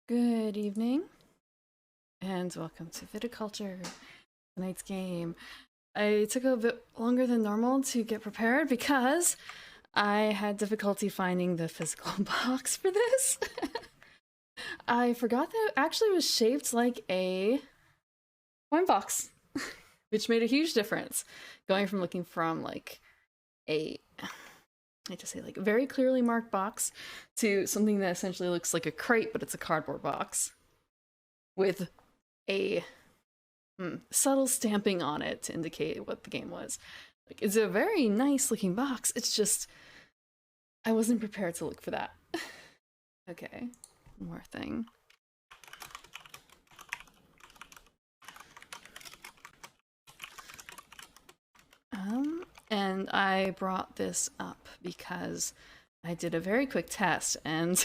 Good evening, and welcome to Viticulture, tonight's game. I took a bit longer than normal to get prepared because I had difficulty finding the physical box for this. I forgot that it actually was shaped like a coin box, which made a huge difference. Going from looking from like a, I hate to say, like very clearly marked box to something that essentially looks like a crate, but it's a cardboard box with a subtle stamping on it to indicate what the game was. Like, it's a very nice looking box. It's just I wasn't prepared to look for that. Okay, one more thing. And I brought this up because I did a very quick test, and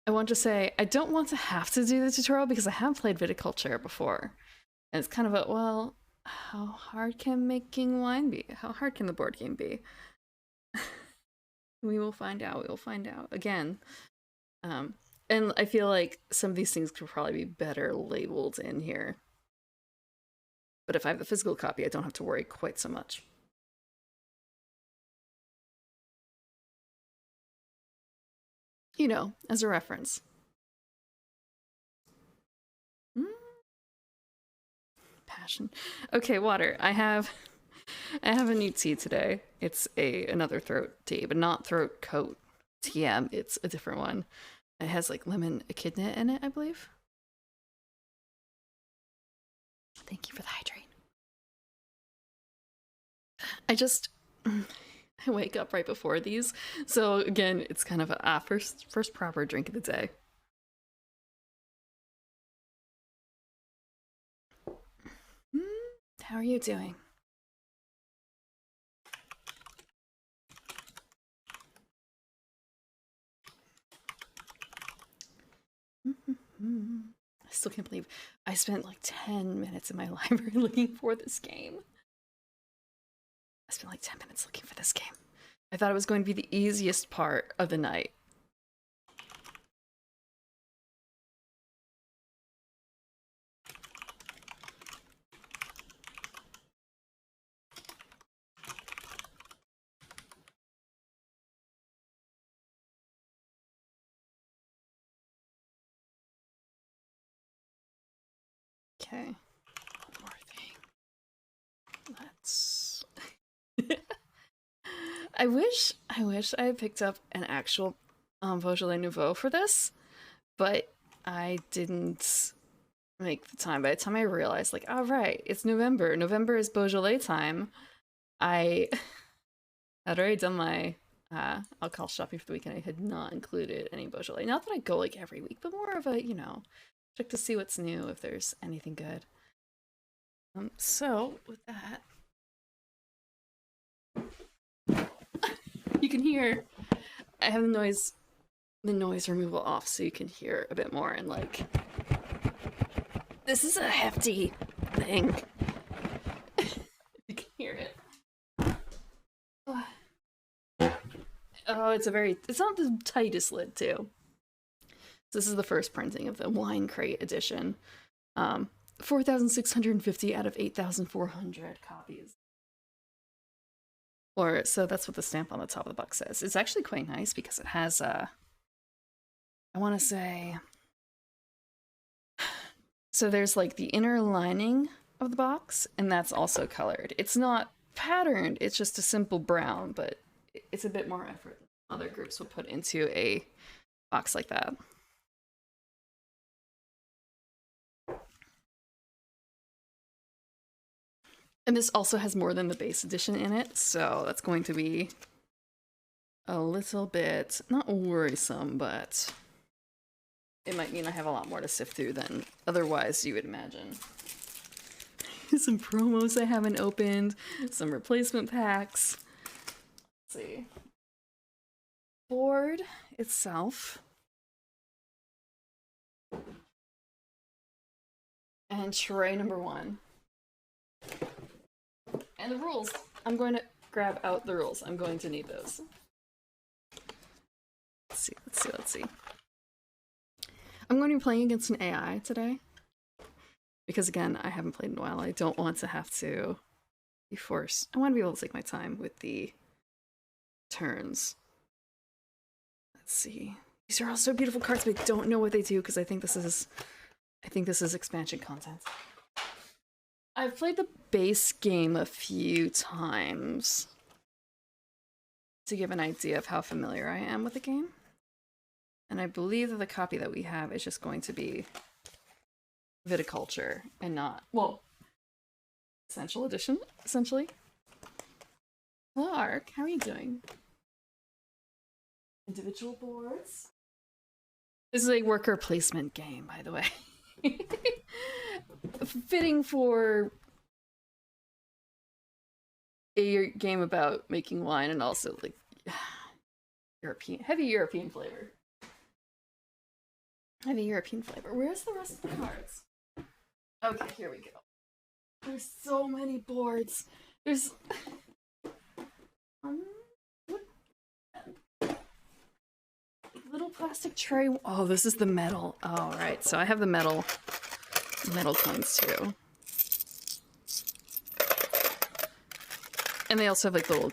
I want to say I don't want to have to do the tutorial because I have played Viticulture before. And it's kind of a, well, how hard can making wine be? How hard can the board game be? We will find out. We will find out again. And I feel like some of these things could probably be better labeled in here. But if I have the physical copy, I don't have to worry quite so much. You know, as a reference. Passion. Okay, water. I have a new tea today. It's another throat tea, but not throat coat TM. It's a different one. It has like lemon echidna in it, I believe. Thank you for the hydrate. I wake up right before these, so again, it's kind of a first proper drink of the day. How are you doing? I still can't believe I spent like 10 minutes in my library looking for this game. I spent like 10 minutes looking for this game. I thought it was going to be the easiest part of the night. Okay. One more thing. Let's... I wish I had picked up an actual Beaujolais Nouveau for this, but I didn't make the time. By the time I realized, like, all right, it's November. November is Beaujolais time. I had already done my alcohol shopping for the weekend. I had not included any Beaujolais. Not that I go like every week, but more of a, you know, check to see what's new, if there's anything good. So with that, you can hear I have the noise removal off so you can hear a bit more, and like this is a hefty thing. You can hear it. Oh, it's not the tightest lid too. This is the first printing of the wine crate edition. 4,650 out of 8,400 copies. Or so that's what the stamp on the top of the box says. It's actually quite nice because it has I want to say, so there's like the inner lining of the box, and that's also colored. It's not patterned, it's just a simple brown, but it's a bit more effort than other groups would put into a box like that. And this also has more than the base edition in it, so that's going to be a little bit, not worrisome, but it might mean I have a lot more to sift through than otherwise you would imagine. Some promos I haven't opened, some replacement packs. Let's see. Board itself. And tray number 1. And the rules. I'm going to grab out the rules. I'm going to need those. Let's see. I'm going to be playing against an AI today. Because again, I haven't played in a while. I don't want to have to be forced. I want to be able to take my time with the turns. Let's see. These are all so beautiful cards, but I don't know what they do because I think this is expansion content. I've played the base game a few times to give an idea of how familiar I am with the game. And I believe that the copy that we have is just going to be Viticulture and not, well, Essential Edition, essentially. Hello, Ark. How are you doing? Individual boards. This is a worker placement game, by the way. Fitting for a game about making wine and also like heavy European flavor. Heavy European flavor. Where's the rest of the cards? Okay, here we go. There's so many boards. There's little plastic tray. Oh, this is the metal. Oh, right. So I have the metal coins too. And they also have like little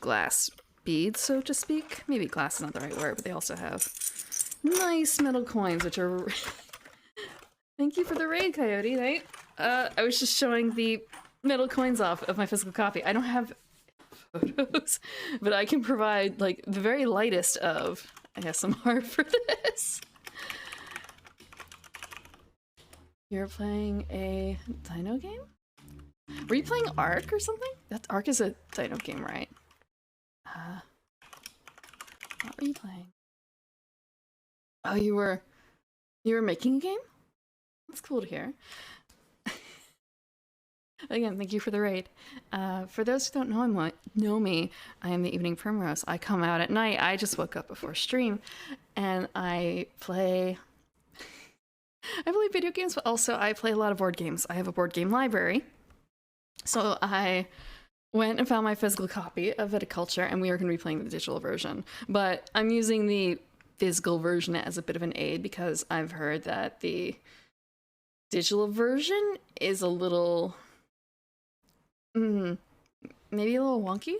glass beads, so to speak. Maybe glass is not the right word, but they also have nice metal coins, which are... Thank you for the raid, Coyote, right? I was just showing the metal coins off of my physical copy. I don't have photos, but I can provide like the very lightest of ASMR for this. You're playing a dino game? Were you playing Ark or something? That Ark is a dino game, right? What were you playing? Oh, you were making a game? That's cool to hear. Again, thank you for the raid. For those who don't know me, I am the Evening Primrose. I come out at night. I just woke up before stream, and I play video games, but also I play a lot of board games. I have a board game library. So I went and found my physical copy of Viticulture, and we are going to be playing the digital version. But I'm using the physical version as a bit of an aid because I've heard that the digital version is a little... maybe a little wonky.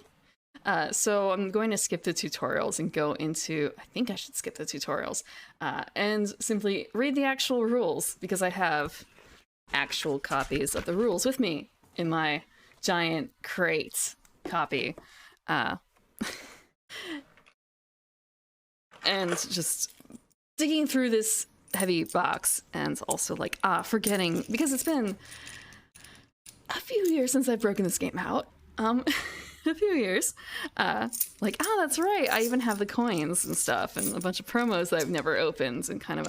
So I'm going to skip the tutorials and go into... I think I should skip the tutorials and simply read the actual rules because I have actual copies of the rules with me in my giant crate copy. And just digging through this heavy box and also like forgetting, because it's been a few years since I've broken this game out. A few years. Like, that's right, I even have the coins and stuff and a bunch of promos that I've never opened and kind of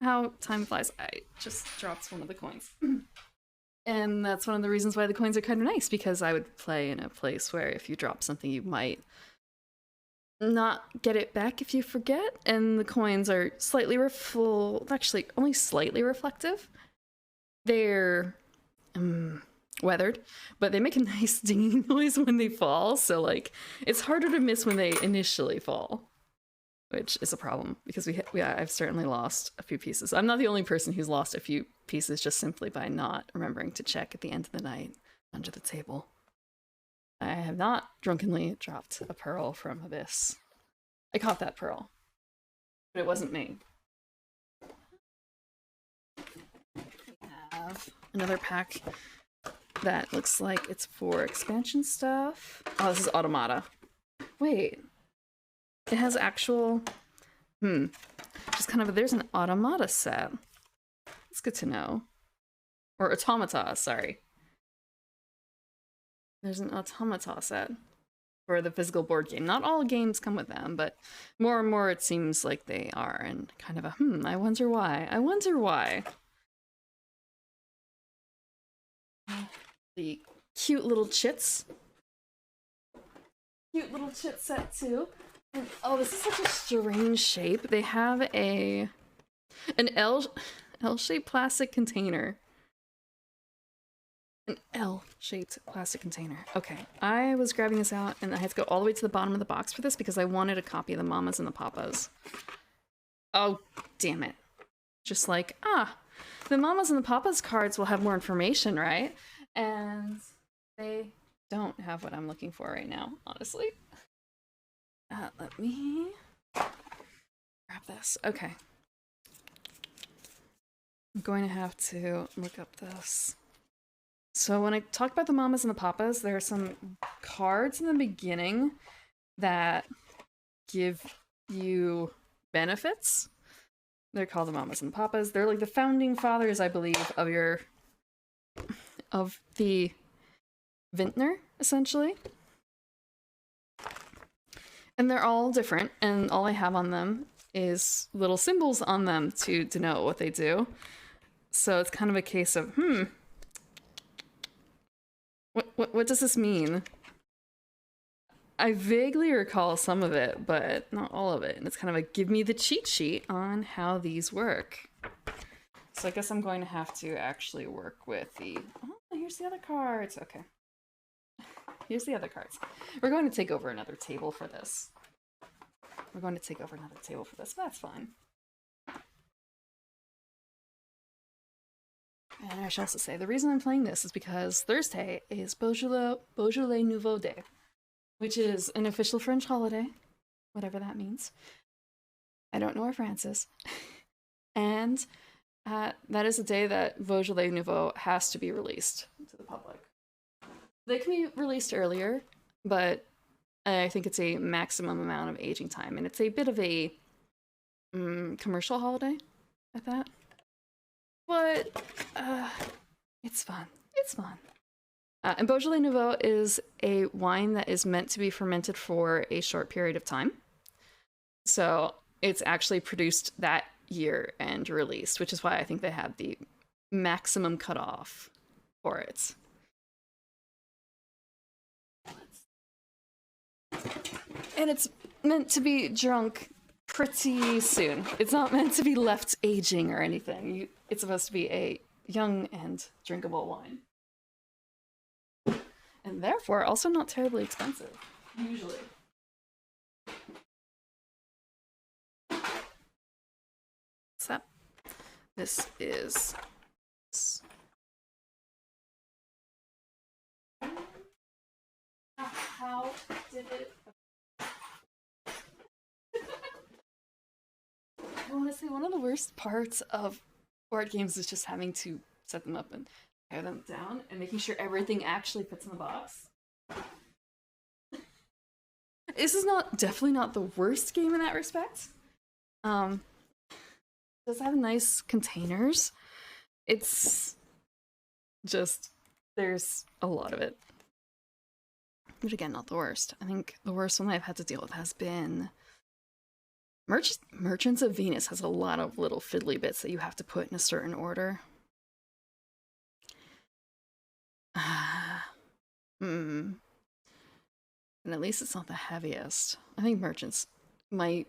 how time flies. I just dropped one of the coins. And that's one of the reasons why the coins are kind of nice, because I would play in a place where if you drop something you might not get it back if you forget, and the coins are slightly actually only slightly reflective. They're weathered, but they make a nice dinging noise when they fall, so like it's harder to miss when they initially fall, which is a problem because I've certainly lost a few pieces. I'm not the only person who's lost a few pieces just simply by not remembering to check at the end of the night under the table. I have not drunkenly dropped a pearl from Abyss. I caught that pearl, but it wasn't me. We have another pack that looks like it's for expansion stuff. Oh, this is Automata. Wait. It has actual... Just kind of... There's an Automata set. It's good to know. Or Automata, sorry. There's an Automata set for the physical board game. Not all games come with them, but more and more it seems like they are, and kind of a, I wonder why. I wonder why. The cute little chits. Cute little chit set, too. And, oh, this is such a strange shape. They have an L-shaped plastic container. An L-shaped plastic container. Okay, I was grabbing this out and I had to go all the way to the bottom of the box for this because I wanted a copy of the Mamas and the Papas. Oh, damn it. Just like, the mamas and the papas cards will have more information, right? And they don't have what I'm looking for right now, honestly. Let me grab this. Okay. I'm going to have to look up this. So when I talk about the mamas and the papas, there are some cards in the beginning that give you benefits. They're called the mamas and the papas. They're like the founding fathers, I believe, of the vintner, essentially. And they're all different, and all I have on them is little symbols on them to denote what they do. So it's kind of a case of, what does this mean? I vaguely recall some of it, but not all of it. And it's kind of a give me the cheat sheet on how these work. So I guess I'm going to have to actually work with the... Oh, here's the other cards. Okay. Here's the other cards. We're going to take over another table for this. That's fine. And I should also say, the reason I'm playing this is because Thursday is Beaujolais Nouveau Day, which is an official French holiday, whatever that means. I don't know where France is. And that is the day that Beaujolais Nouveau has to be released to the public. They can be released earlier, but I think it's a maximum amount of aging time, and it's a bit of a commercial holiday at that. But it's fun. It's fun. And Beaujolais Nouveau is a wine that is meant to be fermented for a short period of time. So it's actually produced that year and released, which is why I think they had the maximum cutoff for it. And it's meant to be drunk pretty soon. It's not meant to be left aging or anything. It's supposed to be a young and drinkable wine. And therefore, also not terribly expensive, usually. So, this is... How did it... I want to say one of the worst parts of board games is just having to set them up and tear them down and making sure everything actually fits in the box. This is definitely not the worst game in that respect. It does have nice containers. It's just, there's a lot of it. But again, not the worst. I think the worst one I've had to deal with has been Merchants of Venus has a lot of little fiddly bits that you have to put in a certain order. And at least it's not the heaviest. I think Merchants might...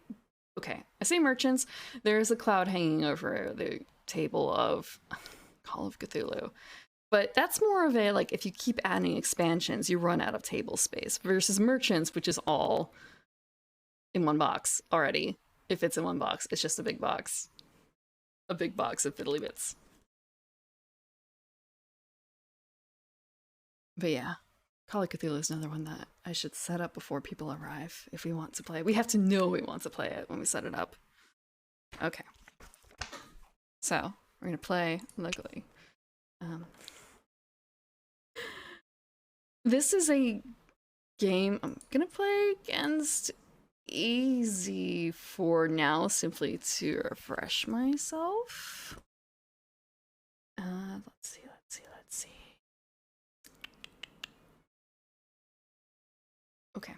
Okay, I say Merchants. There's a cloud hanging over the table of Call of Cthulhu. But that's more of a, like, if you keep adding expansions, you run out of table space. Versus Merchants, which is all in one box already. If it's in one box, it's just a big box. A big box of fiddly bits. But yeah, Call of Cthulhu is another one that I should set up before people arrive if we want to play it. We have to know we want to play it when we set it up. Okay. So, we're going to play locally. This is a game I'm going to play against easy for now, simply to refresh myself. Let's see. Okay.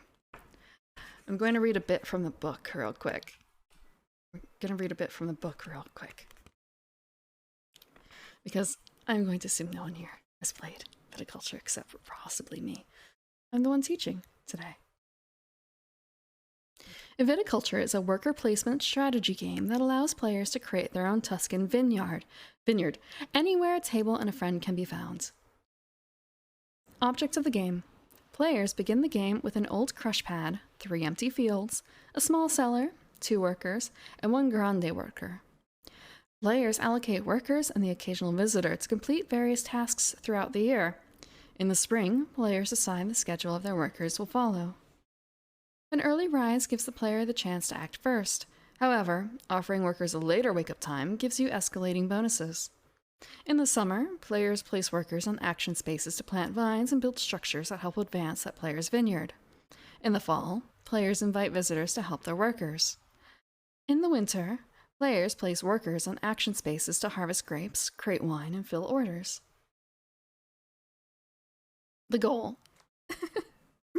I'm going to read a bit from the book real quick. Because I'm going to assume no one here has played Viticulture except for possibly me. I'm the one teaching today. Viticulture is a worker placement strategy game that allows players to create their own Tuscan vineyard, anywhere a table and a friend can be found. Objects of the game. Players begin the game with an old crush pad, 3 empty fields, a small cellar, 2 workers, and 1 grande worker. Players allocate workers and the occasional visitor to complete various tasks throughout the year. In the spring, players decide the schedule of their workers will follow. An early rise gives the player the chance to act first. However, offering workers a later wake-up time gives you escalating bonuses. In the summer, players place workers on action spaces to plant vines and build structures that help advance that player's vineyard. In the fall, players invite visitors to help their workers. In the winter, players place workers on action spaces to harvest grapes, crate wine, and fill orders. The goal.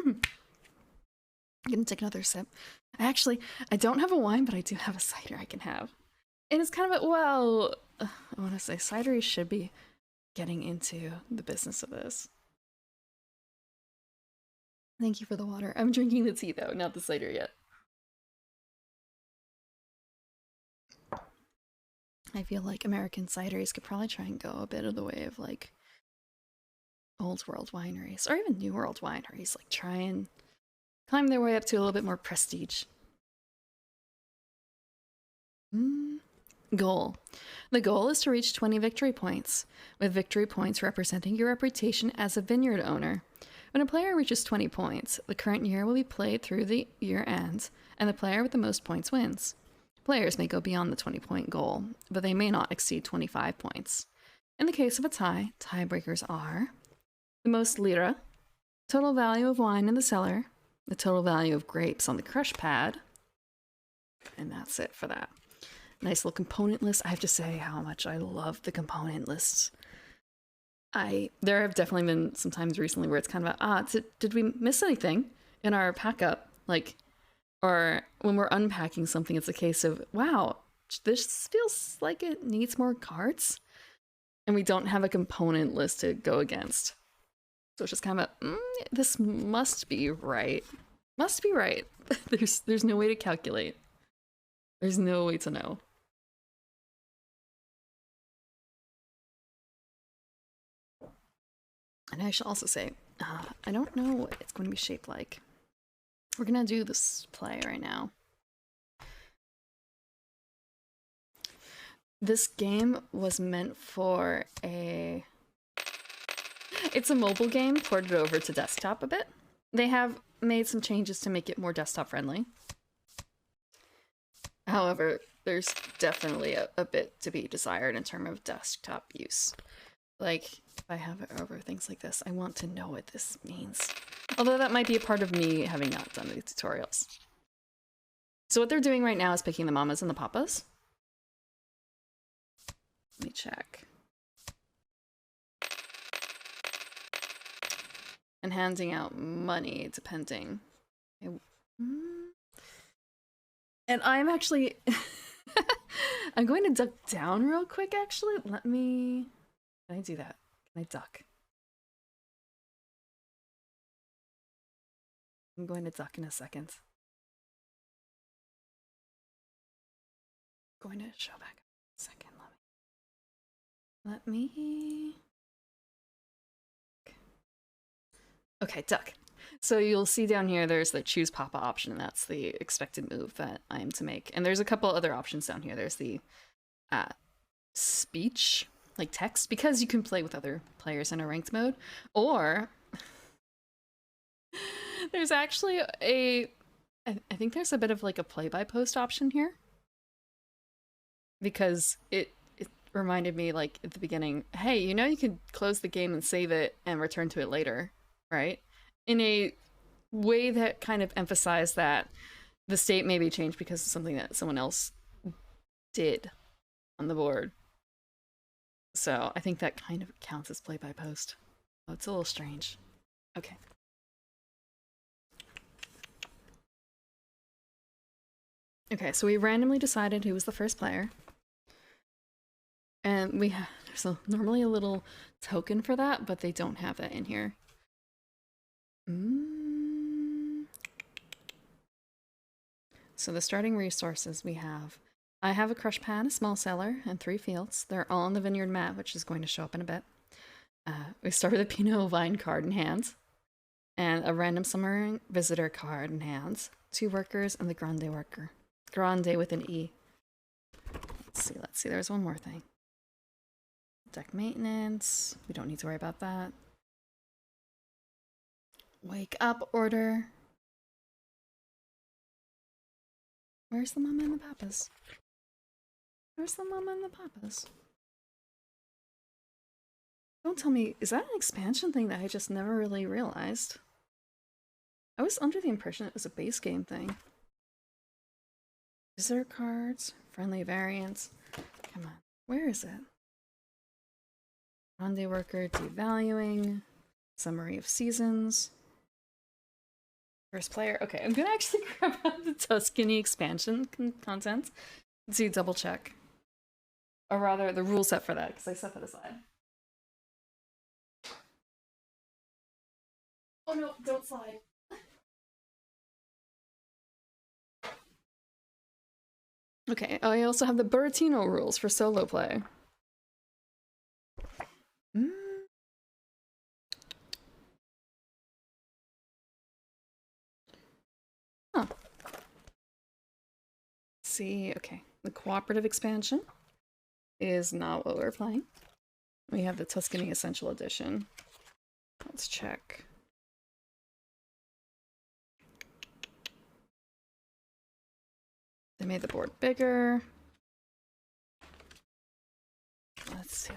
I'm gonna take another sip. I don't have a wine, but I do have a cider I can have. And it's kind of I want to say cidery should be getting into the business of this. Thank you for the water. I'm drinking the tea though, not the cider yet. I feel like American cideries could probably try and go a bit of the way of like old world wineries, or even new world wineries, like try and climb their way up to a little bit more prestige. Goal. The goal is to reach 20 victory points, with victory points representing your reputation as a vineyard owner. When a player reaches 20 points, the current year will be played through the year end, and the player with the most points wins. Players may go beyond the 20-point goal, but they may not exceed 25 points. In the case of a tie, tiebreakers are the most lira, total value of wine in the cellar, the total value of grapes on the crush pad, and that's it for that. Nice little component list. I have to say how much I love the component lists. There have definitely been some times recently where it's kind of did we miss anything in our pack up? Like, or when we're unpacking something, it's a case of, wow, this feels like it needs more cards, and we don't have a component list to go against. So it's just kind of this must be right. Must be right. There's no way to calculate. There's no way to know. And I should also say, I don't know what it's going to be shaped like. We're going to do this play right now. This game was meant for it's a mobile game ported over to desktop a bit. They have made some changes to make it more desktop friendly. However, there's definitely a bit to be desired in terms of desktop use. Like, if I have it over things like this, I want to know what this means. Although that might be a part of me having not done the tutorials. So what they're doing right now is picking the mamas and the papas. Let me check. And handing out money, depending. And I'm actually... I'm going to duck down real quick, actually. Let me... Can I do that? Can I duck? I'm going to duck in a second. I'm going to show back in a second. Let me... Okay, duck. So you'll see down here there's the choose papa option, and that's the expected move that I am to make. And there's a couple other options down here. There's the speech, like text, because you can play with other players in a ranked mode. Or there's actually I think there's a bit of like a play-by-post option here. Because it reminded me, like, at the beginning, hey, you know you could close the game and save it and return to it later, right? In a way that kind of emphasized that the state may be changed because of something that someone else did on the board. So I think that kind of counts as play-by-post. Oh, it's a little strange. Okay. Okay, so we randomly decided who was the first player. And there's normally a little token for that, but they don't have that in here. So the starting resources we have. I have a crush pad, a small cellar, and 3 fields. They're all on the vineyard map, which is going to show up in a bit. We start with a Pinot Vine card in hand, and a random summer visitor card in hands, 2 workers, and the grande worker. Grande with an E. Let's see. There's one more thing. Deck maintenance. We don't need to worry about that. Wake up order. Where's the mama and the papas? Where's the mama and the papas? Don't tell me, is that an expansion thing that I just never really realized? I was under the impression it was a base game thing. Visitor cards, friendly variants. Come on, where is it? Grande worker devaluing. Summary of seasons. First player. Okay, I'm gonna actually grab out the Tuscany expansion content to double check. Or rather, the rule set for that, because I set that aside. Oh no, don't slide. Okay, I also have the Buratino rules for solo play. Huh. See, okay. The cooperative expansion is not what we're playing. We have the Tuscany Essential Edition. Let's check. They made the board bigger. Let's see.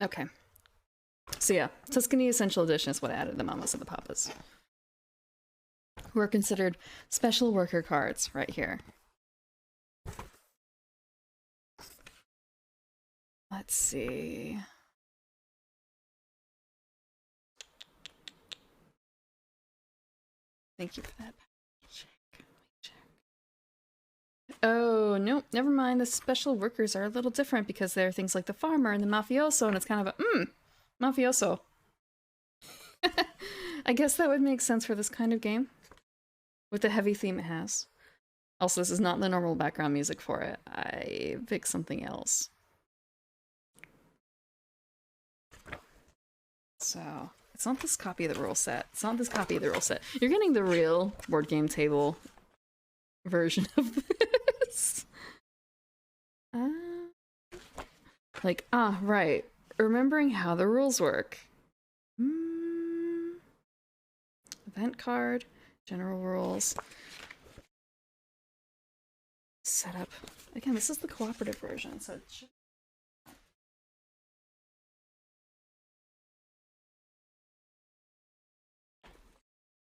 Okay. So yeah, Tuscany Essential Edition is what added the mamas and the papas, who are considered special worker cards right here. Let's see. Thank you for that. Check. Oh, no, never mind. The special workers are a little different because they're things like the farmer and the mafioso, and it's kind of a, mafioso. I guess that would make sense for this kind of game, with the heavy theme it has. Also, this is not the normal background music for it. I picked something else. So, it's not this copy of the rule set. It's not this copy of the rule set. You're getting the real board game table version of this. Right. Remembering how the rules work. Event card, general rules. Setup. Again, this is the cooperative version, so it should...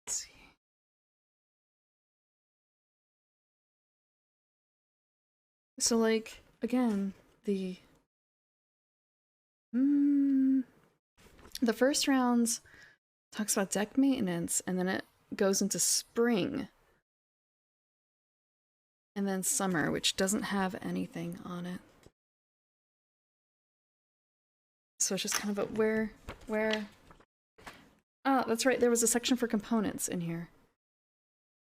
Let's see. So, like, again, the first round talks about deck maintenance, and then it goes into spring. And then summer, which doesn't have anything on it. So it's just kind of a where... Oh, that's right, there was a section for components in here.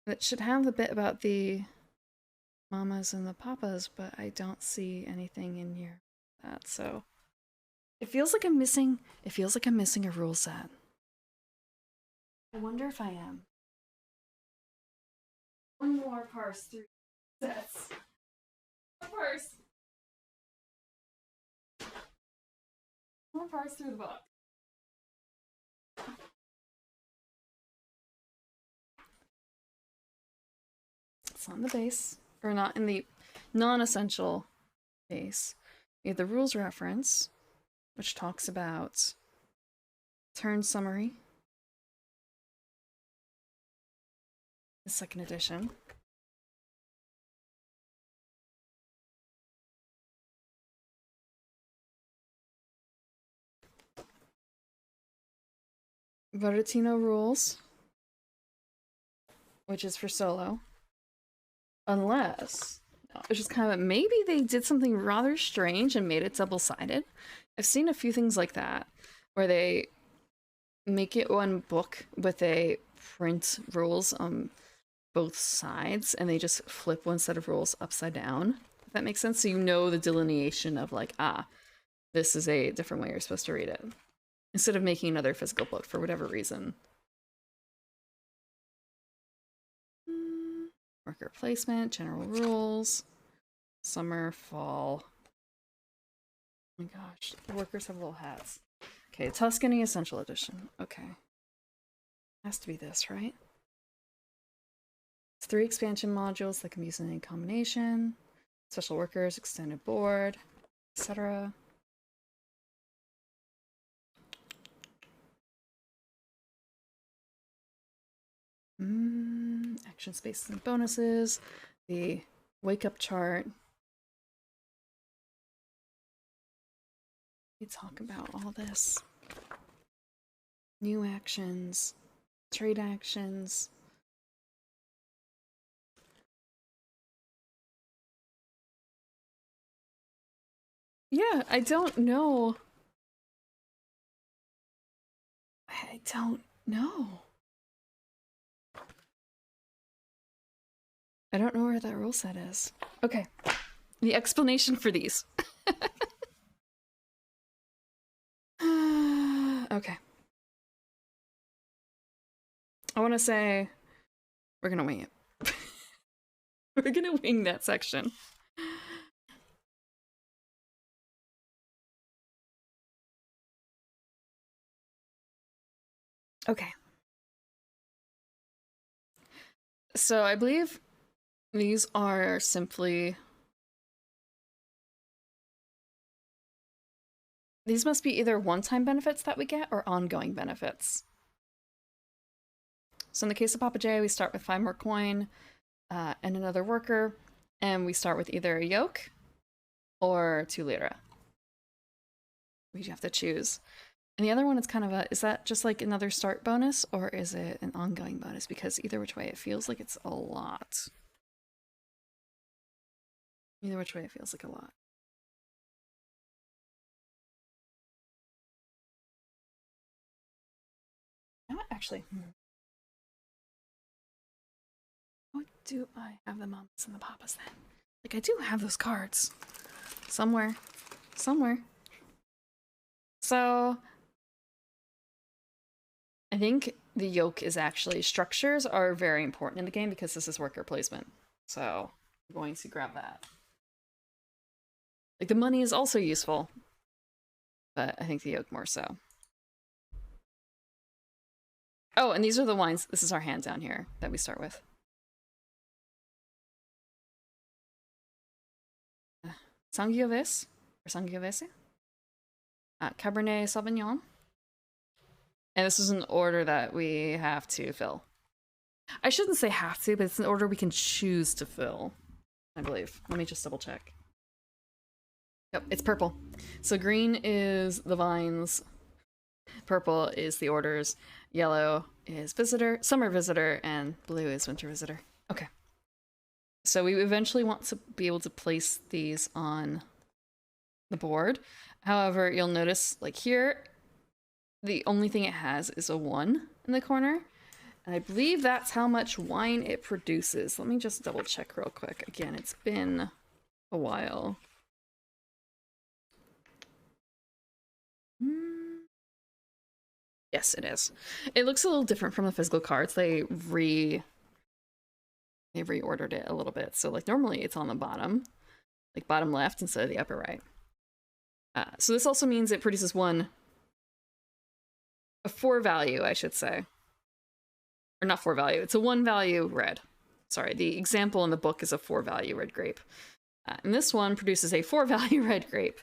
It should have the bit about the mamas and the papas, but I don't see anything in here for that, so... It feels like I'm missing a rule set. I wonder if I am. One more parse through sets. Parse. One parse through the book. It's on the base, or not in the non-essential base. We have the rules reference, which talks about turn summary, the second edition. Viticulture rules, which is for solo. Unless, which is kind of, maybe they did something rather strange and made it double-sided. I've seen a few things like that, where they make it one book with a print rules on both sides, and they just flip one set of rules upside down, if that makes sense. So you know the delineation of like, this is a different way you're supposed to read it. Instead of making another physical book for whatever reason. Worker placement, general rules, summer, fall. Oh my gosh, the workers have little hats. Okay, Tuscany Essential Edition. Okay. Has to be this, right? It's 3 expansion modules that can be used in any combination. Special workers, extended board, etc. Action spaces and bonuses. The wake up chart. We talk about all this. New actions, trade actions. Yeah, I don't know. I don't know. I don't know where that rule set is. Okay. The explanation for these. Okay. I want to say we're gonna wing it. We're gonna wing that section. Okay. So I believe these are simply... These must be either one-time benefits that we get or ongoing benefits. So in the case of Papa J, we start with 5 more coin and another worker, and we start with either a yoke or 2 lira. We have to choose. And the other one is kind of a, is that just like another start bonus, or is it an ongoing bonus? Because either which way, it feels like it's a lot. Either which way, it feels like a lot. Actually, what do I have the mamas and the papas then? Like, I do have those cards. Somewhere. So, I think the yoke is actually... Structures are very important in the game because this is worker placement. So, I'm going to grab that. Like, the money is also useful, but I think the yoke more so. Oh, and these are the wines. This is our hand down here that we start with. Sangiovese, or Sangiovese. Cabernet Sauvignon. And this is an order that we have to fill. I shouldn't say have to, but it's an order we can choose to fill, I believe. Let me just double check. Yep, it's purple. So green is the vines, purple is the orders, yellow is visitor, summer visitor, and blue is winter visitor. Okay. So we eventually want to be able to place these on the board. However, you'll notice, like here, the only thing it has is a 1 in the corner. And I believe that's how much wine it produces. Let me just double check real quick. Again, it's been a while. Yes, it is. It looks a little different from the physical cards. They reordered it a little bit. So like normally it's on the bottom, like bottom left instead of the upper right. So this also means it produces a 4 value, I should say. Or not 4 value, it's a 1 value red. Sorry, the example in the book is a 4 value red grape. And this one produces a 4 value red grape.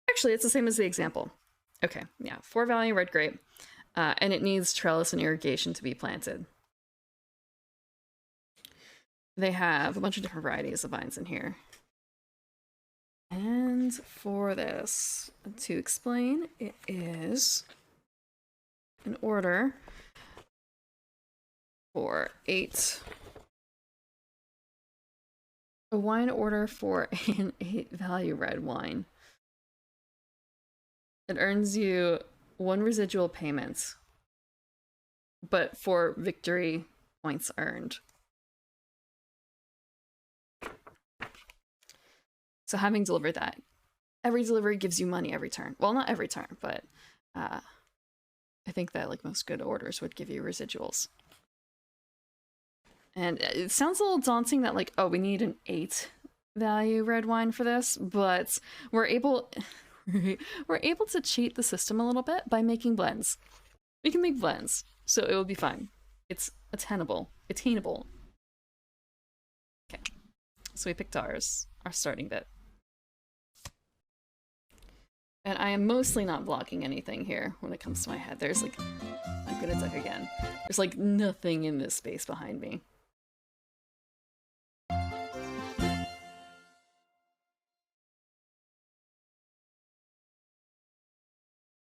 Actually, it's the same as the example. Okay, yeah, 4 value red grape. And it needs trellis and irrigation to be planted. They have a bunch of different varieties of vines in here. And for this, to explain, it is an order for 8. A wine order for an 8 value red wine. It earns you 1 residual payment, but for victory points earned. So having delivered that, every delivery gives you money every turn. Well, not every turn, but I think that like most good orders would give you residuals. And it sounds a little daunting that like, oh, we need an 8 value red wine for this, but we're able we're able to cheat the system a little bit by making blends. We can make blends, so it will be fine. It's attainable. Okay, so we picked our starting bit. And I am mostly not blocking anything here when it comes to my head. There's like, I'm gonna duck again. There's like nothing in this space behind me.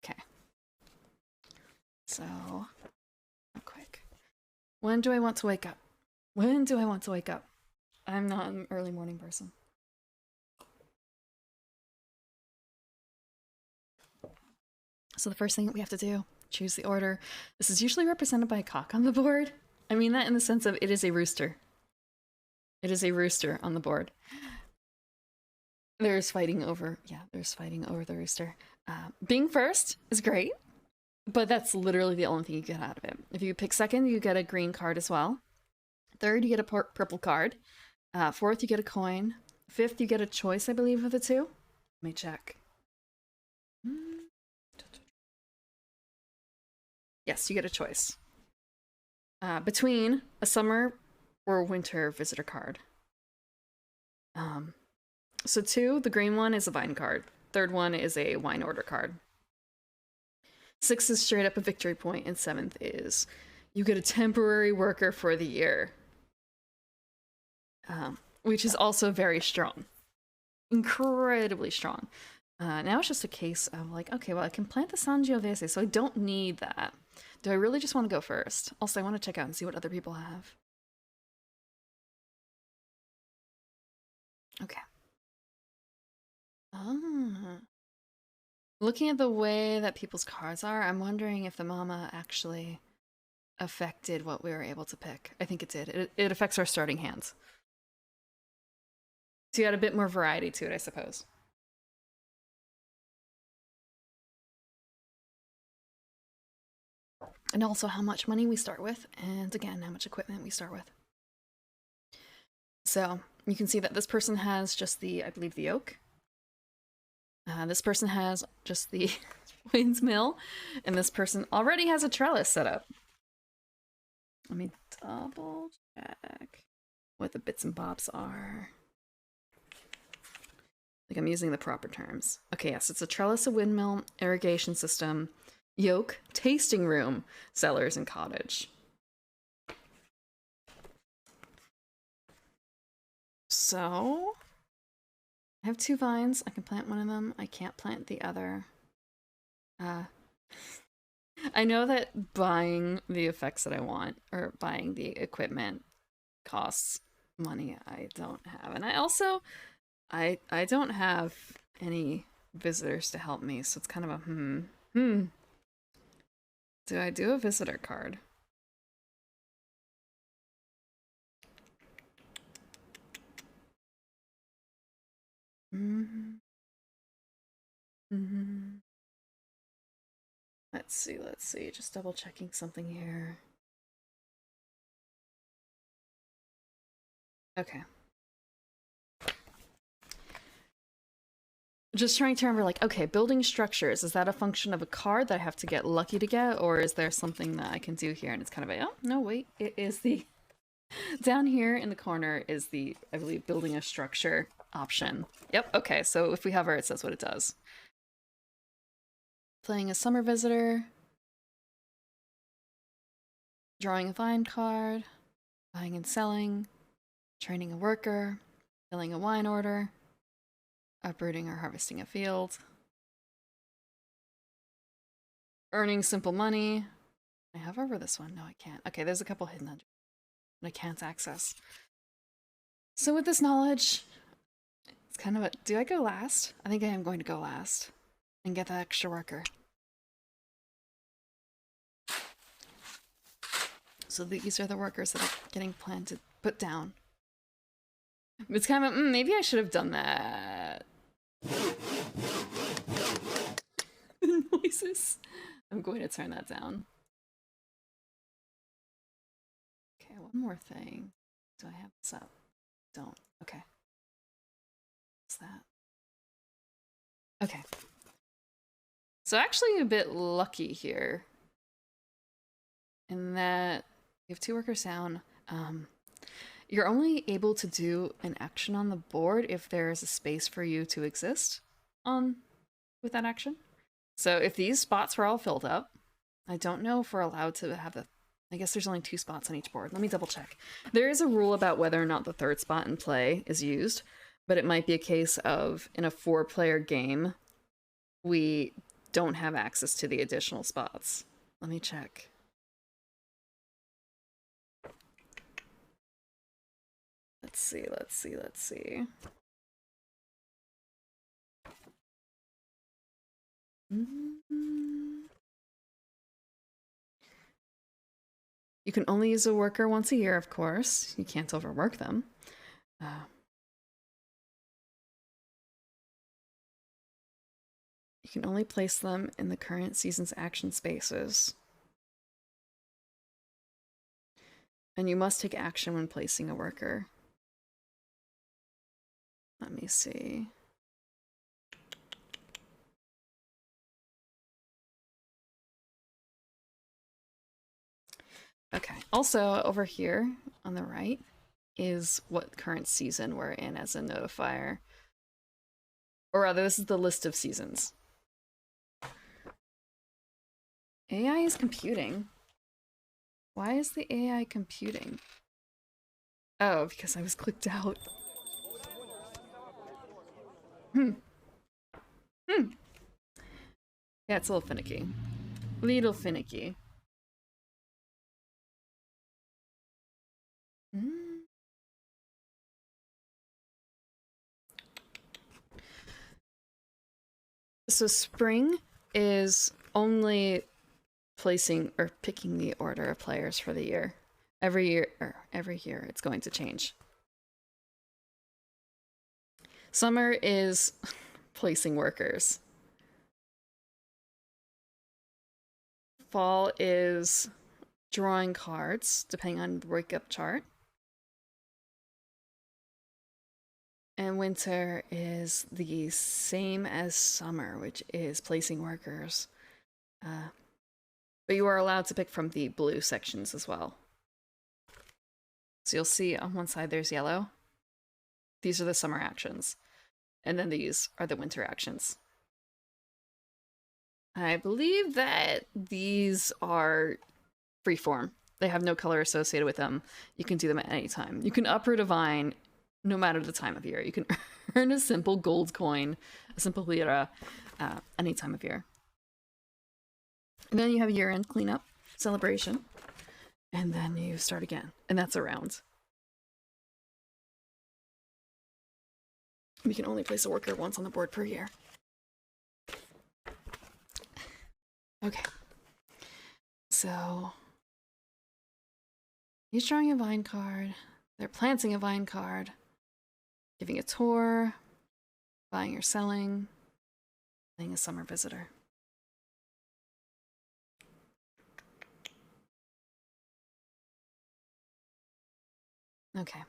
Okay. So, real quick. When do I want to wake up? When do I want to wake up? I'm not an early morning person. So the first thing that we have to do, choose the order. This is usually represented by a cock on the board. I mean that in the sense of it is a rooster. It is a rooster on the board. There's fighting over the rooster. Being first is great, but that's literally the only thing you get out of it. If you pick second, you get a green card as well. Third, you get a purple card. Fourth, you get a coin. Fifth, you get a choice, I believe, of the two. Let me check. Yes, you get a choice. Between a summer or winter visitor card. So 2, the green one is a vine card. Third one is a wine order card. 6 is straight up a victory point, and 7th is you get a temporary worker for the year. Which is also very strong. Incredibly strong. Now it's just a case of like, okay, well, I can plant the Sangiovese, so I don't need that. Do I really just want to go first? Also, I want to check out and see what other people have. Okay. Looking at the way that people's cards are, I'm wondering if the mama actually affected what we were able to pick. I think it did. It affects our starting hands. So you got a bit more variety to it, I suppose. And also how much money we start with, and again, how much equipment we start with. So you can see that this person has just the, I believe, the oak. This person has just the windmill, and this person already has a trellis set up. Let me double check what the bits and bobs are. Like I'm using the proper terms. Okay, yes, it's a trellis, a windmill, irrigation system, yoke, tasting room, cellars, and cottage. So I have 2 vines. I can plant one of them. I can't plant the other. I know that buying the effects that I want, or buying the equipment, costs money I don't have. And I also, I don't have any visitors to help me, so it's kind of a Do I do a visitor card? Let's see. Just double checking something here. Okay. Just trying to remember, like, okay, building structures, is that a function of a card that I have to get lucky to get, or is there something that I can do here? And it's kind of a, oh, no, wait, it is the, down here in the corner is the, I believe, building a structure option. Yep, okay, so if we hover, it says what it does. Playing a summer visitor. Drawing a vine card. Buying and selling. Training a worker. Filling a wine order. Uprooting or harvesting a field. Earning simple money. I have over this one. No, I can't. Okay, there's a couple hidden that I can't access. So with this knowledge, it's kind of a, do I go last? I think I am going to go last and get that extra worker. So these are the workers that are getting planted, put down. It's kind of, maybe I should have done that. Noises. I'm going to turn that down. Okay. Okay, one more thing. Do I have this up? Don't. Okay. What's that? Okay. So actually a bit lucky here in that you have 2 workers down. You're only able to do an action on the board if there is a space for you to exist on with that action. So if these spots were all filled up, I don't know if we're allowed to have the... I guess there's only 2 spots on each board. Let me double check. There is a rule about whether or not the 3rd spot in play is used, but it might be a case of in a 4-player game, we don't have access to the additional spots. Let me check. Let's see. You can only use a worker once a year, of course. You can't overwork them. You can only place them in the current season's action spaces. And you must take action when placing a worker. Let me see. Okay. Also, over here on the right is what current season we're in as a notifier. Or rather, this is the list of seasons. AI is computing. Why is the AI computing? Oh, because I was clicked out. Yeah, it's a little finicky. Little finicky. So spring is only placing or picking the order of players for the year. Every year it's going to change. Summer is placing workers. Fall is drawing cards, depending on the breakup chart. And winter is the same as summer, which is placing workers. But you are allowed to pick from the blue sections as well. So you'll see on one side there's yellow. These are the summer actions. And then these are the winter actions. I believe that these are freeform. They have no color associated with them. You can do them at any time. You can uproot a vine no matter the time of year. You can earn a simple gold coin, a simple lira, any time of year. And then you have year-end cleanup, celebration, and then you start again. And that's a round. We can only place a worker once on the board per year. Okay. So he's drawing a vine card. They're planting a vine card. Giving a tour. Buying or selling. Being a summer visitor. Okay.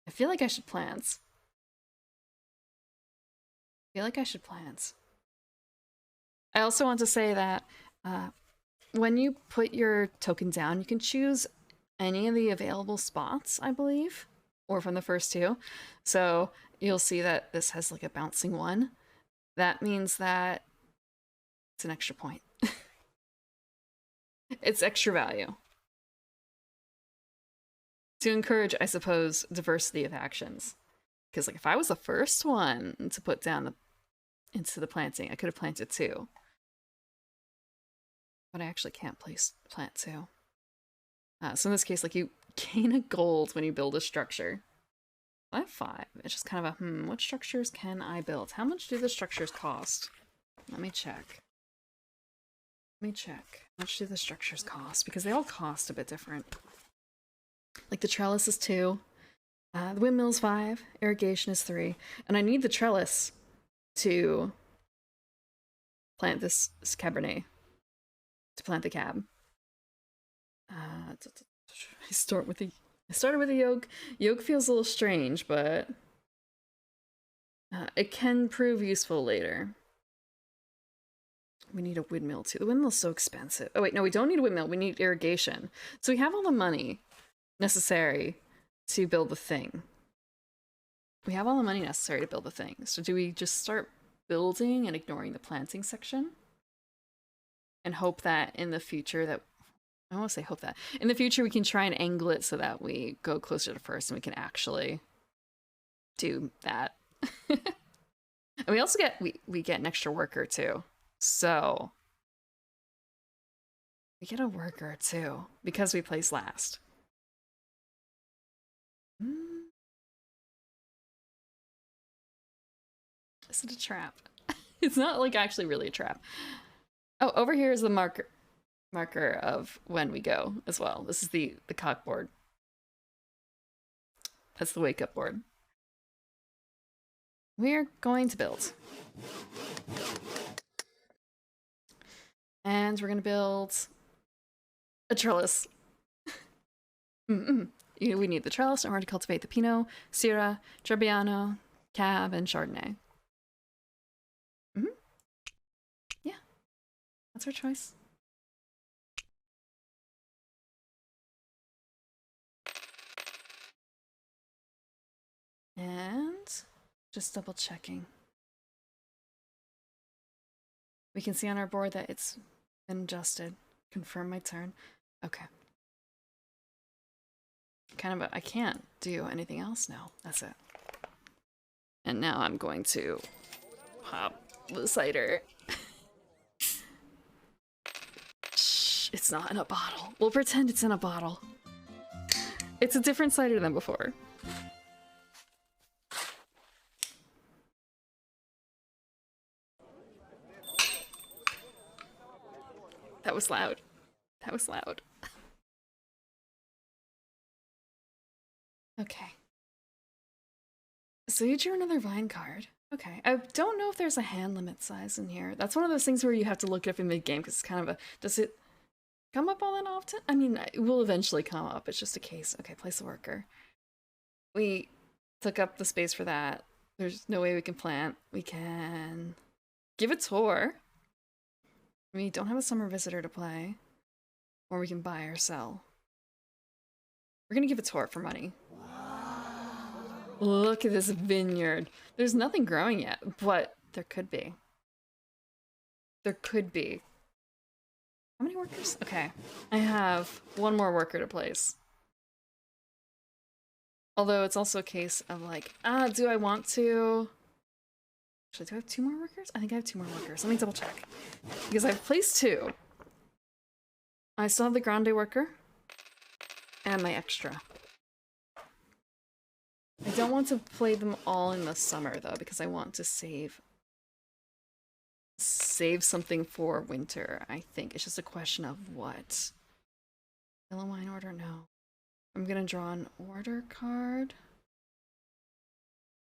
I feel like I should plant. I also want to say that when you put your token down, you can choose any of the available spots, I believe, or from the first 2. So you'll see that this has like a bouncing 1. That means that it's an extra point. It's extra value. To encourage, I suppose, diversity of actions. Because like if I was the first one to put down into the planting, I could have planted 2. But I actually can't plant 2. So in this case, like you gain a gold when you build a structure. I have 5. It's just kind of a, what structures can I build? How much do the structures cost? Let me check. How much do the structures cost? Because they all cost a bit different. Like the trellis is 2. The windmill's 5. Irrigation is 3. And I need the trellis to plant this Cabernet. To plant the cab. I started with a yoke. Yoke feels a little strange, but it can prove useful later. We need a windmill too. The windmill's so expensive. Oh wait, no, we don't need a windmill. We need irrigation. So we have all the money necessary to build the thing. We have all the money necessary to build the thing. So do we just start building and ignoring the planting section? And hope that in the future that... I don't want to say hope that. In the future we can try and angle it so that we go closer to first and we can actually do that. And we also get... We get an extra worker too. So... we get a worker too. Because we place last. Is it a trap? It's not like actually really a trap. Oh, over here is the marker of when we go as well. This is the cock board. That's the wake up board. We're going to build. And we're going to build a trellis. We need the trellis in order to cultivate the Pinot, Syrah, Trebbiano, Cab, and Chardonnay. Yeah, that's our choice. And just double checking. We can see on our board that it's been adjusted. Confirm my turn. Okay. I can't do anything else now. That's it. And now I'm going to pop the cider. Shh, it's not in a bottle. We'll pretend it's in a bottle. It's a different cider than before. That was loud. That was loud. Okay. So you drew another vine card. Okay. I don't know if there's a hand limit size in here. That's one of those things where you have to look it up in mid-game because it's kind of a... Does it come up all that often? I mean, it will eventually come up. It's just a case. Okay, place a worker. We took up the space for that. There's no way we can plant. We can give a tour. We don't have a summer visitor to play. Or we can buy or sell. We're gonna give a tour for money. Look at this vineyard. There's nothing growing yet, but there could be. There could be. How many workers? Okay. I have one more worker to place. Although it's also a case of like, do I want to... Actually, do I have 2 more workers? I think I have 2 more workers. Let me double check. Because I've placed 2. I still have the grande worker. And my extra. I don't want to play them all in the summer though, because I want to save something for winter, I think. It's just a question of what. Yellow wine order, no. I'm gonna draw an order card.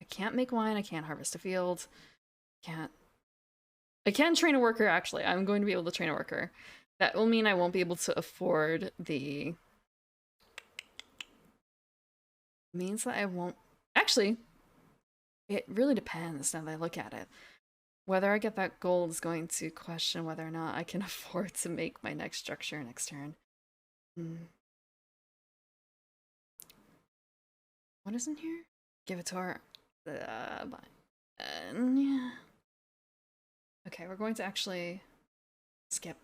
I can't make wine, I can't harvest a field. I can train a worker, actually. I'm going to be able to train a worker. That will mean I won't be able to afford the... means that I won't... Actually, it really depends now that I look at it. Whether I get that gold is going to question whether or not I can afford to make my next structure next turn. What is in here? Give it to her. Yeah. Okay, we're going to actually skip.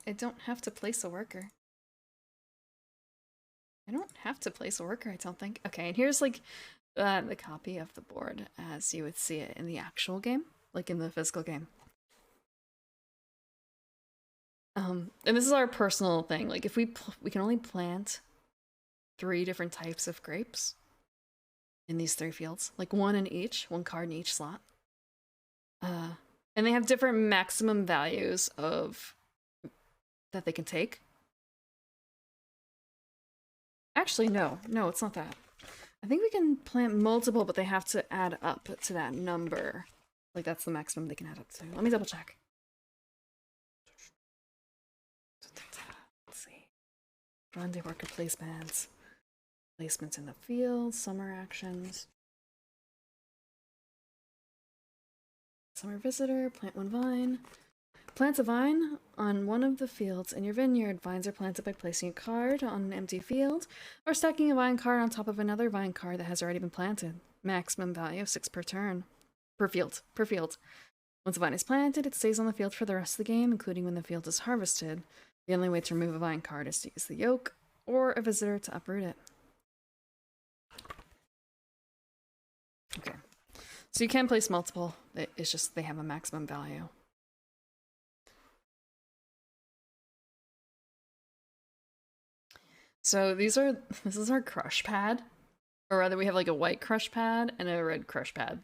I don't have to place a worker. I don't have to place a worker, I don't think. Okay, and here's like the copy of the board as you would see it in the actual game, like in the physical game. And this is our personal thing. Like if we can only plant 3 different types of grapes in these 3 fields, like 1 in each, 1 card in each slot. And they have different maximum values of that they can take. Actually, no, it's not that. I think we can plant multiple, but they have to add up to that number. Like that's the maximum they can add up to. Let me double check. Grande worker placements. Placements in the field, summer actions. Summer visitor, plant one vine. Plant a vine on one of the fields in your vineyard. Vines are planted by placing a card on an empty field or stacking a vine card on top of another vine card that has already been planted. Maximum value of 6 per turn. Per field. Once a vine is planted, it stays on the field for the rest of the game, including when the field is harvested. The only way to remove a vine card is to use the yoke or a visitor to uproot it. Okay. So you can place multiple, it's just they have a maximum value. So this is our crush pad. Or rather, we have like a white crush pad and a red crush pad.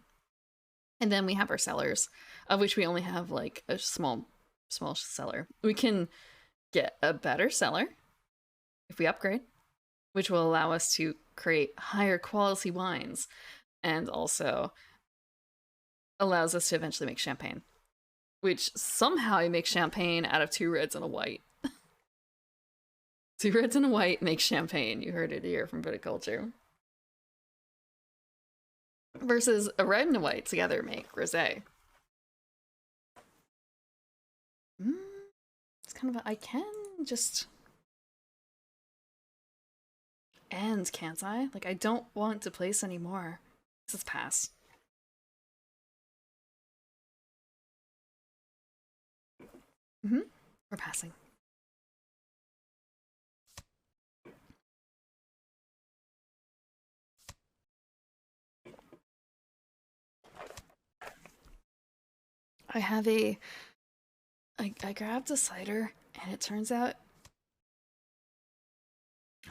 And then we have our cellars, of which we only have like a small cellar. We can get a better cellar if we upgrade, which will allow us to create higher quality wines and also allows us to eventually make champagne, which somehow you make champagne out of 2 reds and a white. 2 reds and a white make champagne. You heard it here from Viticulture. Versus a red and a white together make rosé. It's kind of I can just end, can't I? Like, I don't want to place anymore. This is pass. We're passing. I grabbed a cider, and it turns out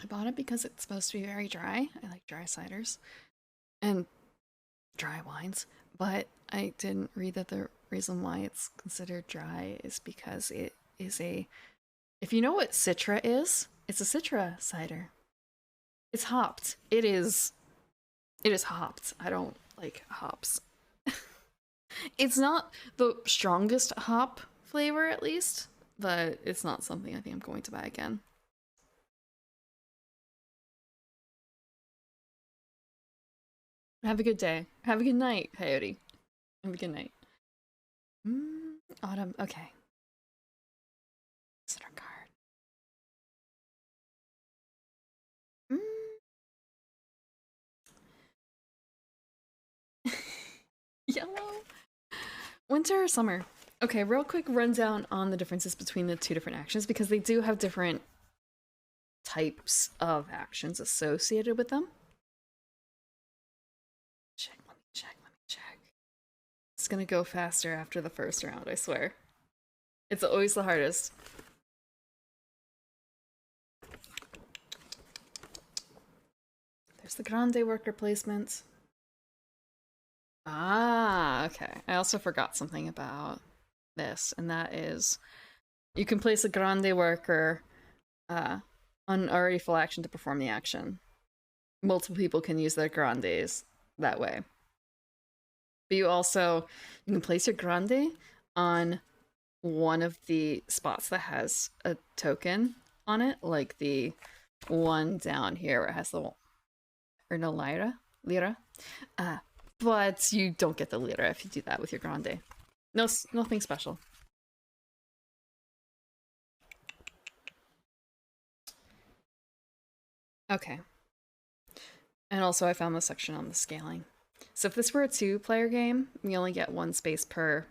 I bought it because it's supposed to be very dry. I like dry ciders and dry wines, but I didn't read that the reason why it's considered dry is because it is if you know what Citra is, it's a Citra cider. It's hopped. It is hopped. I don't like hops. It's not the strongest hop flavor, at least, but it's not something I think I'm going to buy again. Have a good day. Have a good night, Coyote. Have a good night. Autumn. Okay. Center card. Yellow. Winter or summer? Okay, real quick rundown on the differences between the 2 different actions because they do have different types of actions associated with them. Let me check. It's gonna go faster after the first round, I swear. It's always the hardest. There's the grande worker placement. Ah, okay. I also forgot something about this, and that is you can place a grande worker on already full action to perform the action. Multiple people can use their grandes that way. But you can place your grande on one of the spots that has a token on it, like the one down here where it has the or no lira. But you don't get the lira if you do that with your grande. Nothing special. Okay. And also I found this section on the scaling. So if this were a 2-player game, we only get 1 space per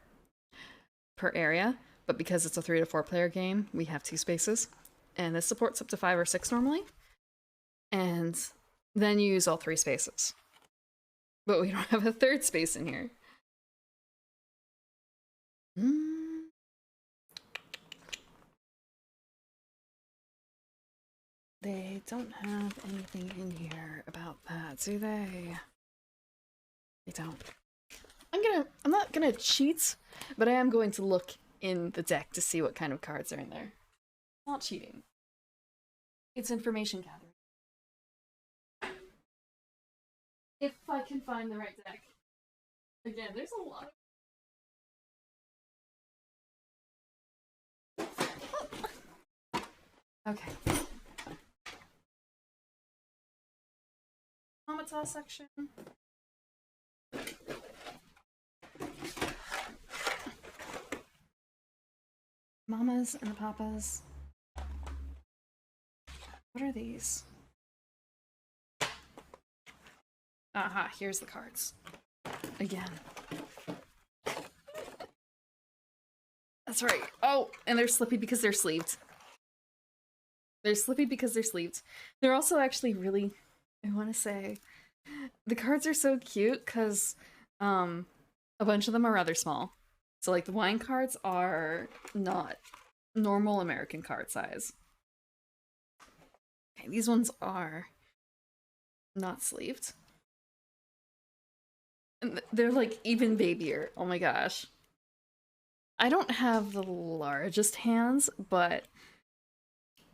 area, but because it's a 3 to 4-player game, we have 2 spaces. And this supports up to 5 or 6 normally. And then you use all 3 spaces. But we don't have a 3rd space in here. They don't have anything in here about that, do they? They don't. I'm not gonna cheat, but I am going to look in the deck to see what kind of cards are in there. Not cheating. It's information gathering. If I can find the right deck. Again, there's a lot of... Okay. Tata section. Mamas and the papas. What are these? Aha, here's the cards. Again. That's right. Oh, and they're slippy because they're sleeved. They're slippy because they're sleeved. They're also actually really, I want to say, the cards are so cute because a bunch of them are rather small. So like the wine cards are not normal American card size. Okay, these ones are not sleeved. And they're like even babier. Oh my gosh. I don't have the largest hands, but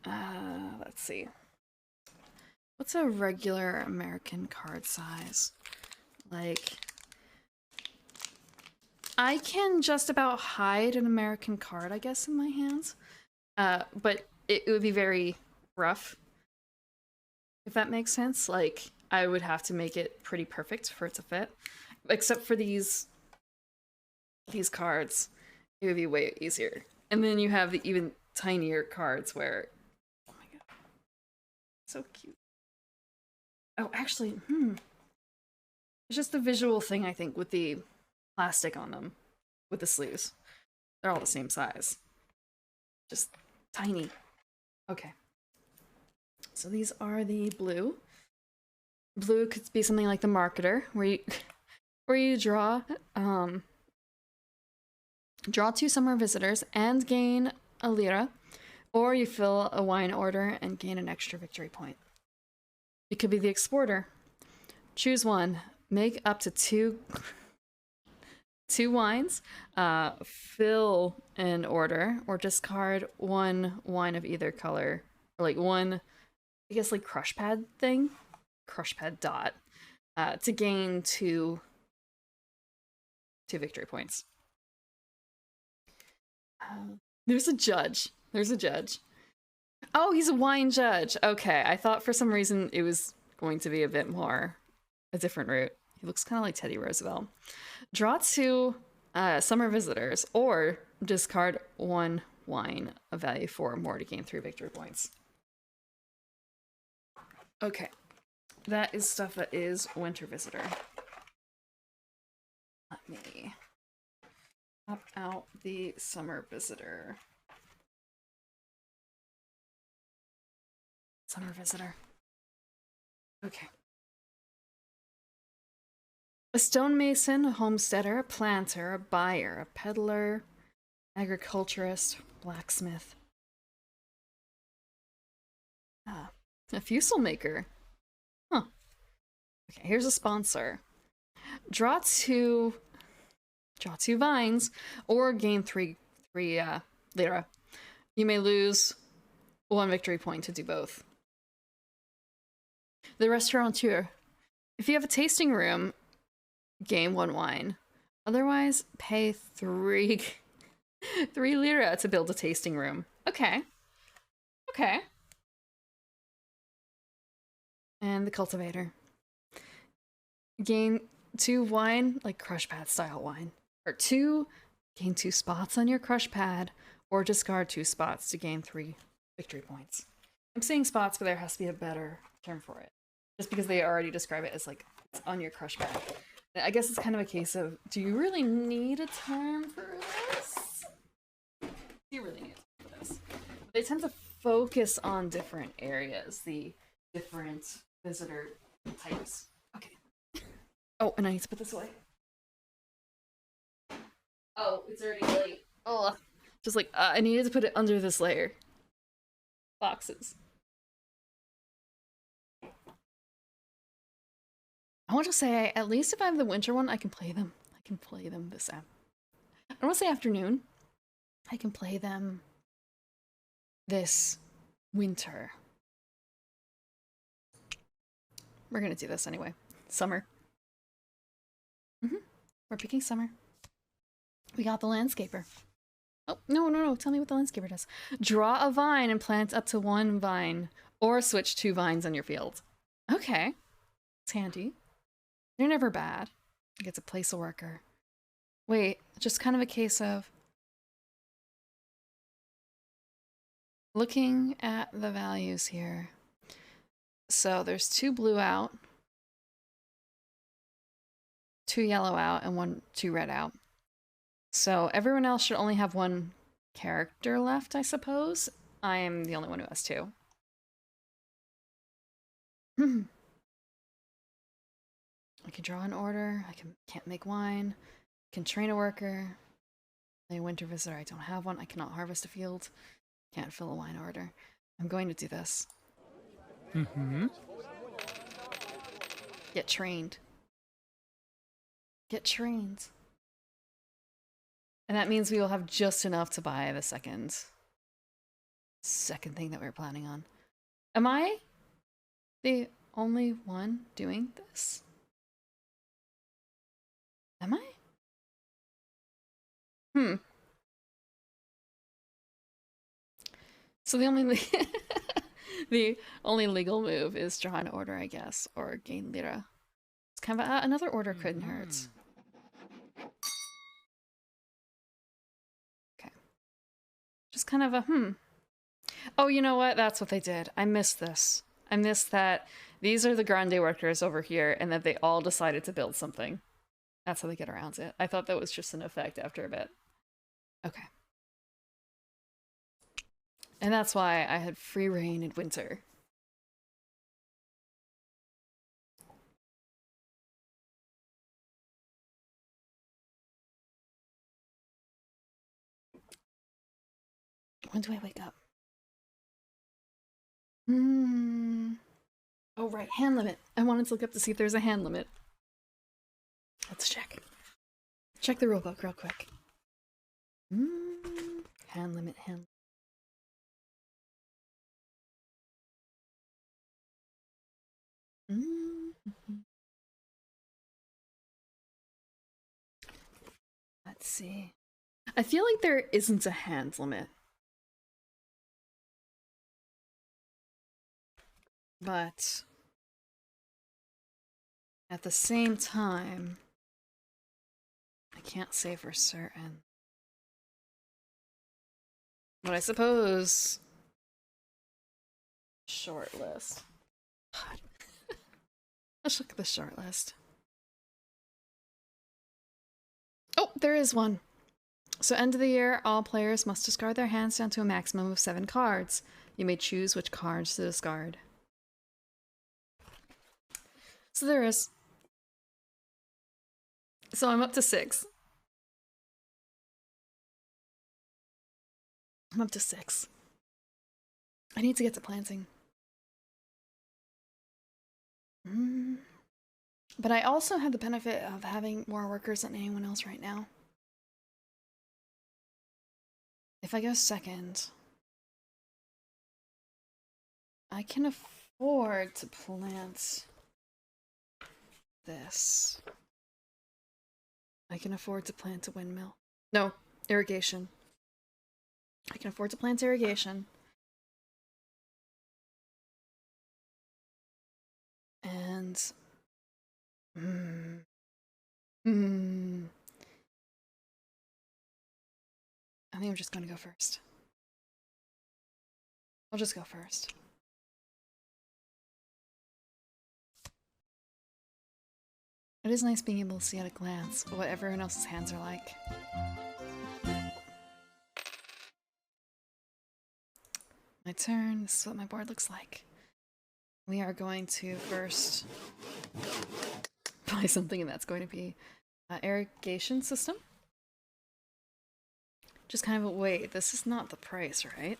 let's see. What's a regular American card size? Like, I can just about hide an American card, I guess, in my hands. But it would be very rough, if that makes sense. Like, I would have to make it pretty perfect for it to fit. Except for these cards, it would be way easier. And then you have the even tinier cards where, oh my god, so cute. Oh, actually, it's just the visual thing, I think, with the plastic on them, with the sleeves. They're all the same size. Just tiny. Okay. So these are the blue. Blue could be something like the marketer, where you draw 2 summer visitors and gain a lira, or you fill a wine order and gain an extra victory point. It could be the exporter. Choose one. Make up to two wines, fill an order, or discard 1 wine of either color, or like one, I guess, like crush pad thing, crush pad dot, to gain 2 victory points. There's a judge. There's a judge. Oh, he's a wine judge. Okay, I thought for some reason it was going to be a bit more a different route. He looks kind of like Teddy Roosevelt. Draw 2 summer visitors, or discard 1 wine of value 4 or more to gain 3 victory points. Okay, that is stuff that is winter visitor. Let me pop out the summer visitor. Summer visitor. Okay. A stonemason, a homesteader, a planter, a buyer, a peddler, agriculturist, blacksmith. A fusel maker. Huh. Okay, here's a sponsor. Draw 2 vines, or gain 3 lira. You may lose 1 victory point to do both. The restaurateur. If you have a tasting room, gain 1 wine. Otherwise, pay 3 lira to build a tasting room. Okay. Okay. And the cultivator. Gain 2 wine, like crush pad style wine. Or gain 2 spots on your crush pad, or discard 2 spots to gain 3 victory points. I'm saying spots, but there has to be a better term for it. Just because they already describe it as like, it's on your crush pad. I guess it's kind of a case of, do you really need a term for this? Do you really need a term for this? They tend to focus on different areas, the different visitor types. Okay. Oh, and I need to put this away. Oh, it's already late. Oh, just like, I needed to put it under this layer. Boxes. I want to say, at least if I have the winter one, I can play them. I can play them this I don't want to say afternoon. I can play them this winter. We're gonna do this anyway. Summer. We're picking summer. We got the landscaper. Oh, no. Tell me what the landscaper does. Draw a vine and plant up to 1 vine, or switch 2 vines on your field. Okay. It's handy. They're never bad. I get to place a worker. Wait, just kind of a case of looking at the values here. So there's 2 blue out, 2 yellow out, and 2 red out. So everyone else should only have 1 character left, I suppose. I am the only one who has 2. I can draw an order. Can't make wine. I can train a worker. A winter visitor. I don't have one. I cannot harvest a field. Can't fill a wine order. I'm going to do this. Get trained. Get trained. And that means we will have just enough to buy the second thing that we were planning on. Am I the only one doing this? Am I? So the only the only legal move is draw an order, I guess, or gain lira. It's kind of another order couldn't hurt. Okay. Just kind of a Oh, you know what? That's what they did. I missed this. I missed that these are the grande workers over here and that they all decided to build something. That's how they get around it. I thought that was just an effect after a bit. Okay. And that's why I had free reign in winter. When do I wake up? Oh, right, hand limit. I wanted to look up to see if there's a hand limit. Let's check. Check the rulebook real quick. Hand limit, hand. Let's see. I feel like there isn't a hand limit. But at the same time, I can't say for certain. But I suppose short list. God. Let's look at the short list. Oh, there is one. So end of the year, all players must discard their hands down to a maximum of 7 cards. You may choose which cards to discard. So there is. So I'm up to 6. I'm up to 6. I need to get to planting. But I also have the benefit of having more workers than anyone else right now. If I go second, I can afford to plant this. I can afford to plant a windmill. No, irrigation. I can afford to plant irrigation. And I think I'm just gonna go first. I'll just go first. It is nice being able to see at a glance what everyone else's hands are like. My turn. This is what my board looks like. We are going to first buy something, and that's going to be an irrigation system. Just kind of, wait, this is not the price, right?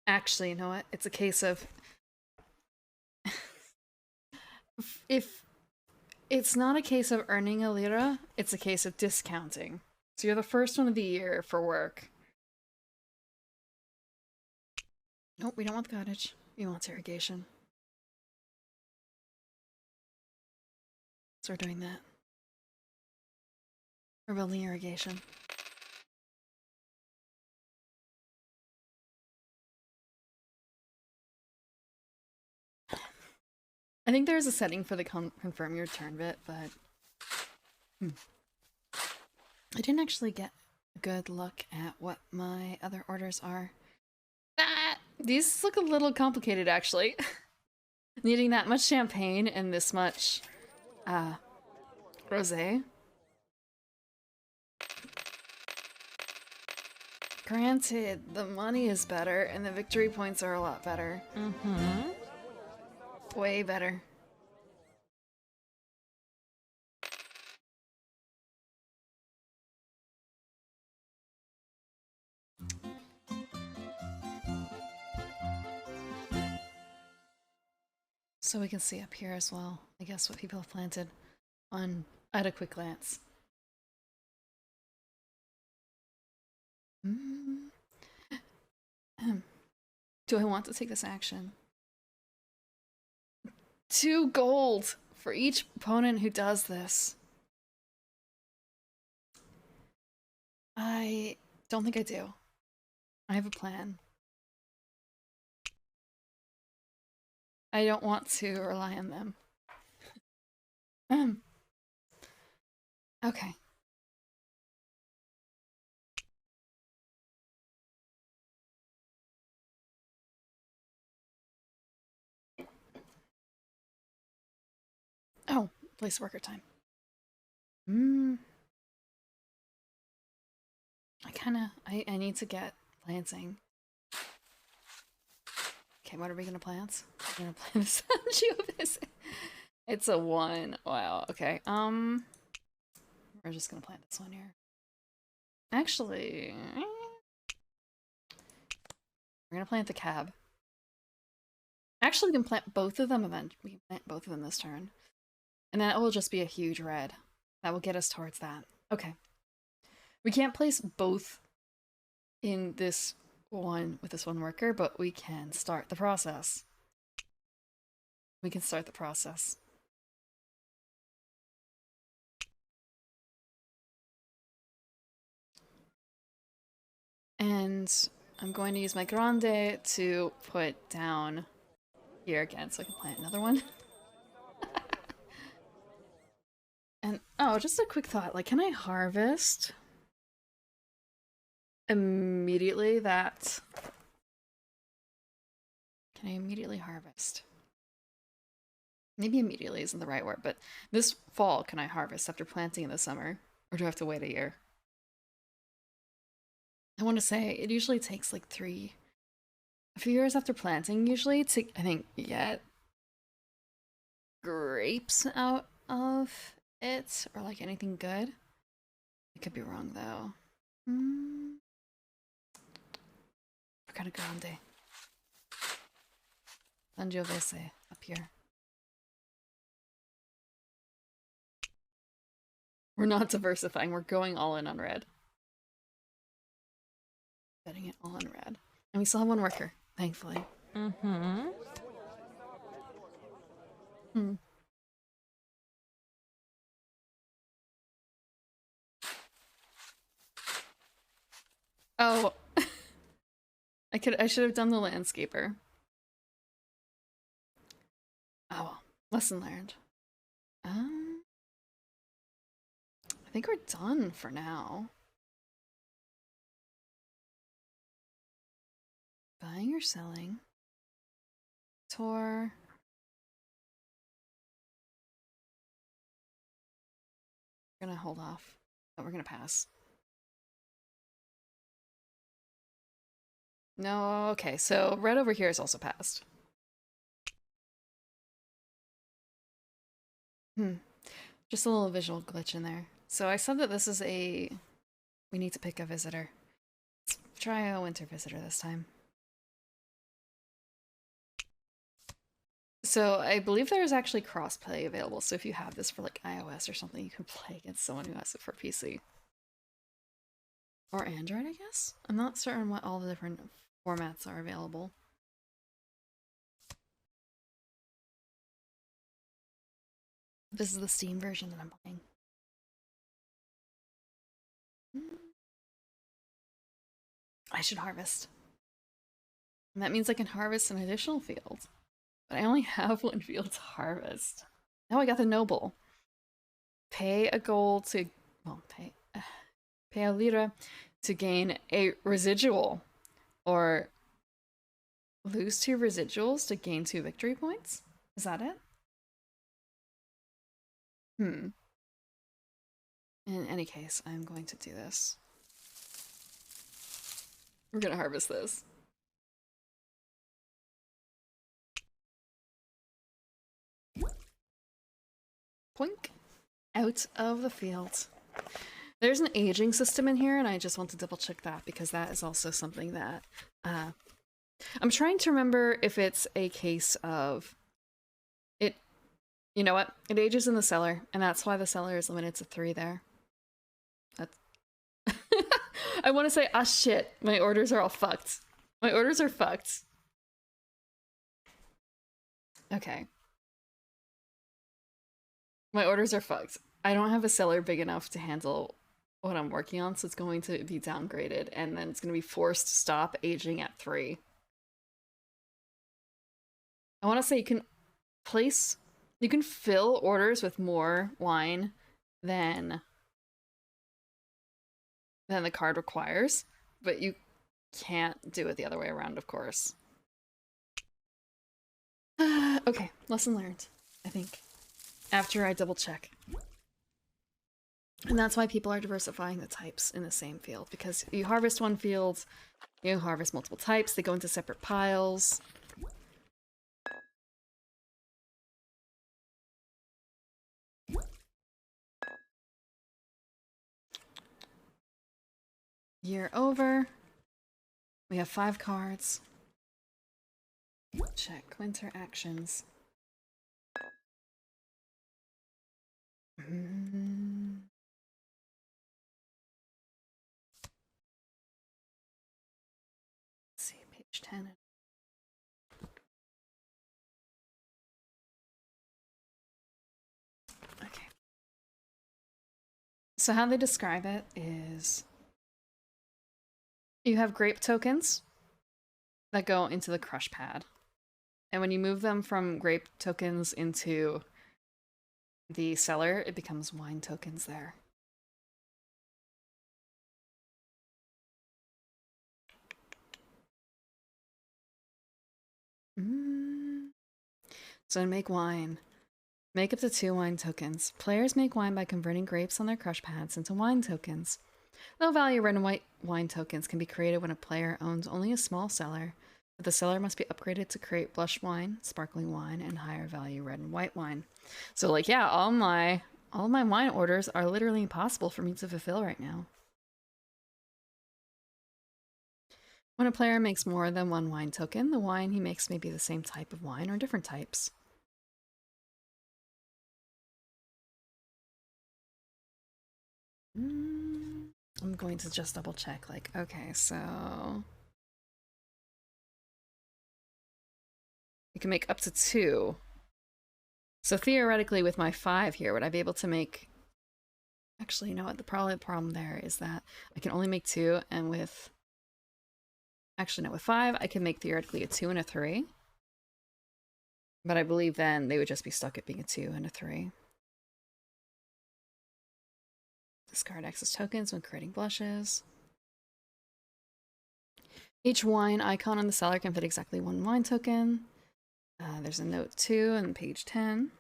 Actually, you know what? It's a case of if it's not a case of earning a lira, it's a case of discounting. So you're the first one of the year for work. Nope, we don't want the cottage. We want irrigation. So we're doing that. We're building irrigation. I think there's a setting for the confirm your turn bit, but I didn't actually get a good look at what my other orders are. Ah, these look a little complicated, actually. Needing that much champagne and this much rosé. Granted, the money is better and the victory points are a lot better. Way better. So we can see up here as well, I guess, what people have planted on at a quick glance. Do I want to take this action? 2 gold for each opponent who does this. I don't think I do. I have a plan. I don't want to rely on them. Okay. Oh, place worker time. I need to get planting. Okay, what are we gonna plant? We're gonna plant this geovisit. It's a 1. Wow, okay. We're just gonna plant this one here. Actually, we're gonna plant the cab. Actually, we can plant both of them eventually. We can plant both of them this turn. And then it will just be a huge red. That will get us towards that. Okay. We can't place both in this one with this one worker, but we can start the process. We can start the process. And I'm going to use my grande to put down here again so I can plant another one. And oh, just a quick thought, like, can I harvest immediately that? Can I immediately harvest? Maybe immediately isn't the right word, but this fall can I harvest after planting in the summer? Or do I have to wait a year? I want to say it usually takes like a few years after planting usually to, I think, get grapes out of it, or like anything good. I could be wrong though. We're kind of grande. Sangiovese up here. We're not diversifying, we're going all in on red. Betting it all in red. And we still have one worker, thankfully. Oh. I should have done the landscaper. Oh well. Lesson learned. I think we're done for now. Buying or selling? Tour. We're gonna hold off. But we're gonna pass. No, okay, so red over here is also passed. Just a little visual glitch in there. So I said that this is we need to pick a visitor. Let's try a winter visitor this time. So I believe there's actually crossplay available, so if you have this for like iOS or something, you can play against someone who has it for PC. Or Android, I guess? I'm not certain what all the different formats are available. This is the Steam version that I'm playing. I should harvest. And that means I can harvest an additional field. But I only have one field to harvest. Now I got the noble. Pay a gold to, well, pay a lira to gain a residual, or lose 2 residuals to gain 2 victory points? Is that it? In any case, I'm going to do this. We're gonna harvest this. Plink. Out of the field. There's an aging system in here, and I just want to double check that because that is also something that I'm trying to remember if it's a case of it. You know what? It ages in the cellar, and that's why the cellar is limited to 3 there. That's I want to say, ah shit, my orders are all fucked. My orders are fucked. Okay. My orders are fucked. I don't have a cellar big enough to handle what I'm working on, so it's going to be downgraded, and then it's going to be forced to stop aging at 3. I want to say you can fill orders with more wine than the card requires, but you can't do it the other way around, of course. Okay, lesson learned, I think. After I double check. And that's why people are diversifying the types in the same field, because you harvest one field, you harvest multiple types, they go into separate piles. Year over. We have 5 cards. Check winter actions. Let's see, page 10. Okay. So how they describe it is you have grape tokens that go into the crush pad. And when you move them from grape tokens into the cellar, it becomes wine tokens there. So to make wine, make up to 2 wine tokens. Players make wine by converting grapes on their crush pads into wine tokens. Low value red and white wine tokens can be created when a player owns only a small cellar, but the cellar must be upgraded to create blush wine, sparkling wine, and higher value red and white wine. So like, yeah, all of my wine orders are literally impossible for me to fulfill right now. When a player makes more than 1 wine token, the wine he makes may be the same type of wine or different types. I'm going to just double check, like, okay, so you can make up to 2. So theoretically, with my 5 here, would I be able to make... Actually, you know what? The problem there is that I can only make 2, and with... Actually, no, with 5, I can make theoretically a 2 and a 3. But I believe then they would just be stuck at being a 2 and a 3. Discard excess tokens when creating blushes. Each wine icon on the cellar can fit exactly 1 wine token. There's a note 2 on page 10.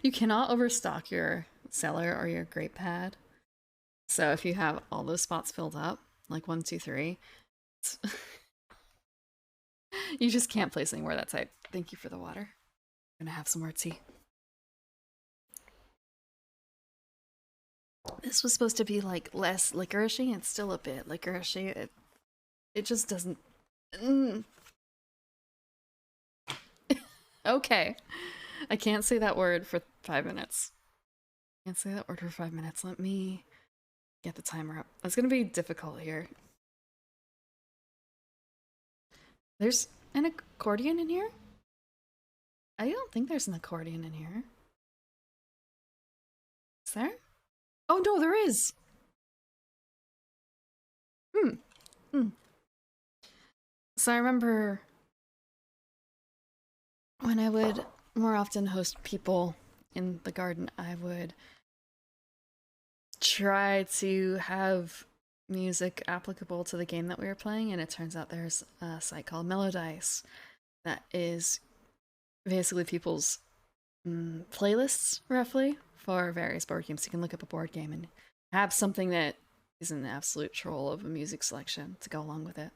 You cannot overstock your cellar or your grape pad. So if you have all those spots filled up, like 1, 2, 3, you just can't place anywhere that type. Thank you for the water. I'm gonna have some more tea. This was supposed to be like less licoricey. It's still a bit licoricey. It just doesn't. Okay. I can't say that word for 5 minutes. I can't say that word for 5 minutes. Let me get the timer up. It's gonna be difficult here. There's an accordion in here? I don't think there's an accordion in here. there? Oh no, there is! Hmm. Hmm. So I remember when I would more often host people in the garden, I would try to have music applicable to the game that we were playing, and it turns out there's a site called Melodice that is basically people's playlists, roughly, for various board games. You can look up a board game and have something that is an absolute troll of a music selection to go along with it.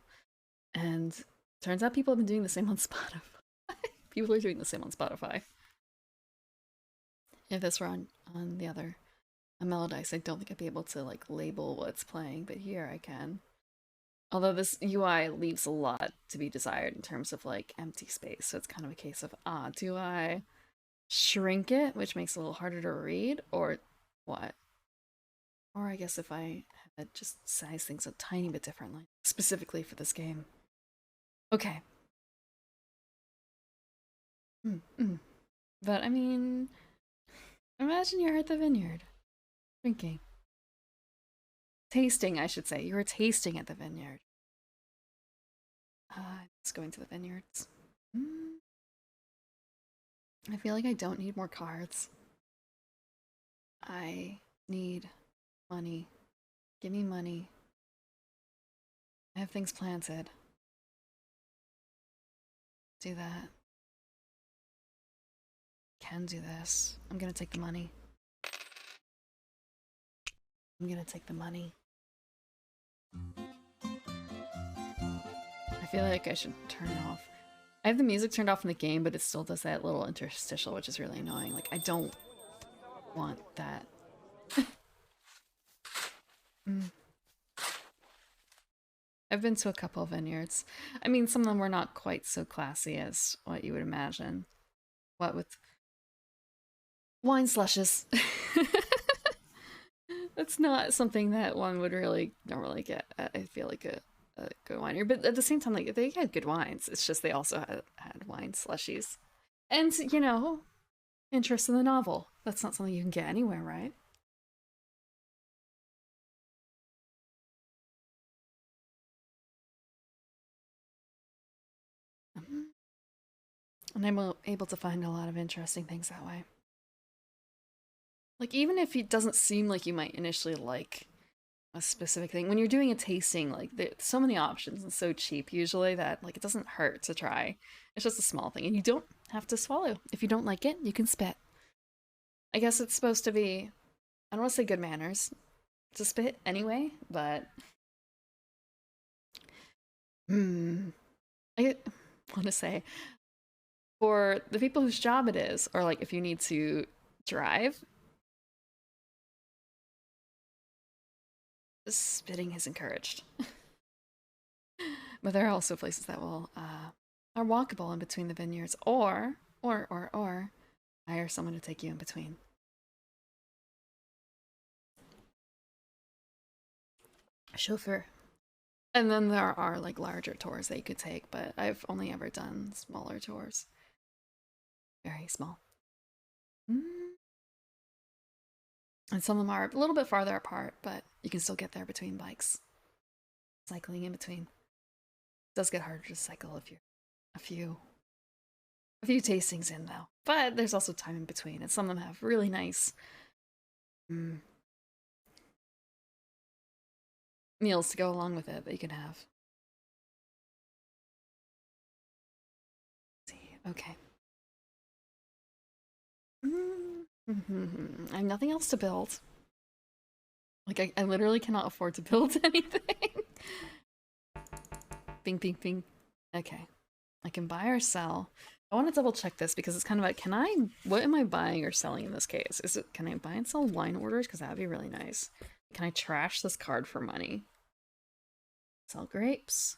And turns out people have been doing the same on Spotify. People are doing the same on Spotify. If this were on the other Melodice, I don't think I'd be able to like label what's playing, but here I can. Although this UI leaves a lot to be desired in terms of like empty space, so it's kind of a case of do I shrink it, which makes it a little harder to read, or what? Or I guess if I had just size things a tiny bit differently, specifically for this game. Okay. But I mean, imagine you're at the vineyard, drinking. Tasting, I should say. You were tasting at the vineyard. Let's go into the vineyards. I feel like I don't need more cards. I need money. Give me money. I have things planted. Do that. Can do this. I'm gonna take the money. I'm gonna take the money. I feel like I should turn it off. I have the music turned off in the game, but it still does that little interstitial, which is really annoying. Like, I don't want that. I've been to a couple of vineyards. I mean, some of them were not quite so classy as what you would imagine. What with wine slushes. That's not something that one would really normally get. I feel like a good winery, but at the same time, like they had good wines. It's just they also had wine slushies, and you know, interest in the novel. That's not something you can get anywhere, right? And I'm able to find a lot of interesting things that way. Like even if it doesn't seem like you might initially like a specific thing, when you're doing a tasting, like there's so many options and so cheap usually that like it doesn't hurt to try. It's just a small thing, and you don't have to swallow. If you don't like it, you can spit. I guess it's supposed to be, I don't want to say good manners to spit anyway, but I want to say for the people whose job it is, or like if you need to drive, spitting is encouraged. But there are also places that will are walkable in between the vineyards, or hire someone to take you in between. Chauffeur. And then there are like larger tours that you could take, but I've only ever done smaller tours. Very small. And some of them are a little bit farther apart, but you can still get there between bikes. Cycling in between. It does get harder to cycle if you're a few tastings in though. But there's also time in between, and some of them have really nice meals to go along with it that you can have. Let's see, okay. I have nothing else to build. Like, I literally cannot afford to build anything. Bing, bing, bing. Okay. I can buy or sell. I want to double check this because it's kind of like, what am I buying or selling in this case? Can I buy and sell wine orders? Because that would be really nice. Can I trash this card for money? Sell grapes.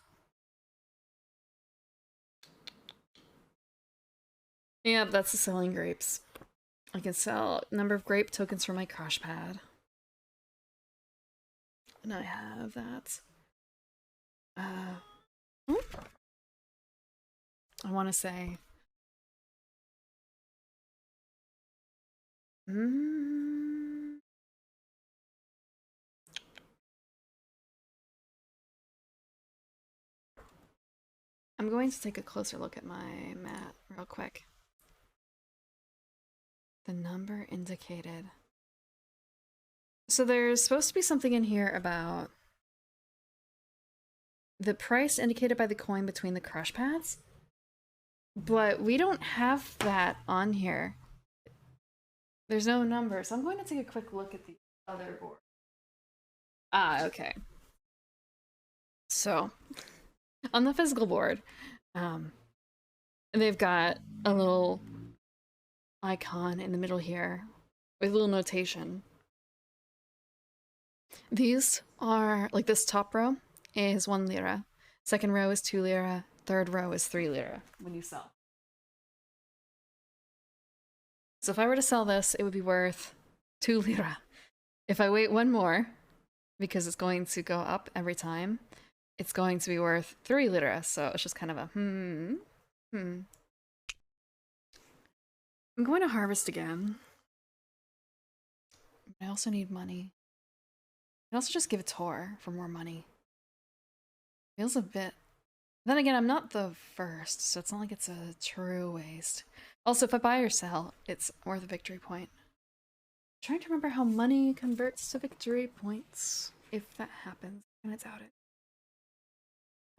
Yeah, that's the selling grapes. I can sell number of grape tokens for my crash pad. And I have that. I want to say I'm going to take a closer look at my map real quick. The number indicated. So there's supposed to be something in here about the price indicated by the coin between the crush pads, but we don't have that on here. There's no number, so I'm going to take a quick look at the other board. Ah, okay. So, on the physical board, they've got a little icon in the middle here with a little notation. These are, like this top row is 1 lira, second row is 2 lira, third row is 3 lira when you sell. So if I were to sell this, it would be worth 2 lira. If I wait one more, because it's going to go up every time, it's going to be worth 3 lira. So it's just kind of a I'm going to harvest again. I also need money. I can also just give a tour for more money. Feels a bit... Then again, I'm not the first, so it's not like it's a true waste. Also, if I buy or sell, it's worth a victory point. I'm trying to remember how money converts to victory points, if that happens. I'm gonna doubt it.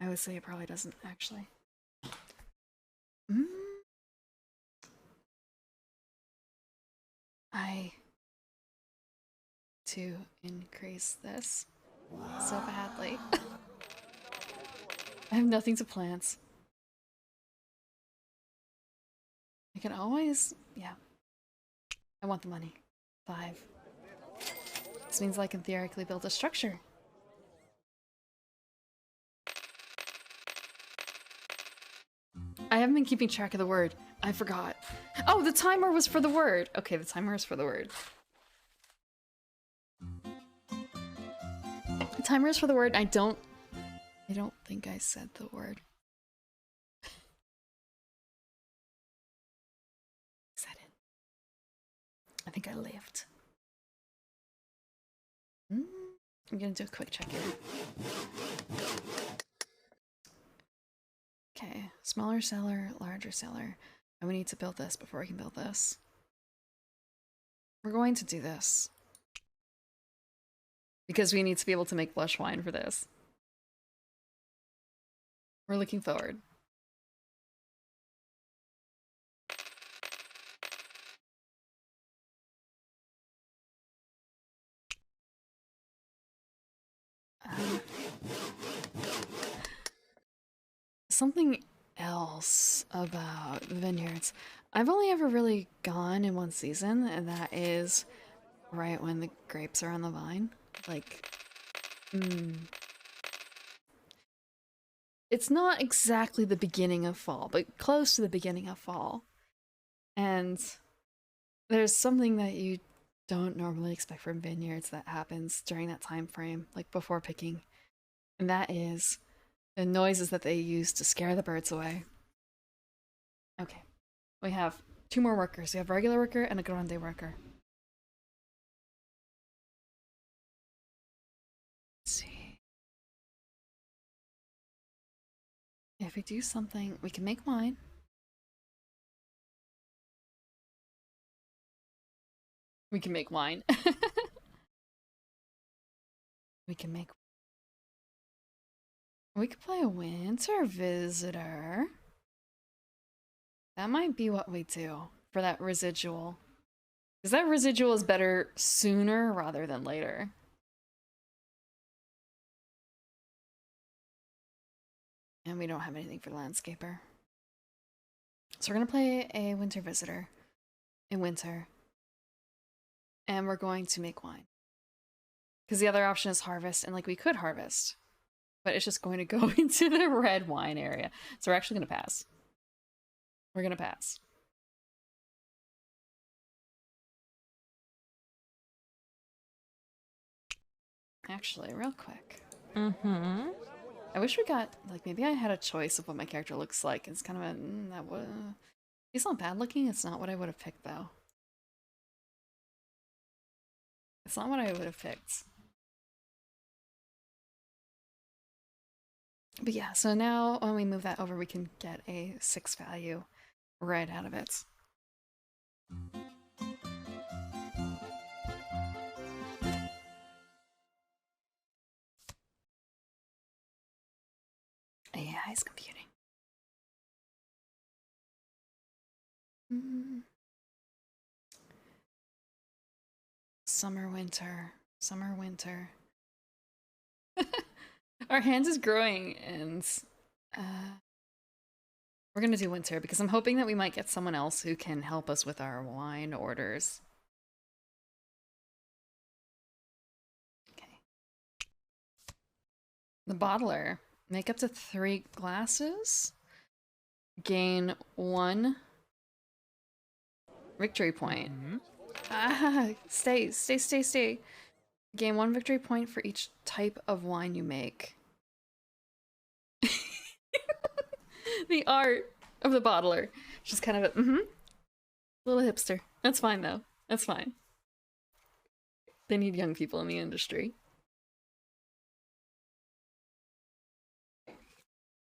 I would say it probably doesn't, actually. I... to increase this so badly. I have nothing to plant. I can always... yeah. I want the money. 5. This means I can theoretically build a structure. I haven't been keeping track of the word. I forgot. Oh, the timer was for the word. Okay, the timer is for the word. The timer is for the word. I don't think I said the word. Said it. I think I lived. I'm gonna do a quick check-in. Okay, smaller seller, larger seller. And we need to build this before we can build this. We're going to do this. Because we need to be able to make blush wine for this. We're looking forward. Something else about vineyards. I've only ever really gone in one season, and that is right when the grapes are on the vine. Like, it's not exactly the beginning of fall, but close to the beginning of fall. And there's something that you don't normally expect from vineyards that happens during that time frame, like before picking. And that is the noises that they use to scare the birds away. Okay. We have 2 more workers. We have a regular worker and a grande worker. Let's see. If we do something, we can make wine. We can make wine. We can make... We could play a winter visitor. That might be what we do for that residual. Because that residual is better sooner rather than later. And we don't have anything for the landscaper. So we're going to play a winter visitor in winter. And we're going to make wine. Because the other option is harvest, and like we could harvest. But it's just going to go into the red wine area. So we're actually going to pass. We're going to pass. Actually, real quick. I wish we got, like, maybe I had a choice of what my character looks like. It's kind of a, that would... He's not bad looking. It's not what I would have picked, though. It's not what I would have picked. But yeah, so now when we move that over, we can get a 6 value right out of it. AI is computing. Summer, winter, summer, winter. Our hand is growing, and we're gonna do winter because I'm hoping that we might get someone else who can help us with our wine orders. Okay. The bottler. Make up to 3 glasses. Gain 1 victory point. Ah, stay. Gain 1 victory point for each type of wine you make. The art of the bottler. Just kind of a little hipster. That's fine though. That's fine. They need young people in the industry.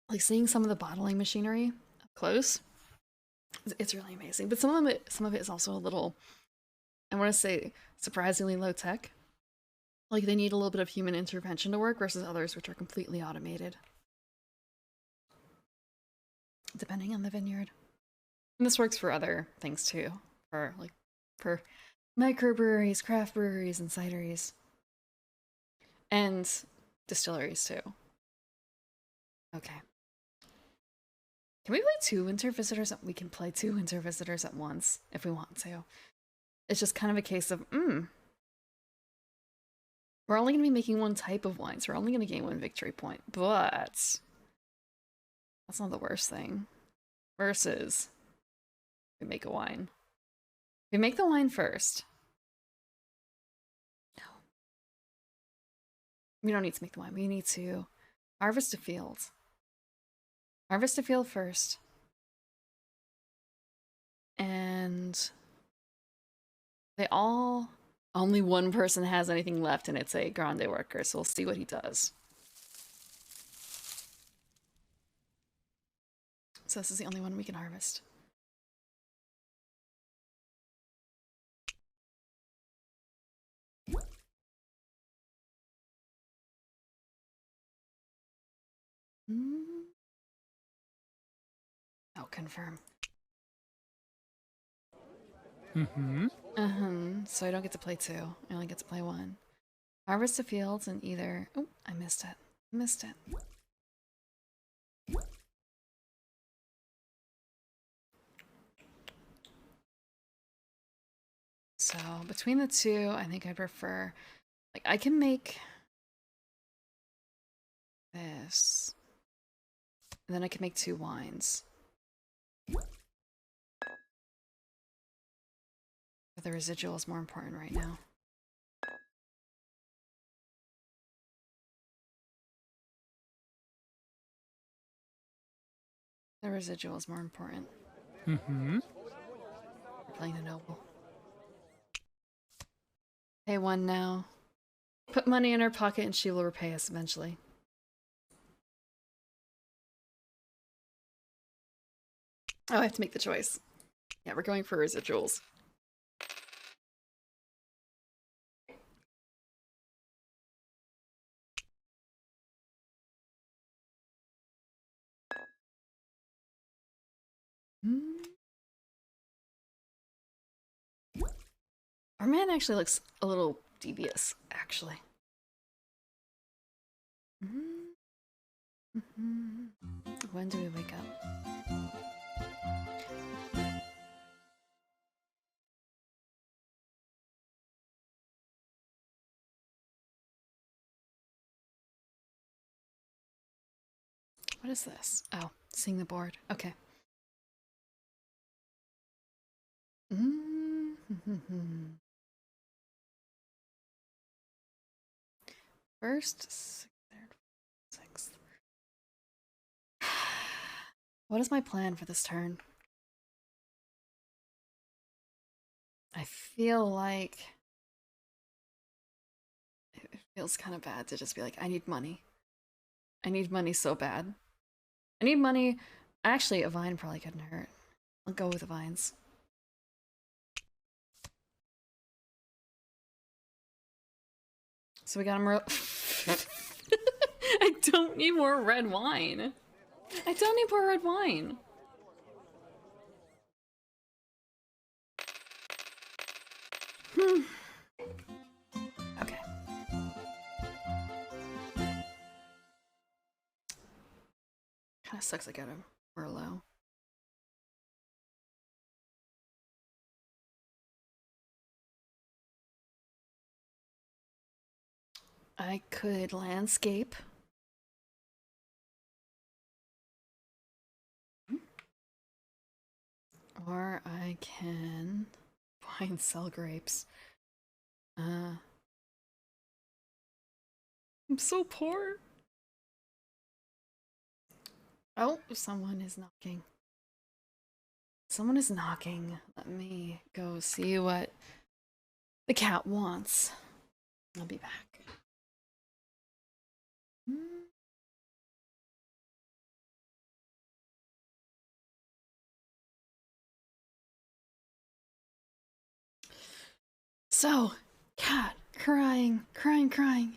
Like seeing some of the bottling machinery up close, it's really amazing. But some of it is also a little, I want to say, surprisingly low tech. Like they need a little bit of human intervention to work versus others which are completely automated. Depending on the vineyard. And this works for other things too. For microbreweries, craft breweries, and cideries. And distilleries too. Okay. Can we play 2 winter visitors? We can play 2 winter visitors at once if we want to. It's just kind of a case of, we're only going to be making 1 type of wine, so we're only going to gain 1 victory point. But that's not the worst thing. Versus, we make a wine. We make the wine first. No. We don't need to make the wine. We need to harvest a field. Harvest a field first. And they all... Only 1 person has anything left, and it's a grande worker, so we'll see what he does. So this is the only one we can harvest. Oh, confirm. So I don't get to play 2. I only get to play 1. Harvest the fields and either... Oh, I missed it. So between the 2, I think I prefer... Like, I can make this. And then I can make 2 wines. But the residual is more important right now. The residual is more important. We're playing the noble. Pay 1 now. Put money in her pocket and she will repay us eventually. Oh, I have to make the choice. Yeah, we're going for residuals. Our man actually looks a little devious, actually. When do we wake up? What is this? Oh, seeing the board. Okay. First, 6th. What is my plan for this turn? I feel like it feels kind of bad to just be like, I need money. I need money so bad. I need money. Actually, a vine probably couldn't hurt. I'll go with the vines. So we got him I don't need more red wine. I don't need more red wine. Okay. Kinda sucks I got a Merlot. I could landscape. Or I can buy and sell grapes. I'm so poor. Oh, someone is knocking. Someone is knocking. Let me go see what the cat wants. I'll be back. So, cat, crying, crying, crying.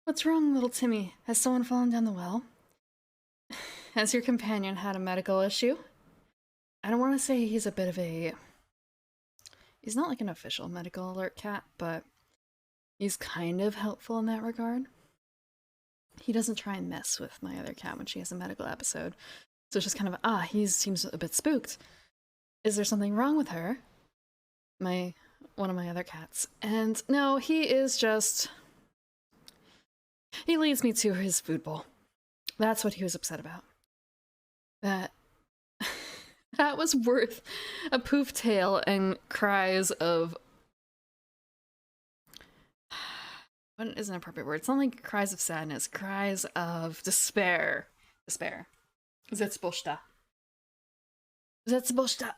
What's wrong, little Timmy? Has someone fallen down the well? Has your companion had a medical issue? I don't want to say he's a bit of a... He's not like an official medical alert cat, but he's kind of helpful in that regard. He doesn't try and mess with my other cat when she has a medical episode. So it's just kind of, he seems a bit spooked. Is there something wrong with her? One of my other cats. And no, he is just... He leads me to his food bowl. That's what he was upset about. That was worth a poof tail and cries of... What is an appropriate word? It's not like cries of sadness, cries of despair. Despair. Zetsboshta. Zetsboshta.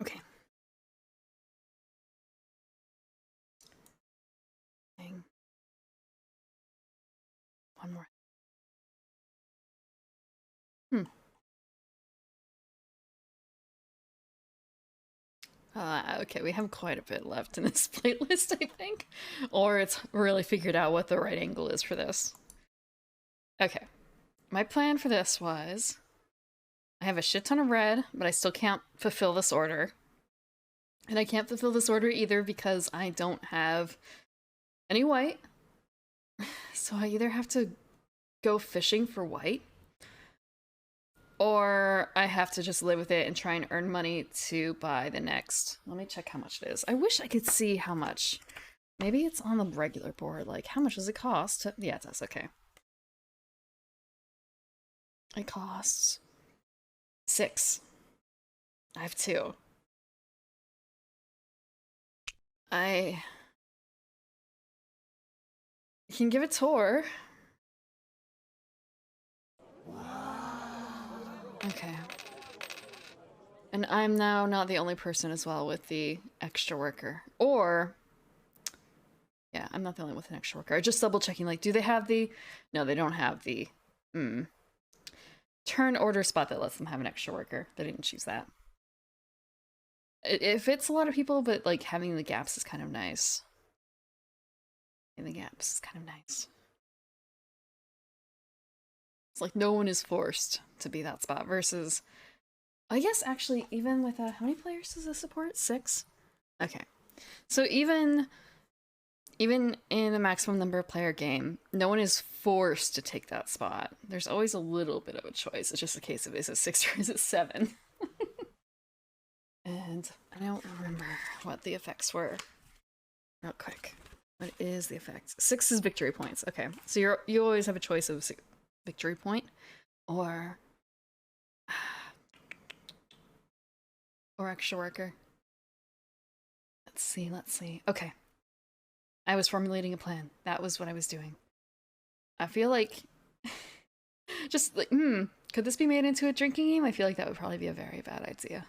Okay. One more. Okay, we have quite a bit left in this playlist, I think. Or it's really figured out what the right angle is for this. Okay. My plan for this was... I have a shit ton of red, but I still can't fulfill this order. And I can't fulfill this order either because I don't have any white. So I either have to go fishing for white, or I have to just live with it and try and earn money to buy the next. Let me check how much it is. I wish I could see how much. Maybe it's on the regular board. Like, how much does it cost? Yeah, it does. Okay. It costs 6. I have 2. I can give a tour. Okay. And I'm now not the only person as well with the extra worker. Or... Yeah, I'm not the only one with an extra worker. I'm just double checking, like, do they have the... No, they don't have the... turn order spot that lets them have an extra worker. They didn't choose that. It fits a lot of people, but, like, having the gaps is kind of nice. And the gaps is kind of nice. It's like no one is forced to be that spot versus... I guess, actually, even with... how many players does this support? 6? Okay. So even in a maximum number of player game, no one is forced to take that spot. There's always a little bit of a choice. It's just a case of, is it 6 or is it 7? And I don't remember what the effects were. Real quick. What is the effect? 6 is victory points. Okay, so you always have a choice of victory point or extra worker. Let's see. Okay. I was formulating a plan. That was what I was doing. I feel like... just like, could this be made into a drinking game? I feel like that would probably be a very bad idea.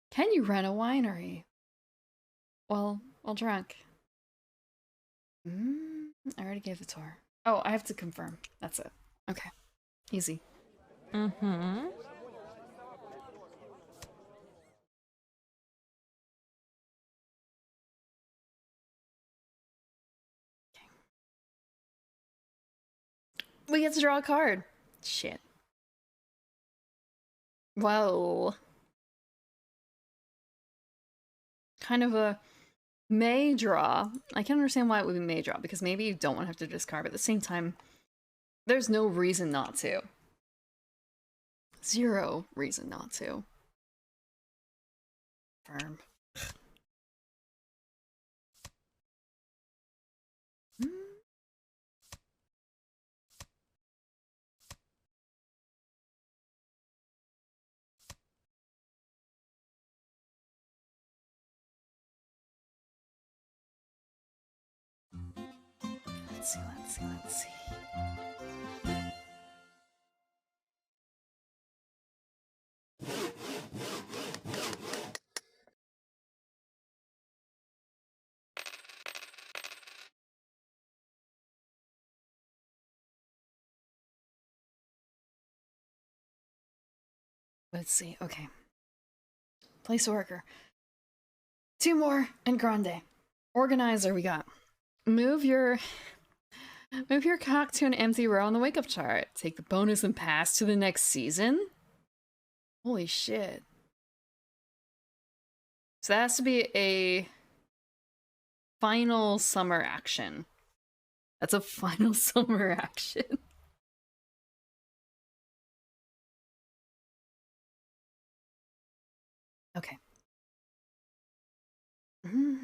Can you run a winery? Well drunk. I already gave the tour. Oh, I have to confirm. That's it. Okay. Easy. Mm-hmm. We get to draw a card. Shit. Whoa. Kind of a may draw. I can understand why it would be may draw, because maybe you don't want to have to discard, but at the same time, there's no reason not to. Zero reason not to. Firm. Let's see, let's see, let's see. Let's see, okay. Place worker. 2 more and grande. Organizer we got. Move your cock to an empty row on the wake up chart. Take the bonus and pass to the next season? Holy shit. So that has to be a final summer action. That's a final summer action. Okay. 2.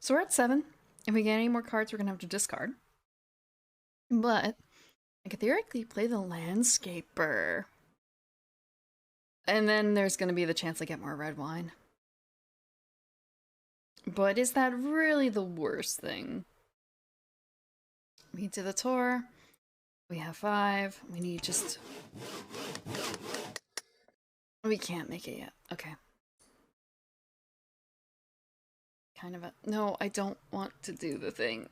So we're at 7. If we get any more cards, we're gonna have to discard. But I could theoretically play the landscaper. And then there's gonna be the chance I get more red wine. But is that really the worst thing? We did the tour. We have 5. We need just... We can't make it yet. Okay. Kind of a... No, I don't want to do the thing.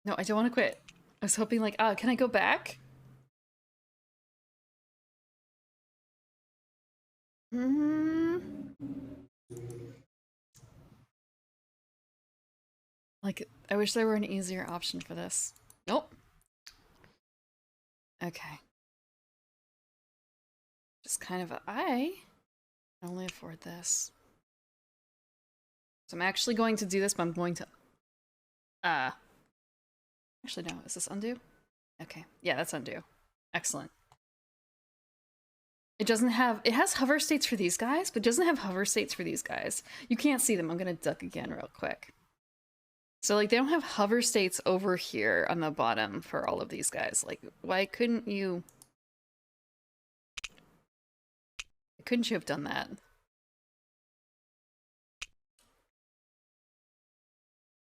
No, I don't want to quit. I was hoping like, can I go back? Like, I wish there were an easier option for this. Nope. Okay. Just kind of I can only afford this. So I'm actually going to do this, but I'm going to... Actually, no. Is this undo? Okay. Yeah, that's undo. Excellent. It doesn't have... It has hover states for these guys, but it doesn't have hover states for these guys. You can't see them. I'm gonna duck again real quick. So, like, they don't have hover states over here on the bottom for all of these guys. Like, why couldn't you... Couldn't you have done that?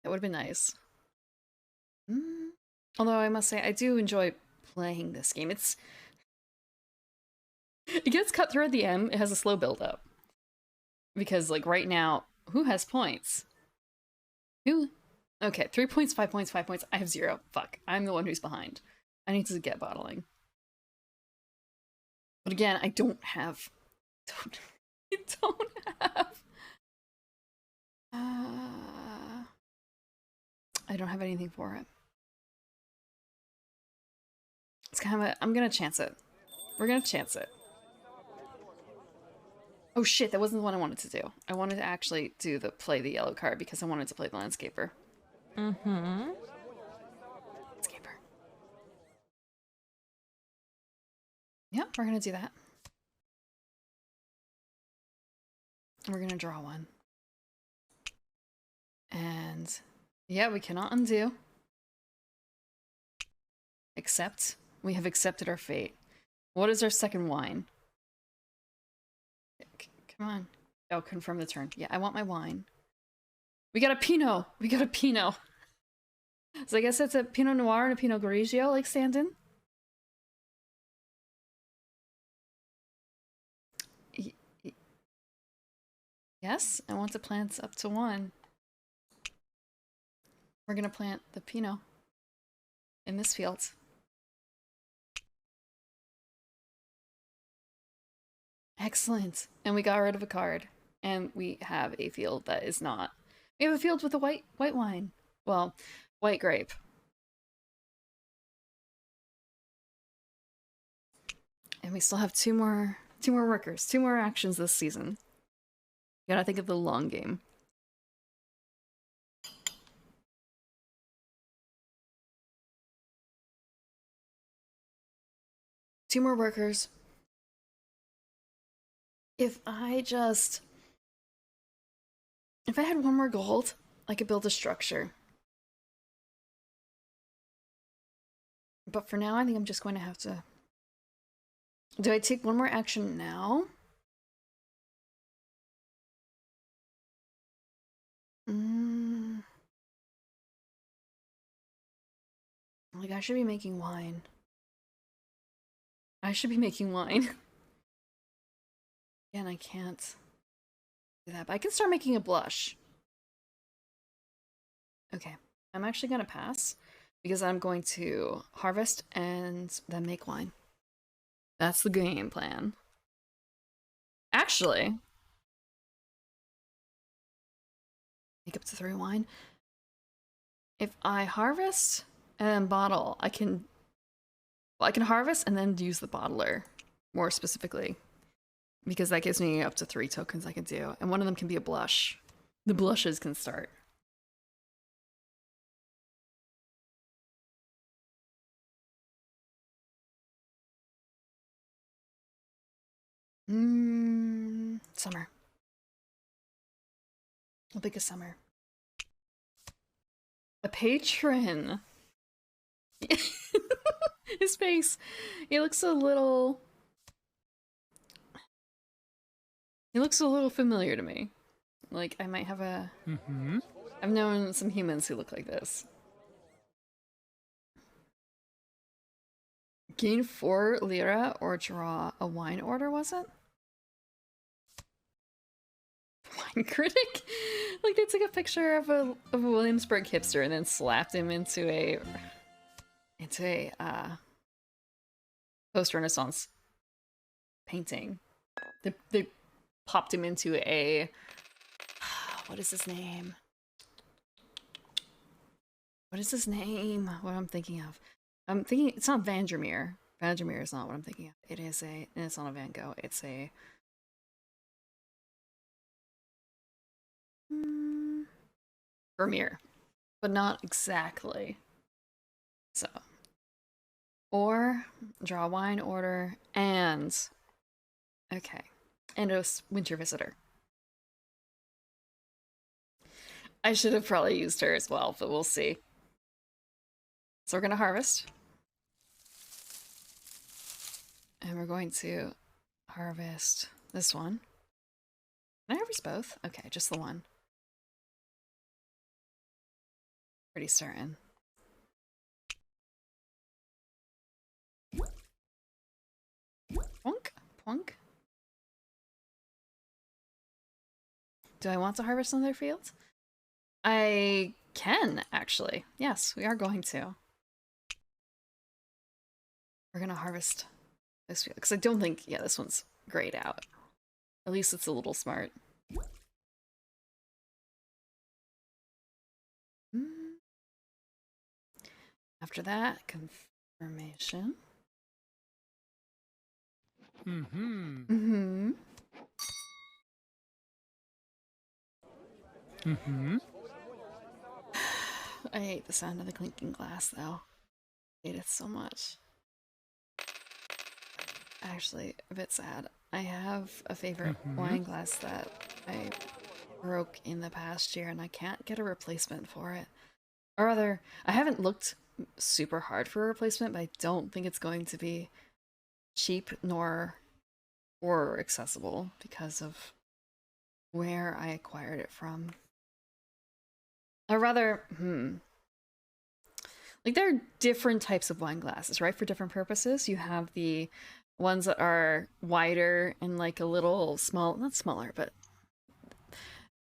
That would have been nice. Although I must say, I do enjoy playing this game. It gets cut through at the end. It has a slow build up. Because, like, right now, who has points? Who? Okay, 3 points, 5 points, 5 points. I have 0. Fuck. I'm the one who's behind. I need to get bottling. But again, I don't have... I don't have... I don't have anything for it. It's kind of a... I'm gonna chance it. We're gonna chance it. Oh shit, that wasn't the one I wanted to do. I wanted to actually do the play the yellow card because I wanted to play the landscaper. Mm-hmm. Landscaper. Yeah, we're gonna do that. We're gonna draw one. And yeah, we cannot undo. Accept. We have accepted our fate. What is our second wine? Come on. Oh, confirm the turn. Yeah, I want my wine. We got a Pinot! We got a Pinot! So I guess it's a Pinot Noir and a Pinot Grigio, like Sandin. Yes, I want to plant up to 1. We're gonna plant the Pinot in this field. Excellent. And we got rid of a card. And we have a field that is not. We have a field with a white wine. Well, white grape. And we still have two more workers, 2 more actions this season. You gotta think of the long game. Two more workers. If I had 1 more gold, I could build a structure. But for now, I think I'm just going to have to... Do I take 1 more action now? Like, I should be making wine. I should be making wine. And I can't do that, but I can start making a blush. Okay, I'm actually gonna pass because I'm going to harvest and then make wine. That's the game plan. Actually, make up to 3 wine. If I harvest and bottle, I can harvest and then use the bottler more specifically, because that gives me up to 3 tokens I can do, and one of them can be a blush. The blushes can start. Summer. I'll pick a summer. A patron. His face. He looks a little familiar to me. Like, I might have a... I've known some humans who look like this. Gain 4 lira or draw a wine order, was it? Wine critic? Like, they took a picture of a Williamsburg hipster and then slapped him into a post-Renaissance painting. They popped him into a... What is his name? What is his name? What I'm thinking of. I'm thinking... It's not Vandermeer. Vandermeer is not what I'm thinking of. It is a... And it's not a Van Gogh. It's a... Vermeer. But not exactly. So... Or draw a wine order and... Okay. And a winter visitor. I should have probably used her as well, but we'll see. So we're gonna harvest. And we're going to harvest this one. Can I harvest both? Okay, just the one. Pretty certain. Plunk, plunk. Do I want to harvest another field? I can, actually. Yes, we are going to. We're gonna harvest this field, because I don't think, yeah, this one's grayed out. At least it's a little smart. After that, confirmation. I hate the sound of the clinking glass, though. I hate it so much. Actually, a bit sad. I have a favorite wine glass that I broke in the past year, and I can't get a replacement for it. Or rather, I haven't looked super hard for a replacement, but I don't think it's going to be cheap or accessible because of where I acquired it from. Or rather, like, there are different types of wine glasses, right? For different purposes. You have the ones that are wider and like a little small, not smaller, but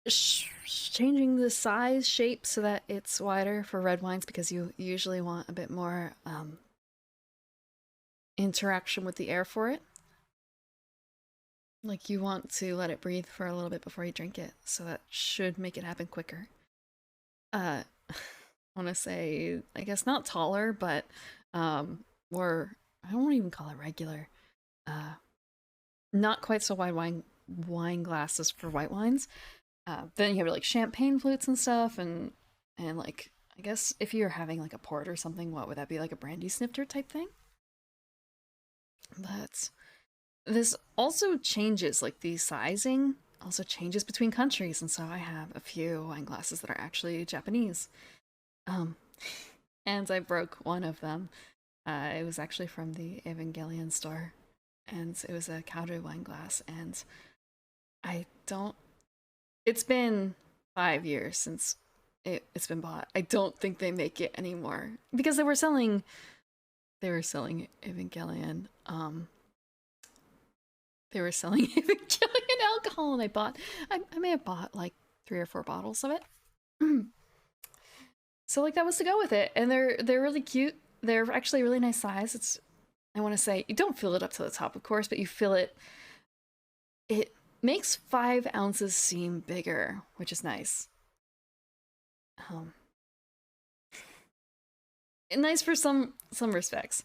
changing the size, shape so that it's wider for red wines because you usually want a bit more interaction with the air for it. Like you want to let it breathe for a little bit before you drink it, so that should make it happen quicker. I want to say, I guess not taller, but more, I don't even call it regular. Not quite so wide wine glasses for white wines. Then you have like champagne flutes and stuff, and like I guess if you're having like a port or something, what would that be, like a brandy snifter type thing? But this also changes, like the sizing also changes between countries, and so I have a few wine glasses that are actually Japanese. Um, and I broke one of them. It was actually from the Evangelion store, and it was a Kaoru wine glass, and I don't. It's been 5 years since it's been bought. I don't think they make it anymore because they were selling Evangelion. They were selling Evangelion alcohol, and I may have bought like 3 or 4 bottles of it. So like that was to go with it, and they're really cute. They're actually a really nice size. It's, I want to say, you don't fill it up to the top, of course, but you fill it. It makes 5 ounces seem bigger, which is nice. Nice for some respects.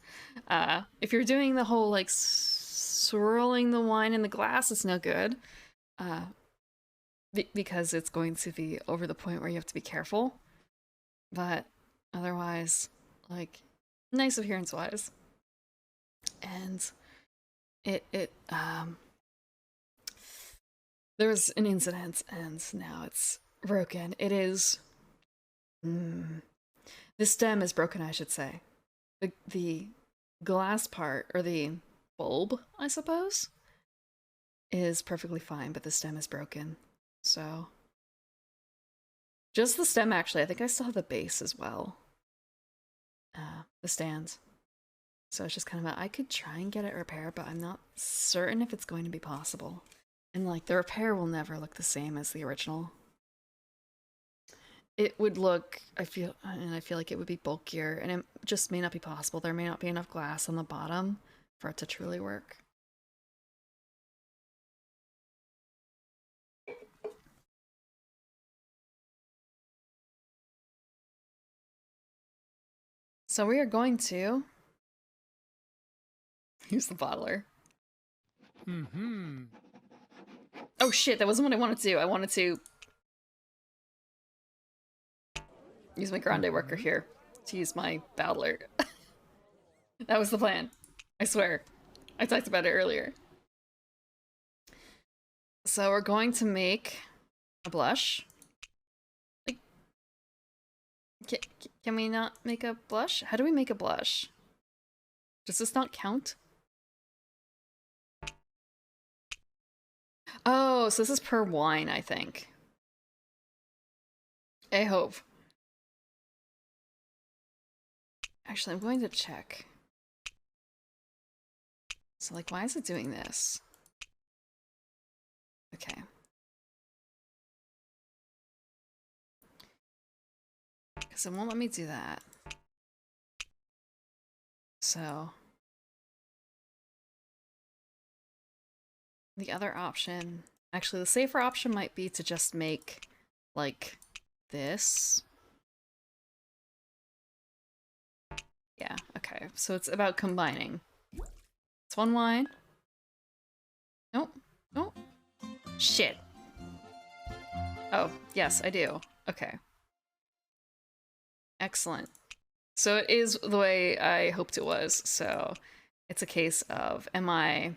If you're doing the whole like swirling the wine in the glass, it's no good. Because it's going to be over the point where you have to be careful. But otherwise, like, nice appearance wise. And there was an incident, and now it's broken. It is. The stem is broken, I should say. The glass part, or the bulb, I suppose, is perfectly fine, but the stem is broken. So. Just the stem, actually. I think I still have the base as well. The stand. So it's just kind of I could try and get it repaired, but I'm not certain if it's going to be possible. And like the repair will never look the same as the original. It would look, I feel like it would be bulkier, and it just may not be possible. There may not be enough glass on the bottom for it to truly work. So we are going to use the bottler. Oh shit, that wasn't what I wanted to do. I wanted to use my grande worker here to use my bottler. That was the plan. I swear. I talked about it earlier. So we're going to make a blush. Like, can we not make a blush? How do we make a blush? Does this not count? Oh, so this is per wine, I think. I hope. Actually, I'm going to check. So, like, why is it doing this? Okay. Because it won't let me do that. So. The other option, actually the safer option might be to just make like this. Yeah, okay. So it's about combining. It's one wine. Nope. Nope. Shit. Oh, yes, I do. Okay. Excellent. So it is the way I hoped it was. So it's a case of, I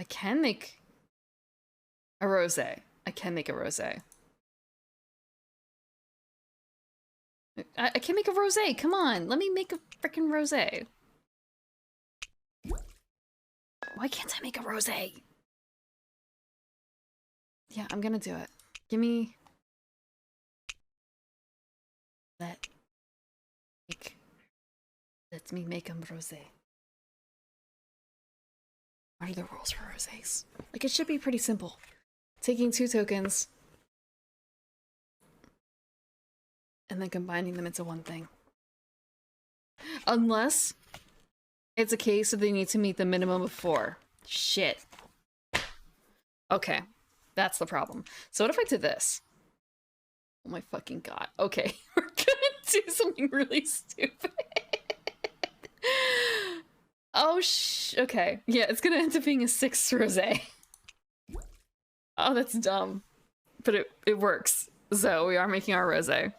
can make a rosé. I can make a rosé. I can make a rosé. Come on, let me make a freaking rosé. Why can't I make a rosé? Yeah, I'm gonna do it. Give me... Let me make a rosé. What are the rules for rosés? Like, it should be pretty simple. taking 2 tokens and then combining them into one thing. Unless it's a case of they need to meet the minimum of 4. Shit. Okay, that's the problem. So what if I did this? Oh my fucking god. Okay, we're gonna do something really stupid. Oh okay. Yeah, it's gonna end up being a 6 rosé. Oh, that's dumb. But it works. So we are making our rosé.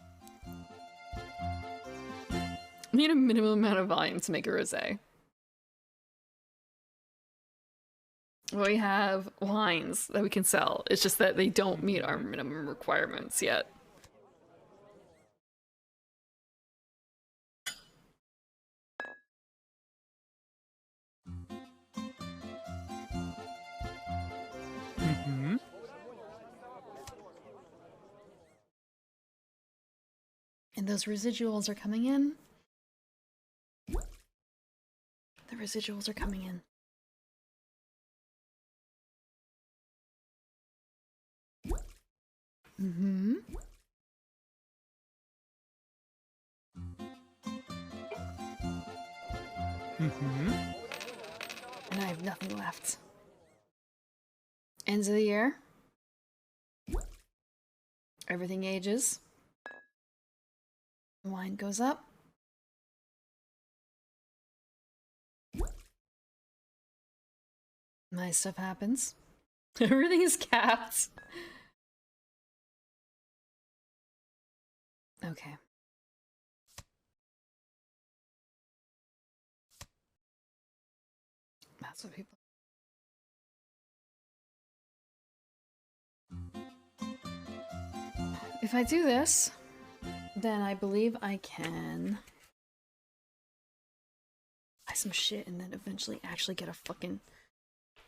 We need a minimum amount of volume to make a rosé. We have wines that we can sell. It's just that they don't meet our minimum requirements yet. Mm-hmm. And those residuals are coming in. The residuals are coming in. Mm-hmm. Mm-hmm. And I have nothing left. Ends of the year. Everything ages. Wine goes up. Nice stuff happens. Everything is capped. Okay. That's what people... If I do this, then I believe I can buy some shit and then eventually actually get a fucking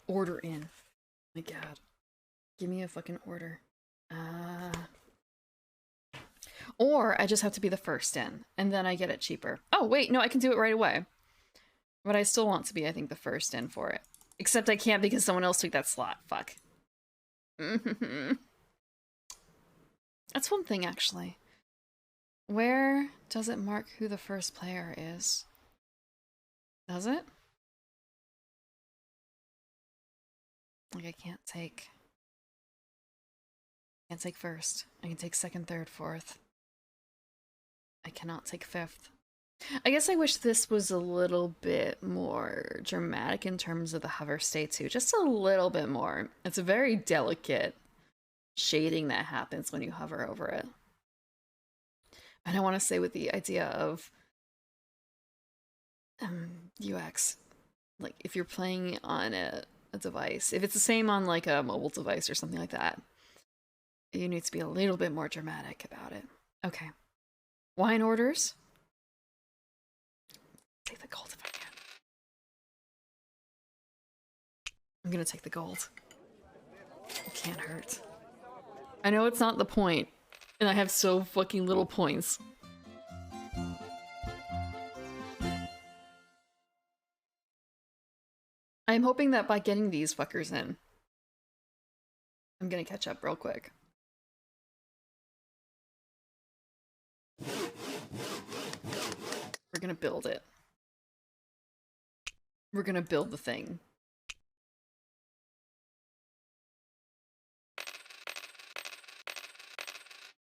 order in. My god. Give me a fucking order. Or I just have to be the first in, and then I get it cheaper. Oh, wait, no, I can do it right away. But I still want to be, I think, the first in for it. Except I can't because someone else took that slot. Fuck. That's one thing, actually. Where does it mark who the first player is? Does it? Like, I can't take first. I can take second, third, fourth. I cannot take fifth. I guess I wish this was a little bit more dramatic in terms of the hover state too. Just a little bit more. It's a very delicate shading that happens when you hover over it. And I want to say with the idea of UX, like if you're playing on a device, if it's the same on like a mobile device or something like that, you need to be a little bit more dramatic about it. Okay. Wine orders. Take the gold if I can. I'm gonna take the gold. It can't hurt. I know it's not the point, and I have so fucking little points. I'm hoping that by getting these fuckers in, I'm gonna catch up real quick. We're gonna build it. We're gonna build the thing.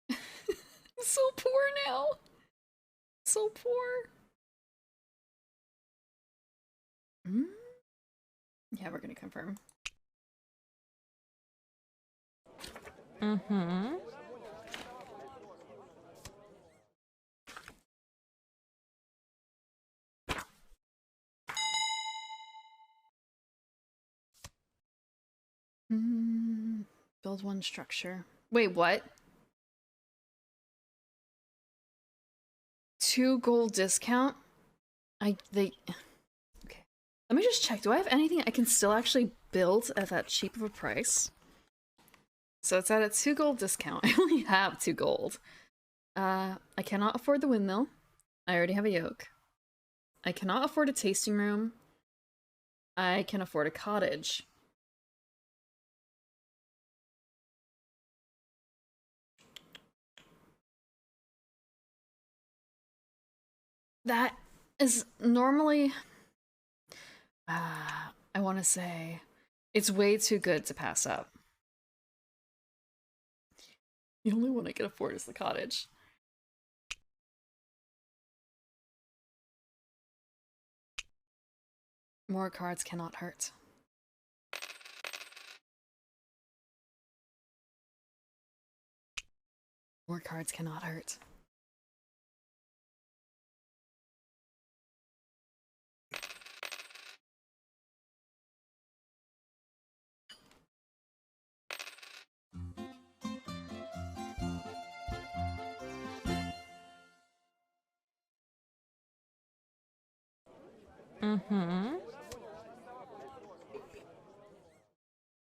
I'm so poor now. So poor. Yeah, we're gonna confirm. Mm-hmm. Build one structure. Wait, what? 2 gold discount? Okay. Let me just check. Do I have anything I can still actually build at that cheap of a price? So it's at a 2 gold discount. I only have 2 gold. I cannot afford the windmill. I already have a yoke. I cannot afford a tasting room. I can afford a cottage. that is normally, I want to say, it's way too good to pass up. The only one I can afford is the cottage. More cards cannot hurt. More cards cannot hurt. Mm-hmm.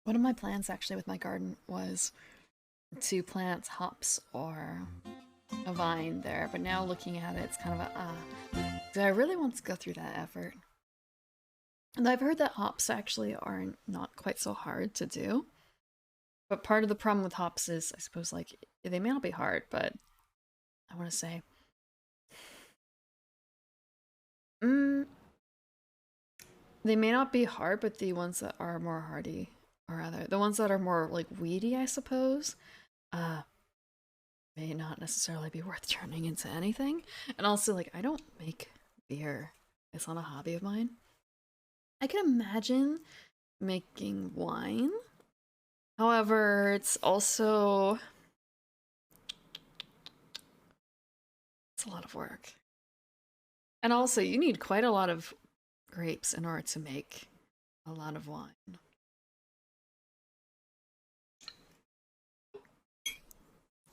One of my plans actually with my garden was to plant hops or a vine there, but now looking at it, it's kind of a do I really want to go through that effort? And I've heard that hops actually are not quite so hard to do. But part of the problem with hops is, I suppose, like, they may not be hard, but I want to say, they may not be hard, but the ones that are more hardy, or rather, the ones that are more, like, weedy, I suppose, may not necessarily be worth turning into anything. And also, like, I don't make beer. It's not a hobby of mine. I can imagine making wine. However, it's also... it's a lot of work. And also, you need quite a lot of grapes in order to make a lot of wine.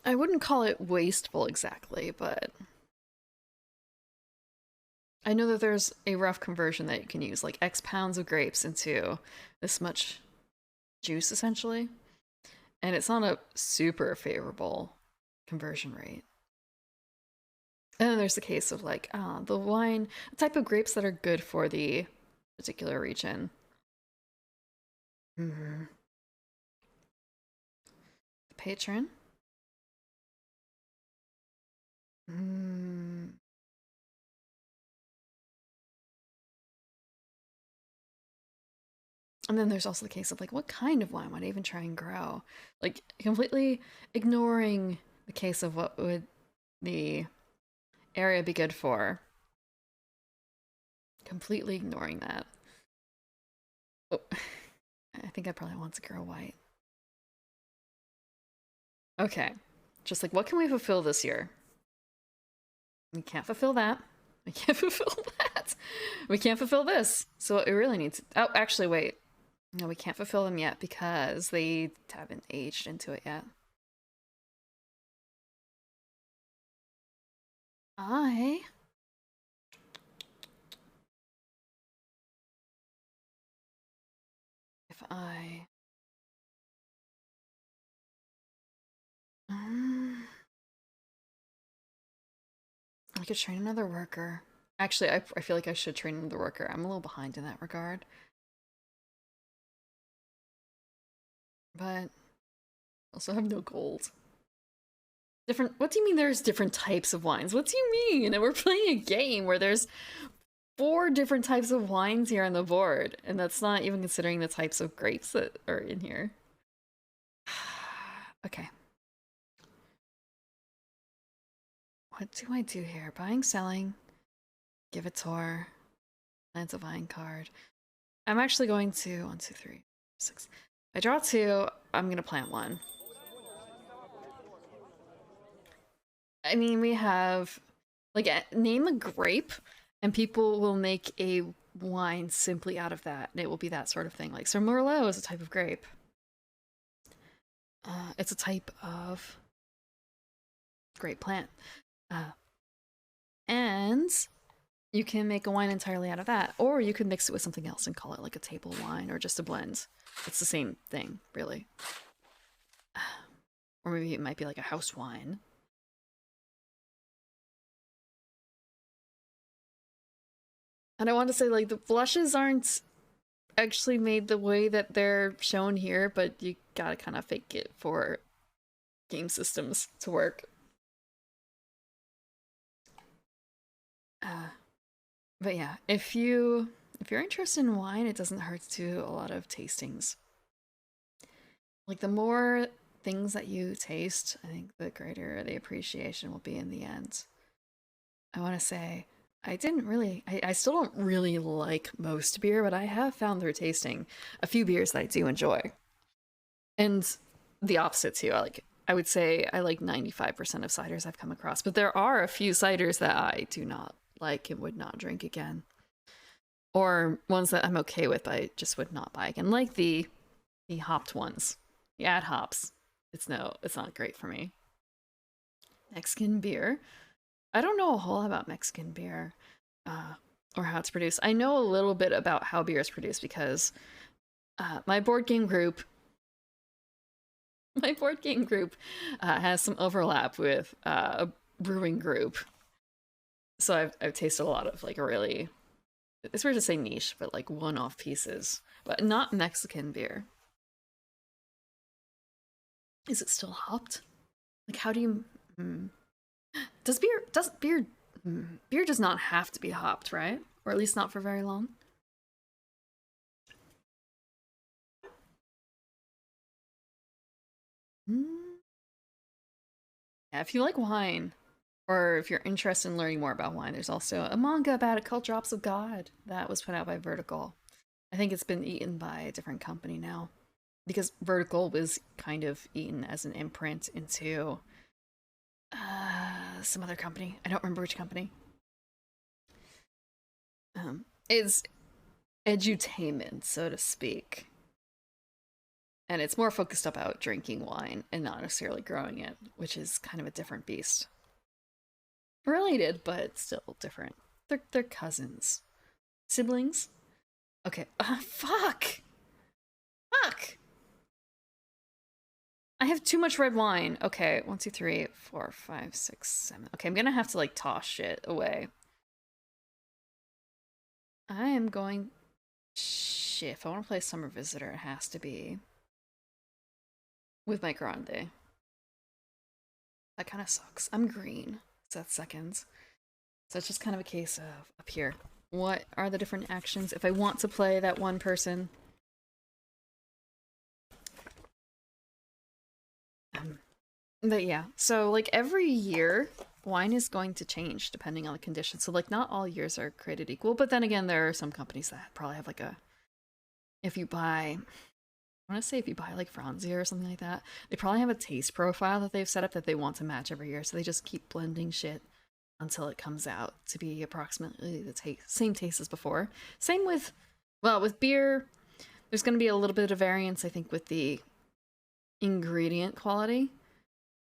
I wouldn't call it wasteful exactly, but I know that there's a rough conversion that you can use, like X pounds of grapes into this much juice, essentially. And it's not a super favorable conversion rate. And then there's the case of like, the wine, the type of grapes that are good for the particular region. The patron. And then there's also the case of like, what kind of wine would I even try and grow? Like, completely ignoring the case of what would the area be good for. Completely ignoring that. Oh, I think I probably want to grow white. Okay. Just like, what can we fulfill this year? We can't fulfill that. We can't fulfill that. We can't fulfill this. So what we really need to... oh, actually, wait. No, we can't fulfill them yet because they haven't aged into it yet. If I... I could train another worker. Actually, I feel like I should train another worker. I'm a little behind in that regard. But also have no gold. Different... what do you mean there's different types of wines? What do you mean? And we're playing a game where there's 4 different types of wines here on the board, and that's not even considering the types of grapes that are in here. Okay. What do I do here? Buying, selling, give a tour, plant a vine card. I'm actually going to 1, 2, 3, 6. If I draw 2, I'm gonna plant 1. I mean, we have like name a grape, and people will make a wine simply out of that, and it will be that sort of thing. Like, so Merlot is a type of grape. It's a type of grape plant. And you can make a wine entirely out of that, or you can mix it with something else and call it like a table wine or just a blend. It's the same thing, really. Or maybe it might be like a house wine. And I want to say, like, the blushes aren't actually made the way that they're shown here, but you gotta kind of fake it for game systems to work. But yeah, if you're interested in wine, it doesn't hurt to do a lot of tastings. Like the more things that you taste, I think the greater the appreciation will be in the end. I want to say I still don't really like most beer, but I have found through tasting a few beers that I do enjoy. And the opposite too. I would say I like 95% of ciders I've come across, but there are a few ciders that I do not like and would not drink again. Or ones that I'm okay with, but I just would not buy again. Like the hopped ones. The add hops. It's not great for me. Mexican beer. I don't know a whole lot about Mexican beer, or how it's produced. I know a little bit about how beer is produced because my board game group my board game group has some overlap with a brewing group. So I've tasted a lot of like a really, it's weird to say niche, but like one-off pieces, but not Mexican beer. Is it still hopped? Like how do you? Beer does not have to be hopped, right? Or at least not for very long. Mm. Yeah, if you like wine, or if you're interested in learning more about wine, there's also a manga about it called Drops of God that was put out by Vertical. I think it's been eaten by a different company now because Vertical was kind of eaten as an imprint into some other company. I don't remember which company. It's edutainment, so to speak. And it's more focused about drinking wine and not necessarily growing it, which is kind of a different beast. Related, but still different. They're cousins. Siblings? Okay. Fuck! Fuck! I have too much red wine. Okay, 1, 2, 3, 4, 5, 6, 7. Okay, I'm gonna have to like toss shit away. I am going. Shit, if I want to play Summer Visitor, it has to be with my Grande. That kind of sucks. I'm green. So that's seconds. So it's just kind of a case of up here. What are the different actions if I want to play that one person? But yeah, so like every year, wine is going to change depending on the condition. So like not all years are created equal, but then again, there are some companies that probably have like a, if you buy, I want to say if you buy like Franzia or something like that, they probably have a taste profile that they've set up that they want to match every year. So they just keep blending shit until it comes out to be approximately the same taste as before. Same with, well, with beer, there's going to be a little bit of variance, I think, with the ingredient quality,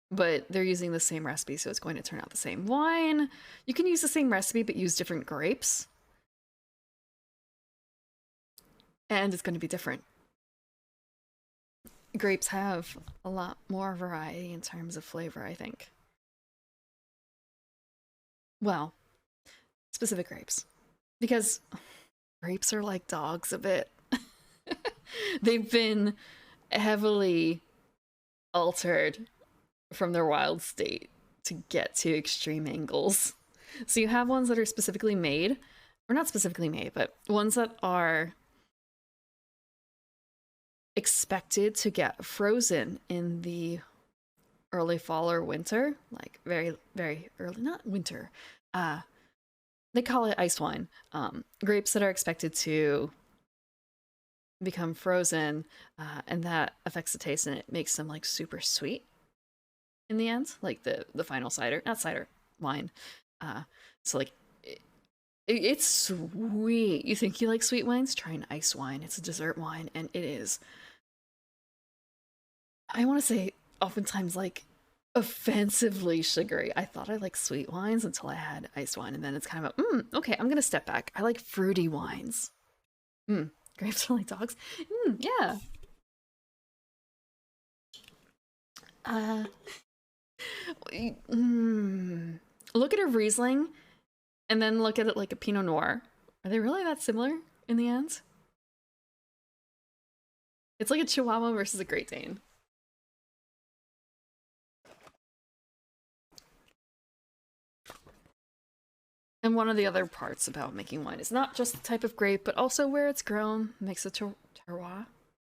but they're using the same recipe, so it's going to turn out the same. Wine, you can use the same recipe, but use different grapes, and it's going to be different. Grapes have a lot more variety in terms of flavor, I think. Well, specific grapes. Because grapes are like dogs a bit. They've been heavily altered from their wild state to get to extreme angles. So you have ones that are specifically made, or not specifically made, but ones that are expected to get frozen in the early fall or winter, like very, very early, not winter. They call it ice wine. Grapes that are expected to become frozen, and that affects the taste, and it makes them like super sweet in the end, like the final cider, not cider, wine. So like it's sweet. You think you like sweet wines? Try an ice wine. It's a dessert wine, and it is. I want to say oftentimes like offensively sugary. I thought I liked sweet wines until I had iced wine, and then it's kind of a okay. I'm gonna step back. I like fruity wines. Grapes are like dogs. Yeah. Look at a Riesling and then look at it like a Pinot Noir. Are they really that similar in the end? It's like a Chihuahua versus a Great Dane. And one of the other parts about making wine is not just the type of grape, but also where it's grown. Makes a terroir.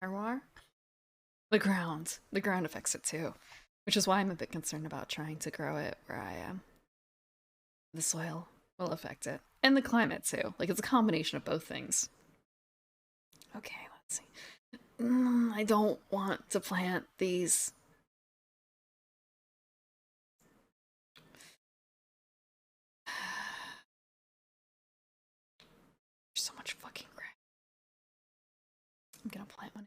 Terroir? The ground. The ground affects it too. Which is why I'm a bit concerned about trying to grow it where I am. The soil will affect it. And the climate too. Like, it's a combination of both things. Okay, let's see. I don't want to plant these. There's so much fucking grass. I'm gonna plant one.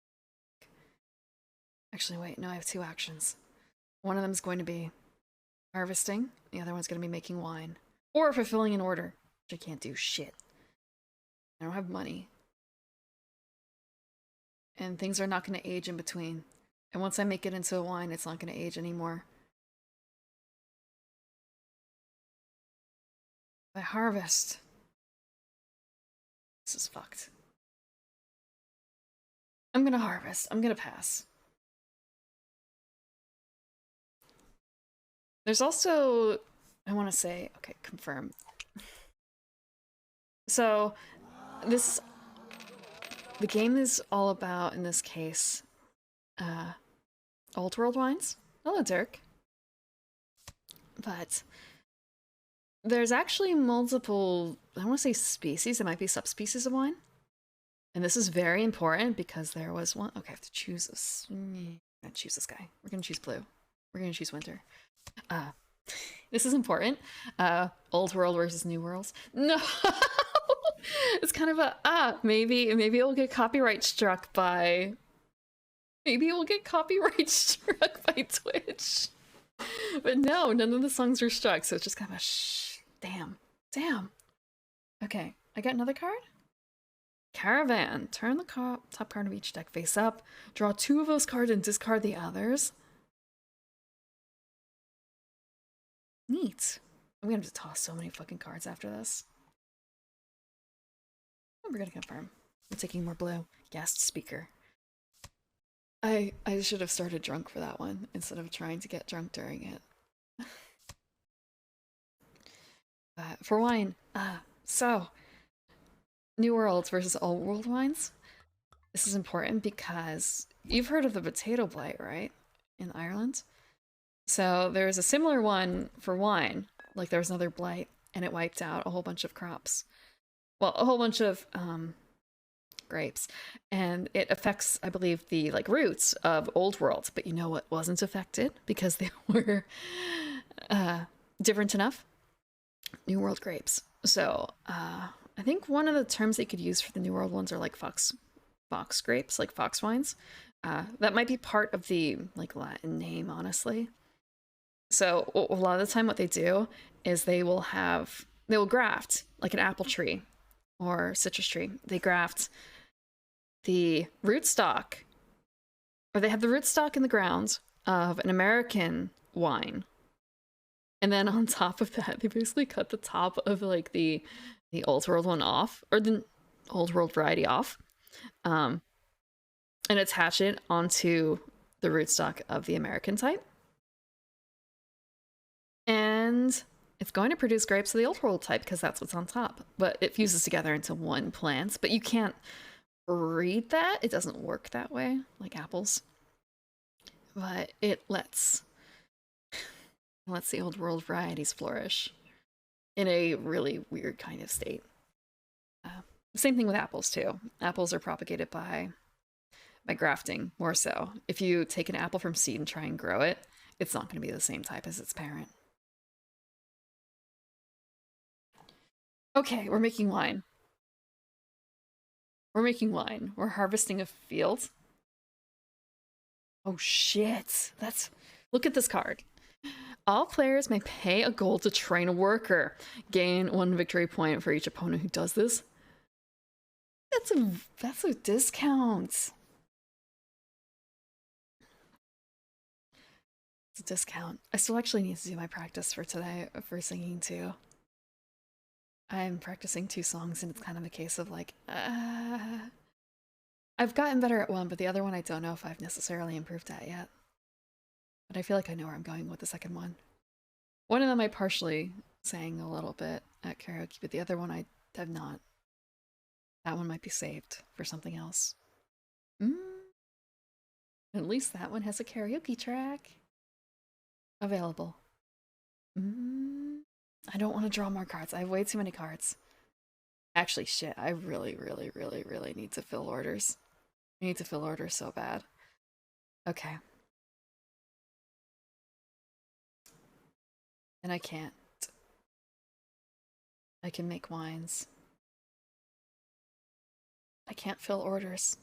Actually, wait, no, I have two actions. One of them is going to be harvesting, the other one's going to be making wine. Or fulfilling an order, which I can't do shit. I don't have money. And things are not going to age in between. And once I make it into a wine, it's not going to age anymore. If I harvest, this is fucked. I'm going to harvest. I'm going to pass. There's also, I want to say, okay, confirm. So, the game is all about, in this case, old world wines. Hello, Dirk. But there's actually multiple, I want to say species, it might be subspecies of wine. And this is very important because there was one, okay, I have to choose this. I'm gonna choose this guy. We're gonna choose blue. We're gonna choose winter. This is important. Old world versus new worlds. No, it's kind of a maybe it'll get copyright struck by. Maybe it will get copyright struck by Twitch. But no, none of the songs are struck, so it's just kind of a shh. Damn. Okay, I got another card. Caravan. Turn the top card of each deck face up. Draw two of those cards and discard the others. Neat. I'm gonna have to toss so many fucking cards after this. We're gonna confirm. I'm taking more blue. Guest speaker. I should have started drunk for that one instead of trying to get drunk during it. For wine, so New Worlds versus Old World wines. This is important because you've heard of the potato blight, right? In Ireland. So there's a similar one for wine. Like, there was another blight, and it wiped out a whole bunch of crops. Well, a whole bunch of grapes, and it affects, I believe, the roots of Old World. But you know what wasn't affected because they were different enough? New World grapes. So I think one of the terms they could use for the New World ones are like fox grapes, like fox wines. That might be part of the Latin name, honestly. So a lot of the time what they do is they will graft like an apple tree or citrus tree. They graft the rootstock, or they have the rootstock in the ground of an American wine. And then on top of that, they basically cut the top of the Old World one off, or the Old World variety off, and attach it onto the rootstock of the American type. And it's going to produce grapes of the Old World type because that's what's on top. But it fuses together into one plant. But you can't breed that. It doesn't work that way, like apples. But it lets the Old World varieties flourish in a really weird kind of state. Same thing with apples, too. Apples are propagated by grafting, more so. If you take an apple from seed and try and grow it, it's not going to be the same type as its parent. Okay, we're making wine. We're harvesting a field. Oh shit. Look at this card. All players may pay a gold to train a worker. Gain 1 victory point for each opponent who does this. That's a discount. It's a discount. I still actually need to do my practice for today for singing too. I'm practicing 2 songs, and it's kind of a case of I've gotten better at one, but the other one I don't know if I've necessarily improved at yet. But I feel like I know where I'm going with the second one. One of them I partially sang a little bit at karaoke, but the other one I have not. That one might be saved for something else. At least that one has a karaoke track available. I don't want to draw more cards. I have way too many cards. Actually, shit, I really, really, really, really need to fill orders. I need to fill orders so bad. Okay. And I can't. I can make wines. I can't fill orders.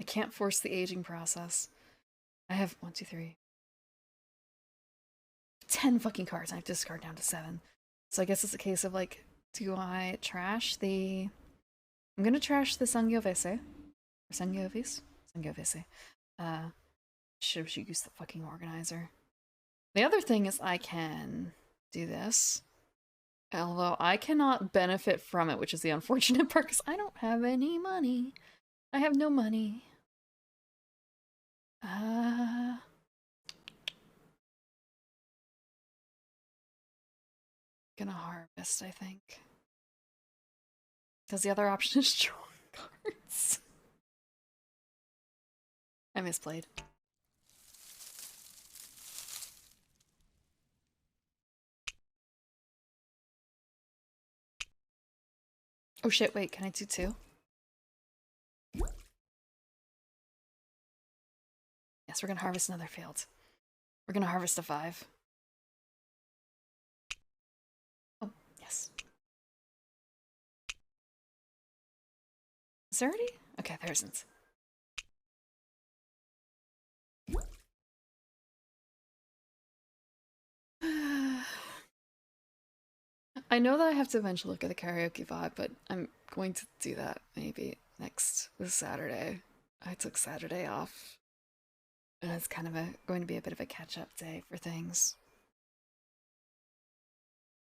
I can't force the aging process. I have 1, 2, 3. 10 fucking cards. I have to discard down to 7. So I guess it's a case of like, do I trash the... I'm gonna trash the Sangiovese. Or Sangiovis? Sangiovese. Should use the fucking organizer. The other thing is I can do this. Although I cannot benefit from it, which is the unfortunate part, because I don't have any money. I have no money. Gonna harvest, I think. Because the other option is drawing cards. I misplayed. Oh shit, wait, can I do 2? Yes, we're gonna harvest another field. We're gonna harvest a 5. Oh, yes. Is there already? Okay, there isn't. I know that I have to eventually look at the karaoke vibe, but I'm going to do that maybe this Saturday. I took Saturday off. And it's kind of going to be a bit of a catch-up day for things.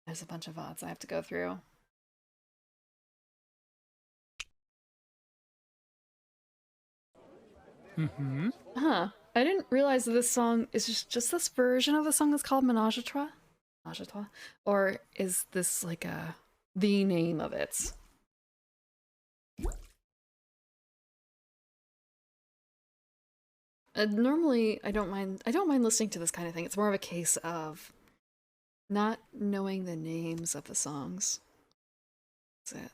There's a bunch of VODs I have to go through. Huh. I didn't realize that this song is just this version of the song that's called Menage a Trois? Menage a Trois? Or is this like the name of it? Normally, I don't mind listening to this kind of thing. It's more of a case of not knowing the names of the songs. That's it.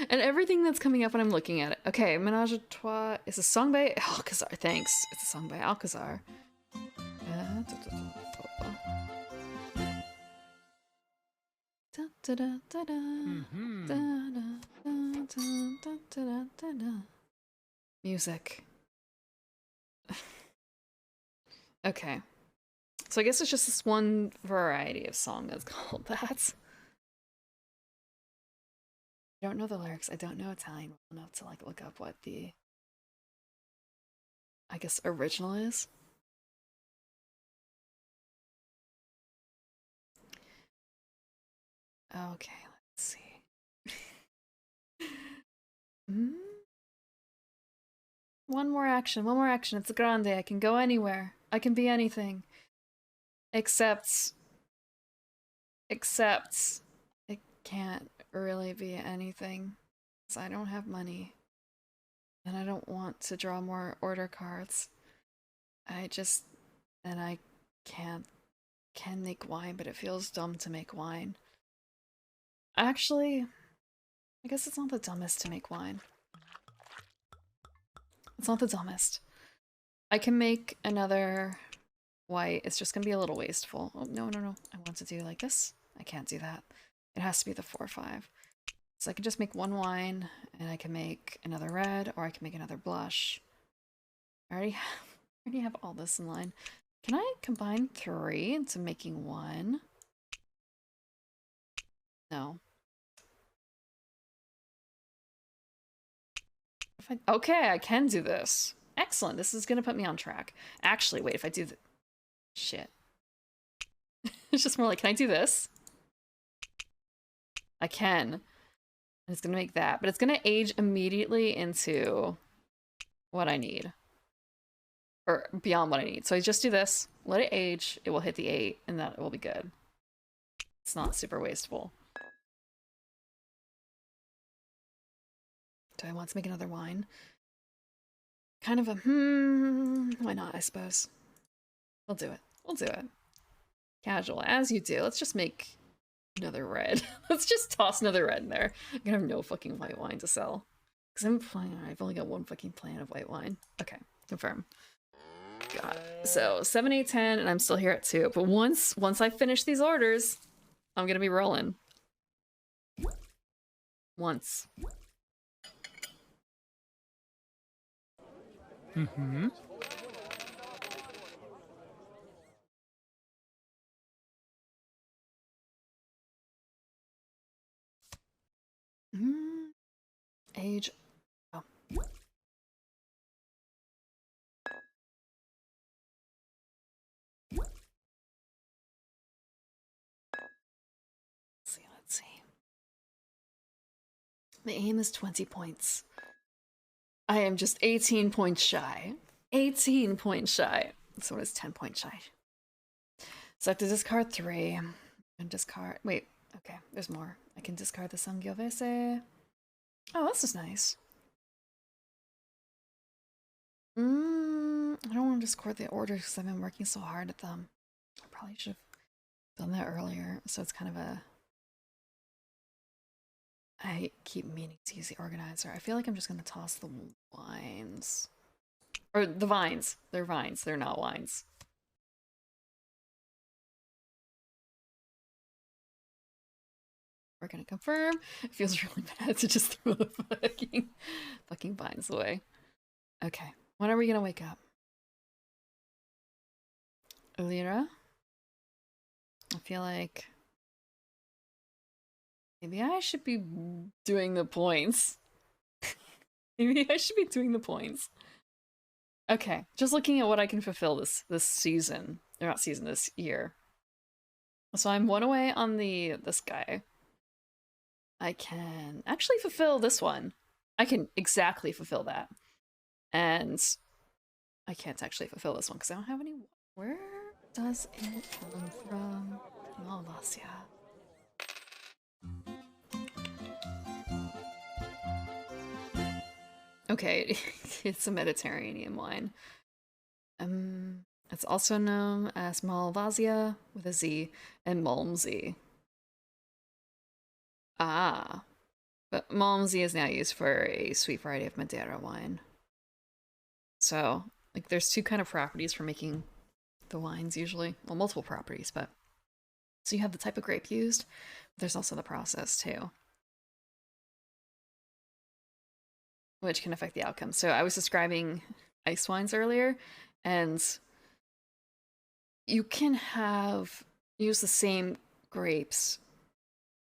And everything that's coming up when I'm looking at it. Okay, Menage a Trois is a song by Alcazar. Thanks. It's a song by Alcazar. Music. Okay. So I guess it's just this one variety of song that's called that. I don't know the lyrics. I don't know Italian well enough to like look up what the, I guess, original is. Okay, let's see. One more action. It's a grande. I can go anywhere. I can be anything. Except it can't really be anything. Because I don't have money. And I don't want to draw more order cards. I can make wine, but it feels dumb to make wine. Actually, I guess it's not the dumbest to make wine. It's not the dumbest. I can make another white. It's just gonna be a little wasteful. Oh, no. I want to do like this. I can't do that. It has to be the 4-5. So I can just make one wine, and I can make another red, or I can make another blush. I already have all this in line. Can I combine 3 into making 1? No. Okay, I can do this. Excellent. This is gonna put me on track. Actually, wait, if I do the... Shit. It's just more like, can I do this? I can. And it's gonna make that, but it's gonna age immediately into what I need. or beyond what I need. So I just do this, let it age, it will hit the 8, and that will be good. It's not super wasteful. Do I want to make another wine? Kind of a why not, I suppose. We'll do it. We'll do it. Casual, as you do. Let's just make another red. Let's just toss another red in there. I'm gonna have no fucking white wine to sell. Because I've only got one fucking plant of white wine. Okay, confirm. God. So 7, 8, 10, and I'm still here at 2. But once I finish these orders, I'm gonna be rolling. Once. Mm-hmm. Age. Oh. Let's see. The aim is 20 points. I am just 18 points shy. 18 points shy. So it's 10 points shy. So I have to discard 3. And discard. Wait, okay, there's more. I can discard the Sangiovese. Oh, this is nice. I don't want to discard the orders because I've been working so hard at them. I probably should have done that earlier. So it's kind of a. I keep meaning to use the organizer. I feel like I'm just going to toss the wines. Or the vines. They're vines. They're not wines. We're going to confirm. It feels really bad to just throw the fucking vines away. Okay. When are we going to wake up? Lyra? I feel like maybe I should be doing the points. Maybe I should be doing the points. Okay, just looking at what I can fulfill this season. Or not season, this year. So I'm 1 away on this guy. I can actually fulfill this one. I can exactly fulfill that. And I can't actually fulfill this one because I don't have any. Where does it come from? Malvasia. Okay, it's a Mediterranean wine. It's also known as Malvasia with a Z and Malmsey. Ah, but Malmsey is now used for a sweet variety of Madeira wine. So, like, there's 2 kind of properties for making the wines usually. Well, multiple properties, but so you have the type of grape used. But there's also the process too, which can affect the outcome. So I was describing ice wines earlier, and you can use the same grapes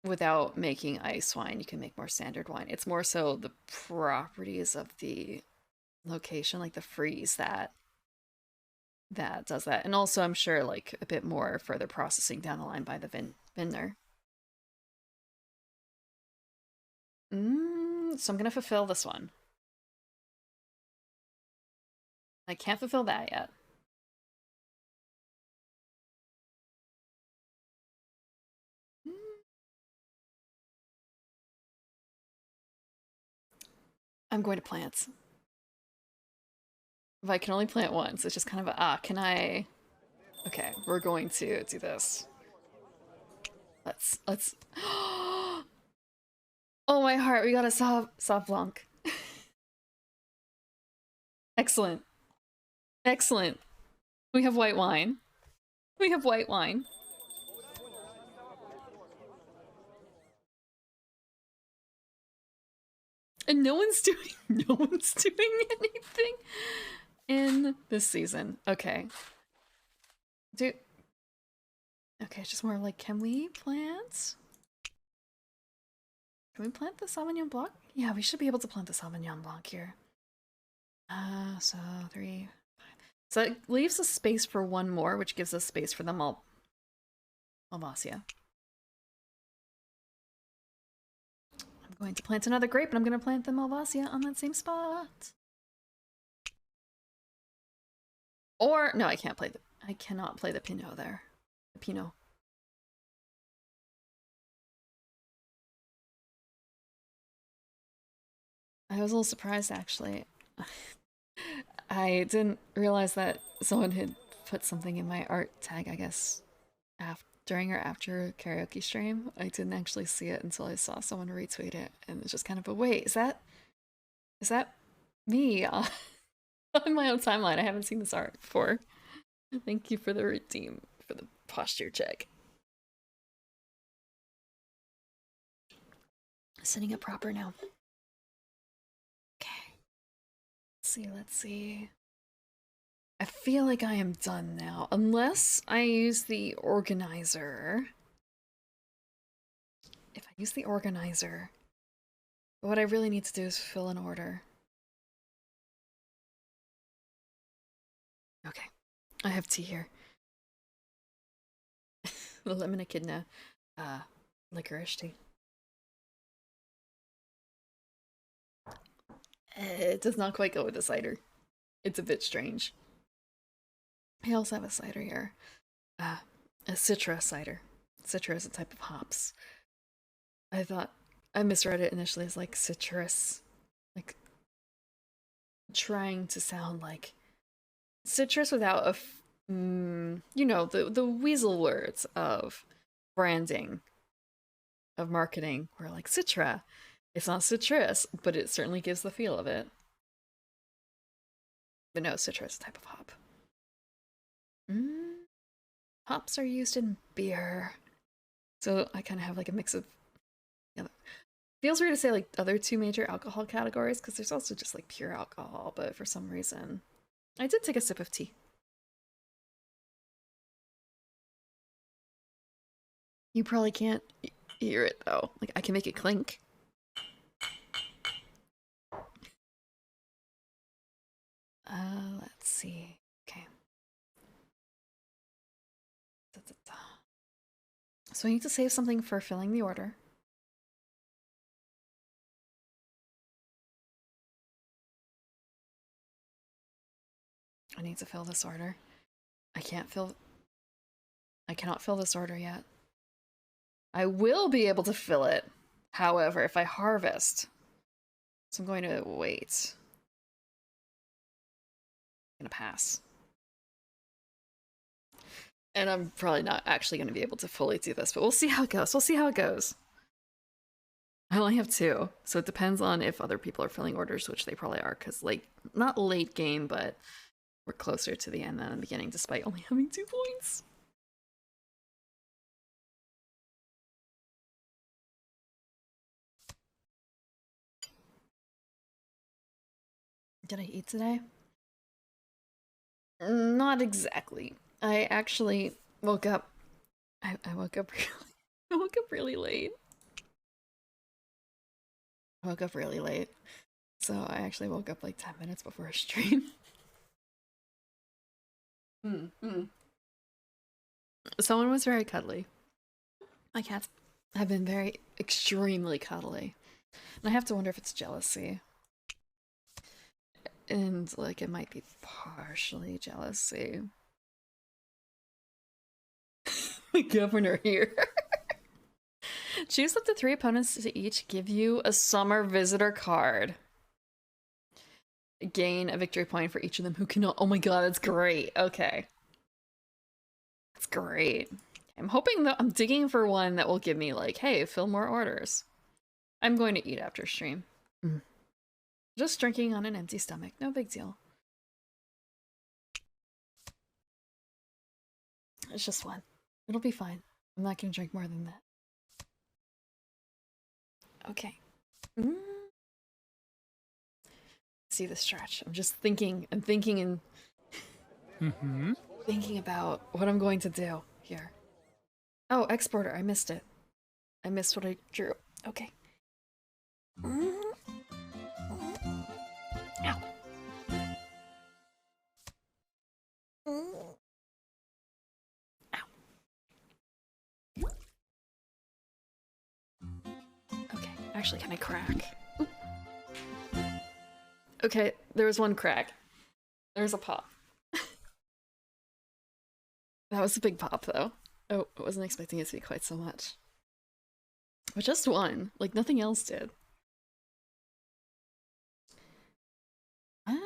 without making ice wine. You can make more standard wine. It's more so the properties of the location, like the freeze that does that. And also I'm sure like a bit more further processing down the line by the vintner. So I'm gonna fulfill this one. I can't fulfill that yet. I'm going to plant. If I can only plant once, it's just kind of a, can I? Okay, we're going to do this. Let's. Oh my heart, we got a Sauv Blanc. Excellent. Excellent. We have white wine. We have white wine. And no one's doing anything in this season. Okay. Okay, it's just more like, can we plant the Sauvignon Blanc? Yeah, we should be able to plant the Sauvignon Blanc here. So 3, 5. So it leaves a space for 1 more, which gives us space for the Malvasia. I'm going to plant another grape, and I'm going to plant the Malvasia on that same spot. Or no, I can't play the. I cannot play the Pinot there. The Pinot. I was a little surprised actually. I didn't realize that someone had put something in my art tag, I guess, during or after karaoke stream. I didn't actually see it until I saw someone retweet it, and it's just kind of a wait, is that me on my own timeline? I haven't seen this art before. Thank you for the redeem for the posture check. Sitting up proper now. Okay. Let's see. I feel like I am done now, unless I use the organizer. If I use the organizer, what I really need to do is fill an order. Okay, I have tea here. The lemon echidna, licorice tea. It does not quite go with the cider. It's a bit strange. I also have a cider here. A Citra cider. Citra is a type of hops. I thought I misread it initially as like citrus. Like trying to sound like citrus without a you know, the weasel words of branding, of marketing, where like Citra. It's not citrus, but it certainly gives the feel of it. But no, Citra is a type of hop. Hops are used in beer. So I kind of have like a mix of... Yeah, feels weird to say like other two major alcohol categories, because there's also just like pure alcohol, but for some reason... I did take a sip of tea. You probably can't hear it though. Like I can make it clink. Let's see. Okay. So I need to save something for filling the order. I need to fill this order. I cannot fill this order yet. I will be able to fill it, however, if I harvest. So I'm going to wait. I'm gonna pass. And I'm probably not actually going to be able to fully do this, but we'll see how it goes. We'll see how it goes. I only have 2, so it depends on if other people are filling orders, which they probably are, because, like, not late game, but we're closer to the end than the beginning, despite only having 2 points. Did I eat today? Not exactly. I actually woke up. I woke up really. I woke up really late. I woke up really late, so I actually woke up like 10 minutes before a stream. Someone was very cuddly. My cats have been very extremely cuddly, and I have to wonder if it's jealousy. And like it might be partially jealousy. The governor here. Choose up to 3 opponents to each give you a summer visitor card. Gain a victory point for each of them who cannot. Oh my god, that's great. Okay. That's great. I'm hoping that I'm digging for one that will give me like, hey, fill more orders. I'm going to eat after stream. Just drinking on an empty stomach. No big deal. It's just one. It'll be fine. I'm not gonna drink more than that. Okay. See the stretch. I'm just thinking. I'm thinking and thinking about what I'm going to do here. Oh, exporter. I missed it. I missed what I drew. Okay. Ow. Ow. Okay, actually, can I crack? Ooh. Okay, there was one crack. There's a pop. That was a big pop, though. Oh, I wasn't expecting it to be quite so much. But just one. Like, nothing else did. I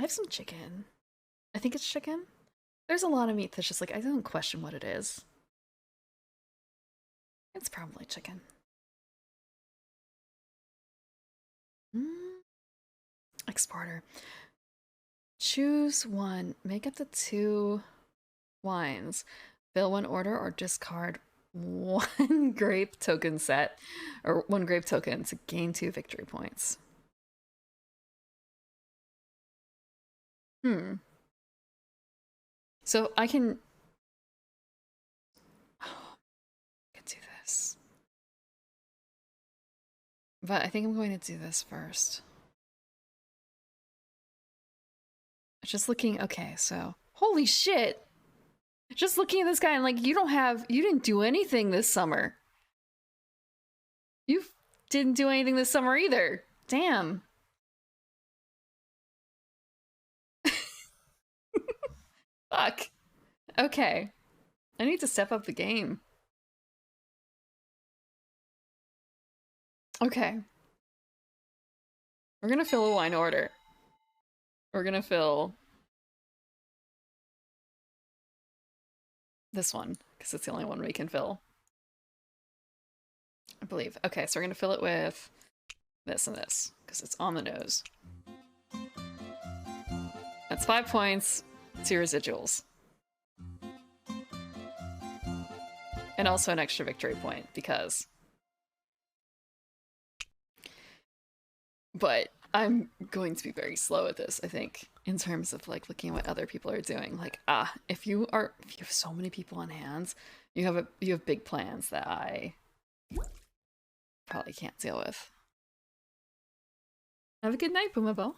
have some chicken. I think it's chicken. There's a lot of meat that's just like, I don't question what it is. It's probably chicken. Exporter. Choose one. Make up to 2 wines. Fill one order or discard 1 grape token set. Or 1 grape token to gain 2 victory points. So I can do this. But I think I'm going to do this first. Just looking, okay, so holy shit. Just looking at this guy and like, you didn't do anything this summer. You didn't do anything this summer either. Damn. Fuck. Okay. I need to step up the game. Okay. We're gonna fill a wine order. We're gonna fill this one, because it's the only one we can fill. I believe. Okay, so we're gonna fill it with this and this, because it's on the nose. That's 5 points, 2 residuals. And also an extra victory point, because... But I'm going to be very slow at this, I think, in terms of like looking at what other people are doing. Like, if you have so many people on hand, you have big plans that I probably can't deal with. Have a good night, Boomabo.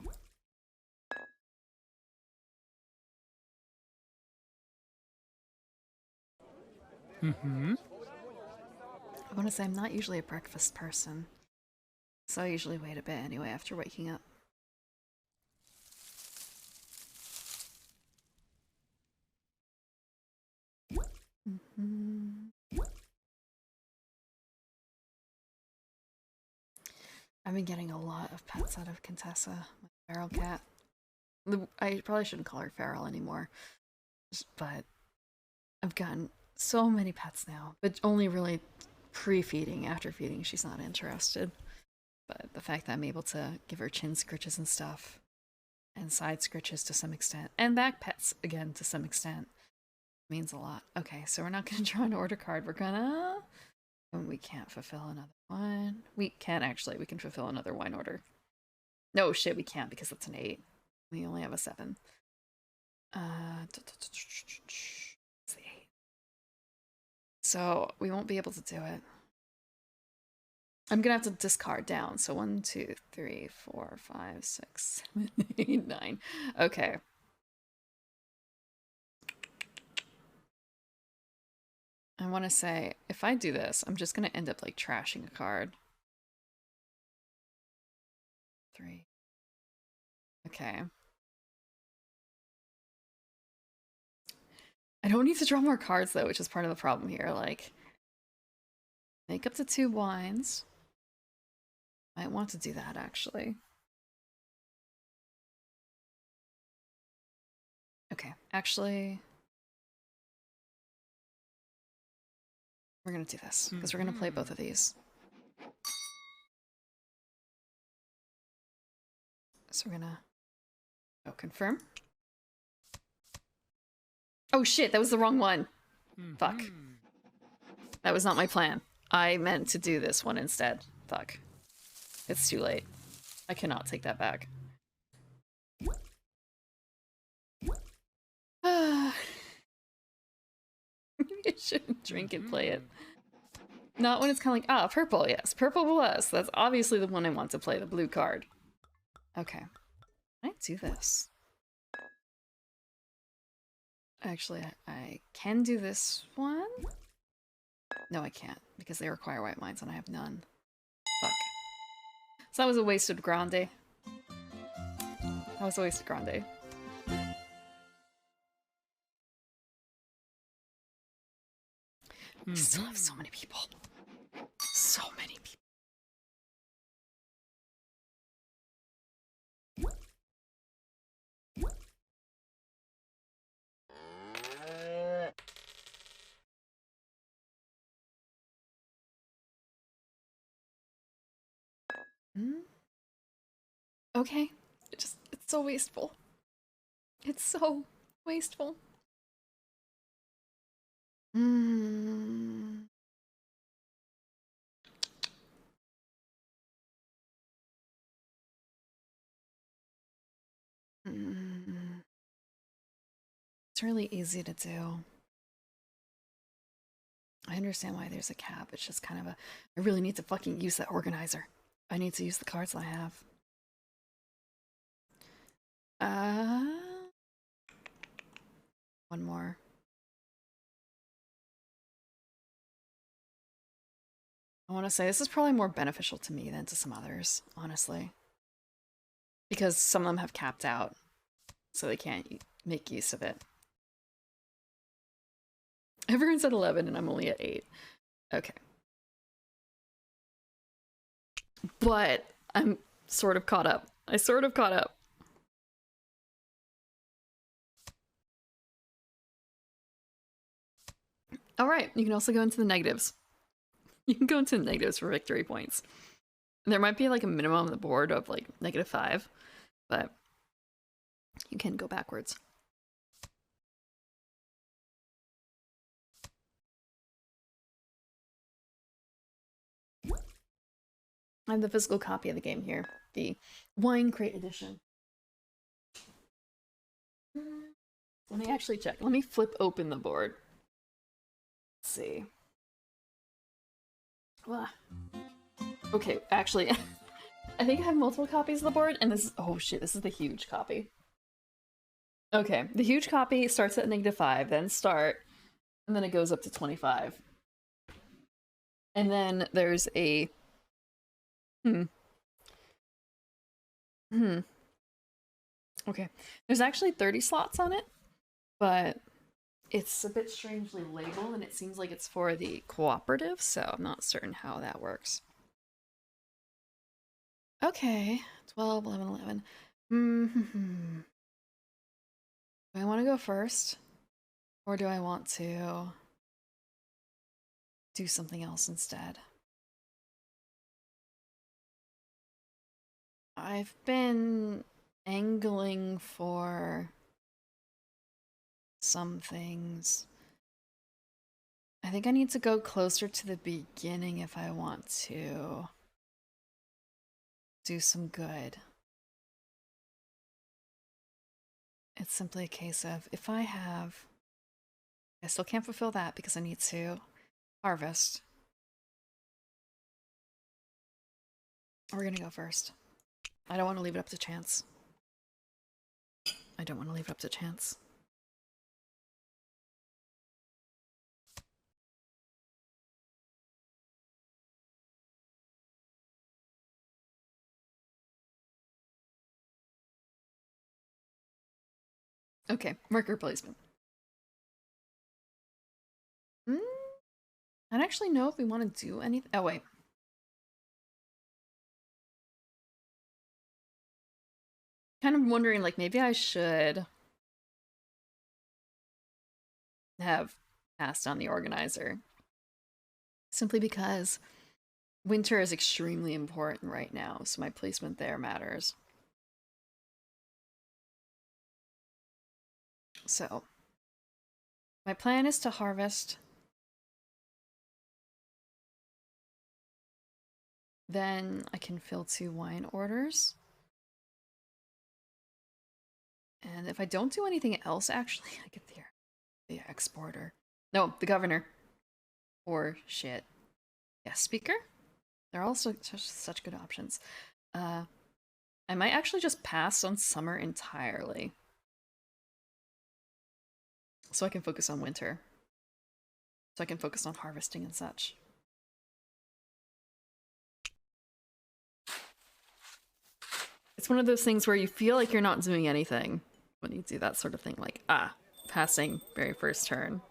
Mm-hmm. I want to say I'm not usually a breakfast person, so I usually wait a bit anyway after waking up. I've been getting a lot of pets out of Contessa, my feral cat. I probably shouldn't call her feral anymore, but I've gotten so many pets now, but only really pre-feeding. After feeding, she's not interested. But the fact that I'm able to give her chin scritches and stuff, and side scritches to some extent, and back pets again to some extent, means a lot. Okay, so we're not gonna draw an order card. We're gonna... We can't fulfill another one. We can actually. We can fulfill another wine order. No, shit, we can't because that's an 8. We only have a 7. It's the 8. So we won't be able to do it. I'm gonna have to discard down. So 1, 2, 3, 4, 5, 6, 7, 8, 9. Okay. I want to say, if I do this, I'm just gonna end up like trashing a card. 3. Okay. I don't need to draw more cards though, which is part of the problem here. Like, make up to 2 wines. Might want to do that actually. Okay, actually, we're gonna do this because we're gonna play both of these. So we're gonna confirm. Oh shit, that was the wrong one. Fuck. That was not my plan. I meant to do this one instead. Fuck. It's too late. I cannot take that back. Maybe I shouldn't drink and play it. Not when it's kind of like, purple, yes. Purple plus. That's obviously the one I want to play, the blue card. Okay. Can I do this? Actually, I can do this one. No, I can't, because they require white wines and I have none. Fuck. So that was a wasted grande. That was a wasted grande. I still have so many people. So many people. Okay. It's so wasteful. It's so wasteful. Mm. Mm. It's really easy to do. I understand why there's a cap. It's just kind of a... I really need to fucking use that organizer. I need to use the cards I have. One more. I want to say this is probably more beneficial to me than to some others, honestly. Because some of them have capped out, so they can't make use of it. Everyone's at 11 and I'm only at 8. Okay. But I'm sort of caught up. I sort of caught up. All right, you can also go into the negatives. You can go into the negatives for victory points. There might be like a minimum on the board of like -5, but you can go backwards. I have the physical copy of the game here, the Wine Crate edition. Let me actually check. Let me flip open the board. Let's see. Well, okay, actually, I think I have multiple copies of the board, and this is... Oh shit, this is the huge copy. Okay, the huge copy starts at -5, then start, and then it goes up to 25. And then there's a... Okay, there's actually 30 slots on it, but it's a bit strangely labeled, and it seems like it's for the cooperative, so I'm not certain how that works. Okay, 12, 11, 11. Do I want to go first? Or do I want to do something else instead? I've been angling for some things. I think I need to go closer to the beginning if I want to do some good. It's simply a case of if I have... I still can't fulfill that because I need to harvest. We're gonna go first. I don't want to leave it up to chance. I don't want to leave it up to chance. Okay, worker placement. I don't actually know if we want to do anything. Oh, wait. Kind of wondering, like, maybe I should have passed on the organizer. Simply because winter is extremely important right now, so my placement there matters. So, my plan is to harvest. Then I can fill 2 wine orders. And if I don't do anything else, actually, I get the exporter. No, the governor. Or shit. Guest speaker? They're also such good options. I might actually just pass on summer entirely. So I can focus on winter. So I can focus on harvesting and such. It's one of those things where you feel like you're not doing anything when you do that sort of thing, like, passing very first turn.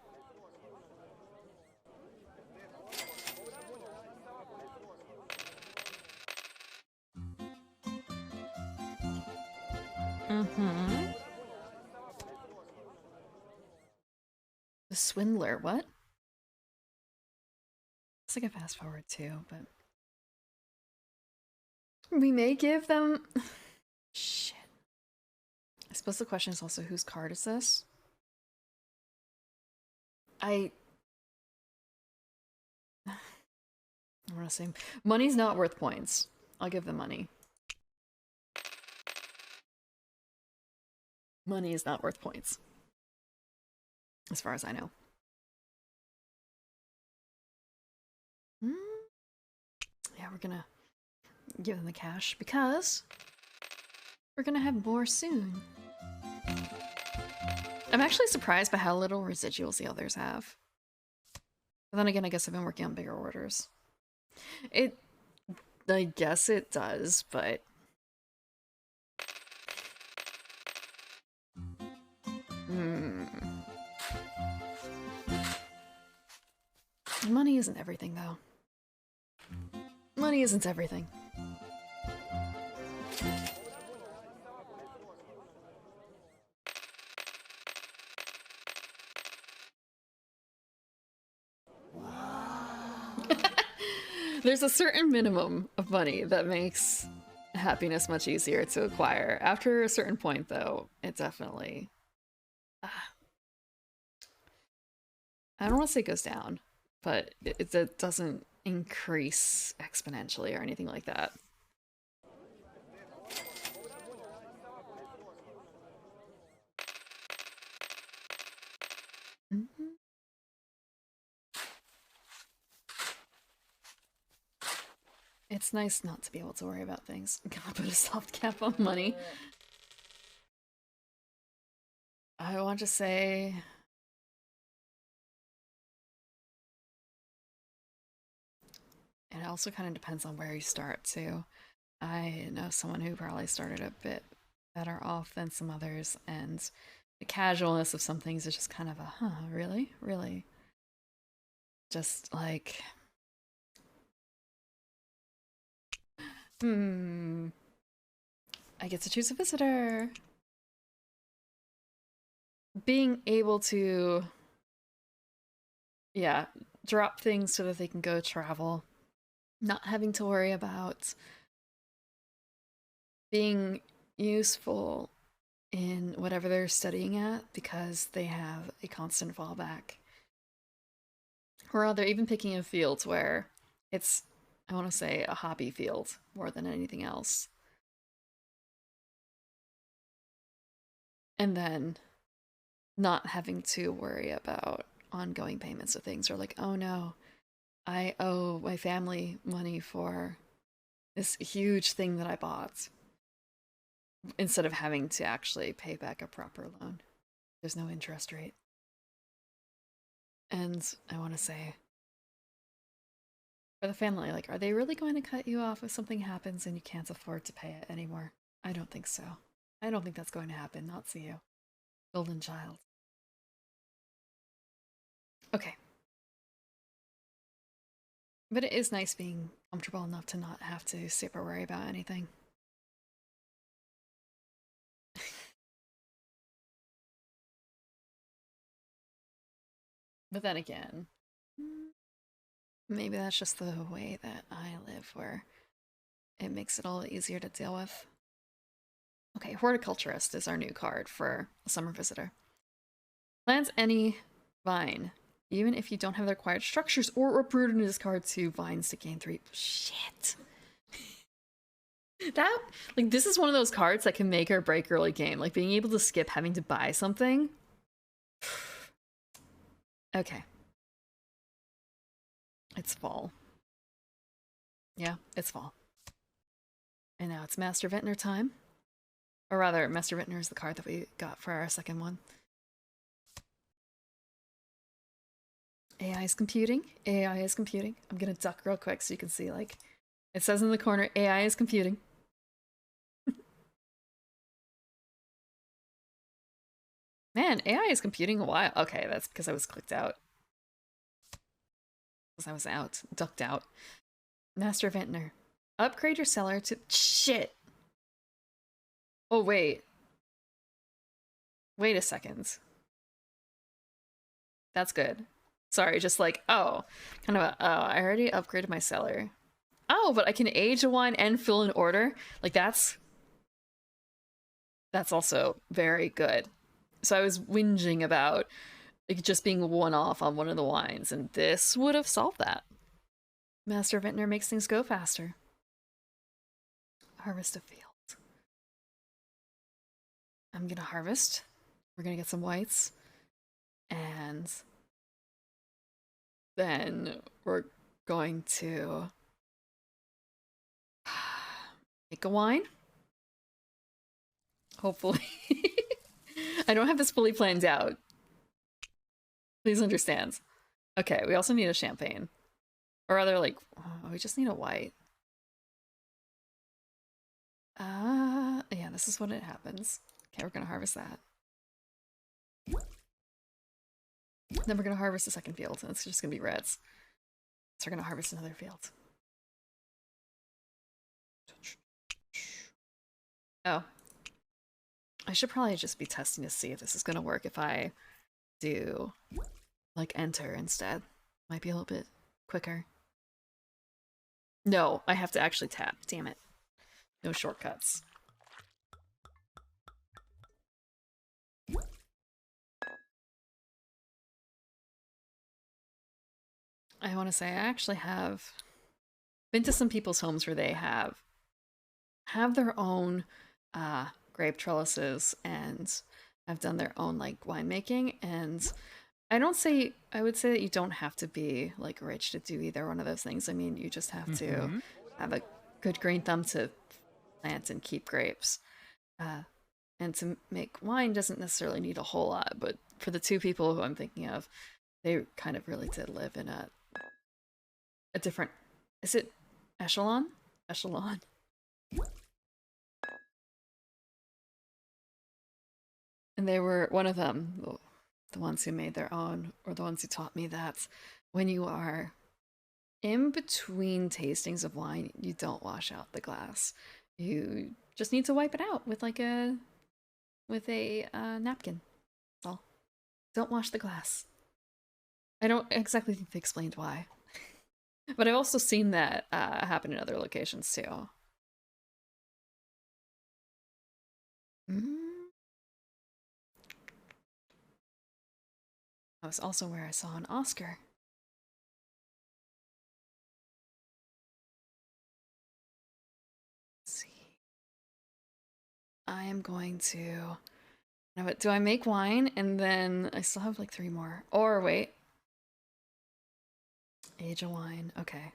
The swindler, what? It's like a fast forward too, but we may give them. Shit. I suppose the question is also whose card is this? I want to say money's not worth points. I'll give them money. Money is not worth points. As far as I know. Yeah, we're gonna give them the cash because we're gonna have more soon. I'm actually surprised by how little residuals the others have. But then again, I guess I've been working on bigger orders. I guess it does, but... Money isn't everything, though. Money isn't everything. There's a certain minimum of money that makes happiness much easier to acquire. After a certain point, though, it definitely... I don't want to say it goes down, but it doesn't increase exponentially or anything like that. It's nice not to be able to worry about things. I'm gonna put a soft cap on money. I want to say... It also kind of depends on where you start, too. I know someone who probably started a bit better off than some others, and the casualness of some things is just kind of a, huh, really? Really? Just like... I get to choose a visitor. Being able to... Yeah, drop things so that they can go travel. Not having to worry about being useful in whatever they're studying at because they have a constant fallback. Or rather, even picking in fields where it's, I want to say, a hobby field more than anything else. And then not having to worry about ongoing payments of things or like, oh no, I owe my family money for this huge thing that I bought. Instead of having to actually pay back a proper loan. There's no interest rate. And I want to say, for the family, like, are they really going to cut you off if something happens and you can't afford to pay it anymore? I don't think so. I don't think that's going to happen, not to you. Golden child. Okay. But it is nice being comfortable enough to not have to super worry about anything. But then again, maybe that's just the way that I live, where it makes it all easier to deal with. Okay, Horticulturist is our new card for a summer visitor. Plants any vine, even if you don't have the required structures, or uproot and discard 2 vines to gain 3. Shit. That, like, this is one of those cards that can make or break early game. Like, being able to skip having to buy something. Okay. It's fall. Yeah, it's fall. And now it's Master Vintner time. Or rather, Master Vintner is the card that we got for our second one. AI is computing. AI is computing. I'm gonna duck real quick so you can see, like, it says in the corner, AI is computing. Man, AI is computing a while. Okay, that's because I was clicked out. Because I was out. Ducked out. Master Vintner. Upgrade your cellar to... Shit! Oh, wait. Wait a second. That's good. Sorry, just like, oh, kind of a, oh, I already upgraded my cellar. Oh, but I can age a wine and fill an order. Like that's also very good. So I was whinging about it just being one off on one of the wines, and this would have solved that. Master Vintner makes things go faster. Harvest a field. I'm gonna harvest. We're gonna get some whites. And then we're going to make a wine. Hopefully. I don't have this fully planned out. Please understand. Okay, we also need a champagne. Or rather, like, oh, we just need a white. Yeah, this is when it happens. Okay, we're gonna harvest that. Then we're gonna harvest the second field, and it's just gonna be reds. So we're gonna harvest another field. Oh. I should probably just be testing to see if this is gonna work if I do, like, enter instead. Might be a little bit quicker. No, I have to actually tap. Damn it. No shortcuts. I want to say I actually have been to some people's homes where they have their own grape trellises and have done their own like winemaking, and I would say that you don't have to be like rich to do either one of those things. I mean, you just have to have a good green thumb to plant and keep grapes. And to make wine doesn't necessarily need a whole lot, but for the two people who I'm thinking of, they kind of really did live in a different, is it echelon? Echelon. And they were one of them, the ones who made their own, or the ones who taught me that when you are in between tastings of wine, you don't wash out the glass. You just need to wipe it out with like a napkin. That's all. Don't wash the glass. I don't exactly think they explained why. But I've also seen that happen in other locations too. That was also where I saw an Oscar. Let's see. I am going to... Do I make wine and then I still have like 3 more? Or wait. Age a wine. Okay.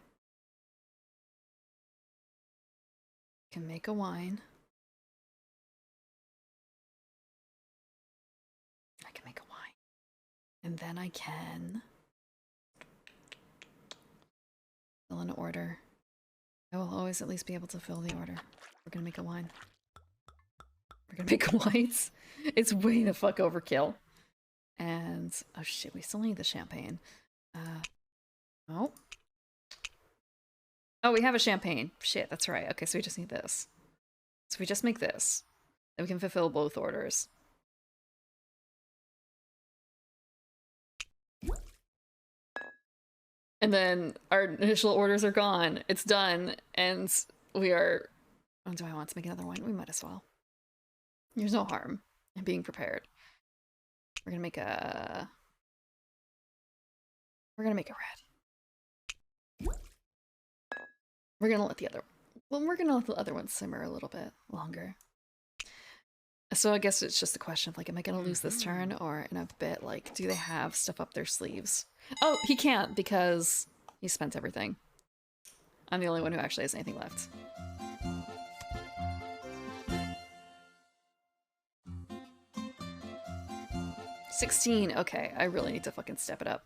Can make a wine. I can make a wine. And then I can fill an order. I will always at least be able to fill the order. We're gonna make a wine. We're gonna make whites. It's way the fuck overkill. And oh shit, we still need the champagne. Oh. Oh, we have a champagne. Shit, that's right. Okay, so we just need this. So we just make this. Then we can fulfill both orders. And then our initial orders are gone. It's done. And we are... Oh, do I want to make another one? We might as well. There's no harm in being prepared. We're gonna make a... We're gonna make a red. We're gonna let the other... Well, we're gonna let the other one simmer a little bit longer. So I guess it's just a question of like, am I gonna lose this turn? Or in a bit, like, do they have stuff up their sleeves? Oh, he can't because he spent everything. I'm the only one who actually has anything left. $16. Okay, I really need to fucking step it up.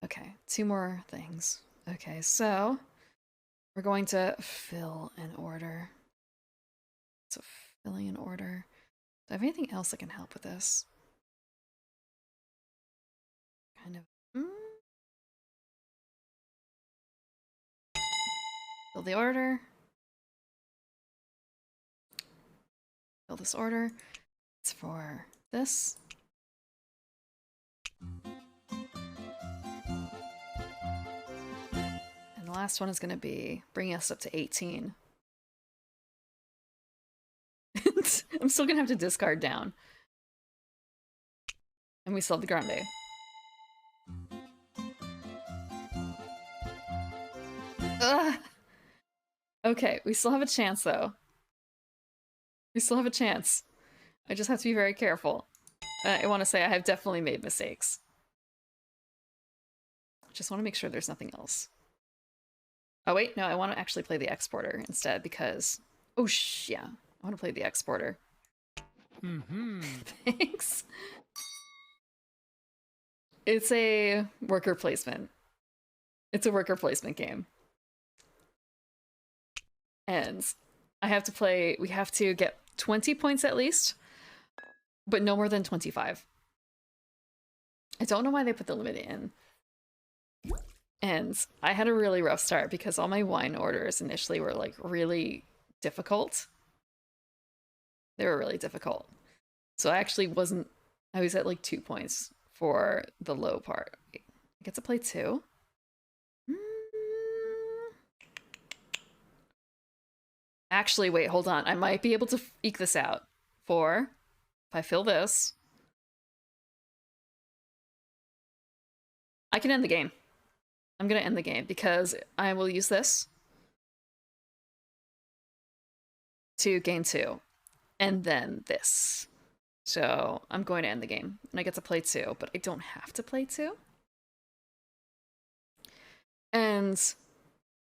Okay, 2 more things. Okay, so we're going to fill an order. So filling an order. Do I have anything else that can help with this? Kind of. Fill the order. Fill this order. It's for this. the last one is going to be bringing us up to 18. I'm still going to have to discard down. And we still have the Grande. Ugh. Okay, we still have a chance, though. We still have a chance. I just have to be very careful. I want to say I have definitely made mistakes. Just want to make sure there's nothing else. Oh wait, no, I want to actually play the exporter instead because... Oh, yeah. I want to play the exporter. Mm-hmm. Thanks. It's a worker placement. It's a worker placement game. And I have to play... We have to get 20 points at least, but no more than 25. I don't know why they put the limit in. And I had a really rough start because all my wine orders initially were like really difficult. They were really difficult. So I actually wasn't, I was at like 2 points for the low part. I get to play 2. Actually, wait, hold on. I might be able to eke this out. 4. If I fill this, I can end the game. I'm gonna end the game because I will use this to gain 2, and then this. So I'm going to end the game, and I get to play 2, but I don't have to play 2. And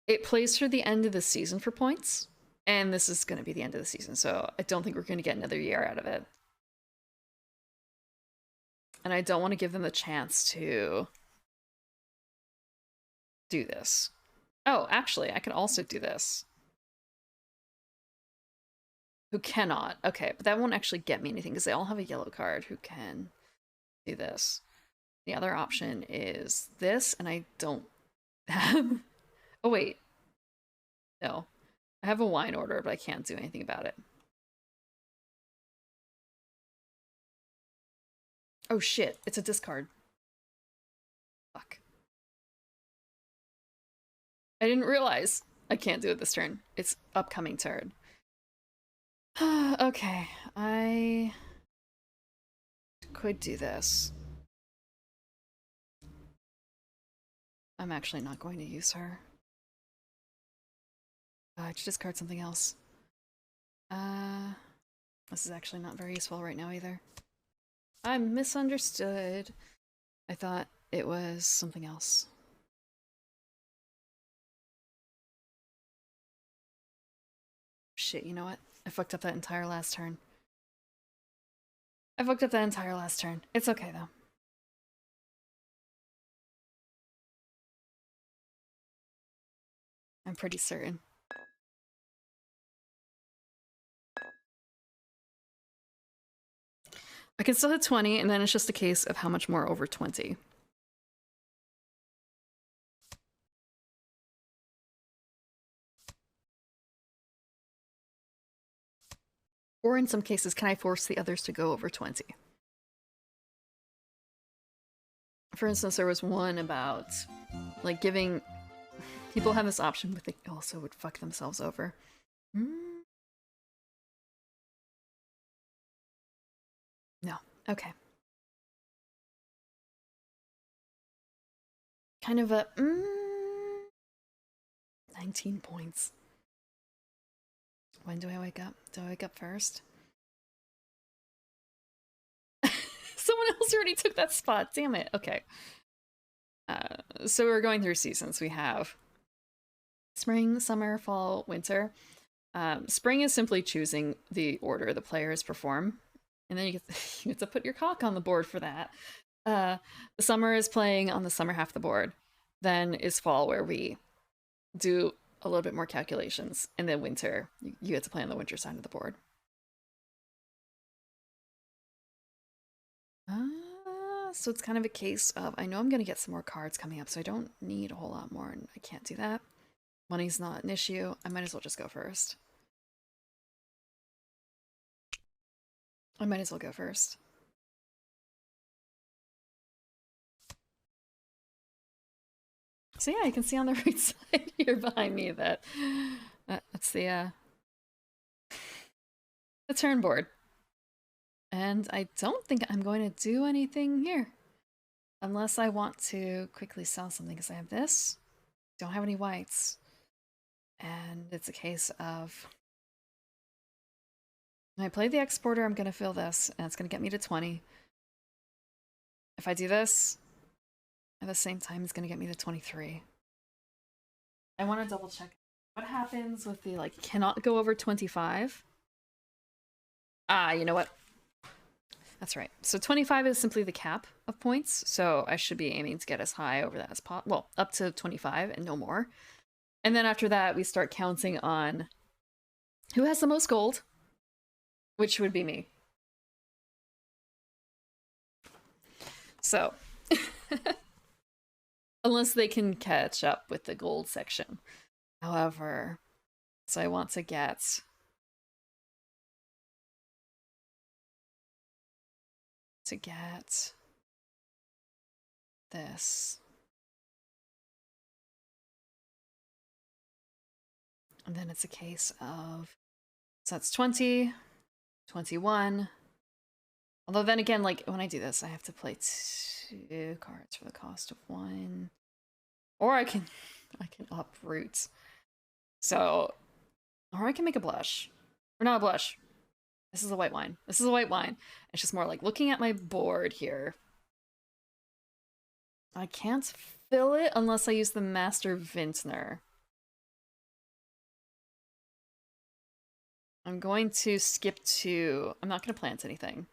it plays through the end of the season for points, and this is going to be the end of the season, so I don't think we're going to get another year out of it. And I don't want to give them the chance to do this. Oh, actually, I can also do this. Who cannot. Okay, but that won't actually get me anything because they all have a yellow card who can do this. The other option is this, and I don't have... Oh, wait. No. I have a wine order, but I can't do anything about it. Oh, shit. It's a discard. Fuck. I didn't realize I can't do it this turn. It's upcoming turn. Okay, I could do this. I'm actually not going to use her. I should discard something else. This is actually not very useful right now either. I misunderstood. I thought it was something else. Shit, you know what? I fucked up that entire last turn. I fucked up that entire last turn. It's okay, though. I'm pretty certain. I can still hit 20, and then it's just a case of how much more over 20. Or in some cases, can I force the others to go over 20? For instance, there was one about, like, giving... People have this option, but they also would fuck themselves over. No. Okay. Kind of a... 19 points. When do I wake up? Do I wake up first? Someone else already took that spot. Damn it. Okay. So we're going through seasons. We have spring, summer, fall, winter. Spring is simply choosing the order the players perform. And then you get to put your cock on the board for that. The summer is playing on the summer half of the board. Then is fall, where we do a little bit more calculations. And then winter, you get to play on the winter side of the board. So it's kind of a case of, I know I'm going to get some more cards coming up, so I don't need a whole lot more, and I can't do that. Money's not an issue. I might as well just go first. I might as well go first. So yeah, you can see on the right side here behind me that that's the turn board. And I don't think I'm going to do anything here. Unless I want to quickly sell something, because I have this. Don't have any whites. And it's a case of... when I play the exporter, I'm going to fill this, and it's going to get me to 20. If I do this, at the same time, it's going to get me to 23. I want to double check what happens with the, like, cannot go over 25. Ah, you know what? That's right. So 25 is simply the cap of points, so I should be aiming to get as high over that as possible. Well, up to 25 and no more. And then after that, we start counting on who has the most gold, which would be me. So, unless they can catch up with the gold section. However, so I want to get... this. And then it's a case of... so that's 20, 21. Although then again, like, when I do this, I have to play 2 cards for the cost of 1. Or I can uproot. So, or I can make a blush. Or not a blush. This is a white wine. This is a white wine. It's just more like looking at my board here. I can't fill it unless I use the Master Vintner. I'm going to skip to... I'm not going to plant anything.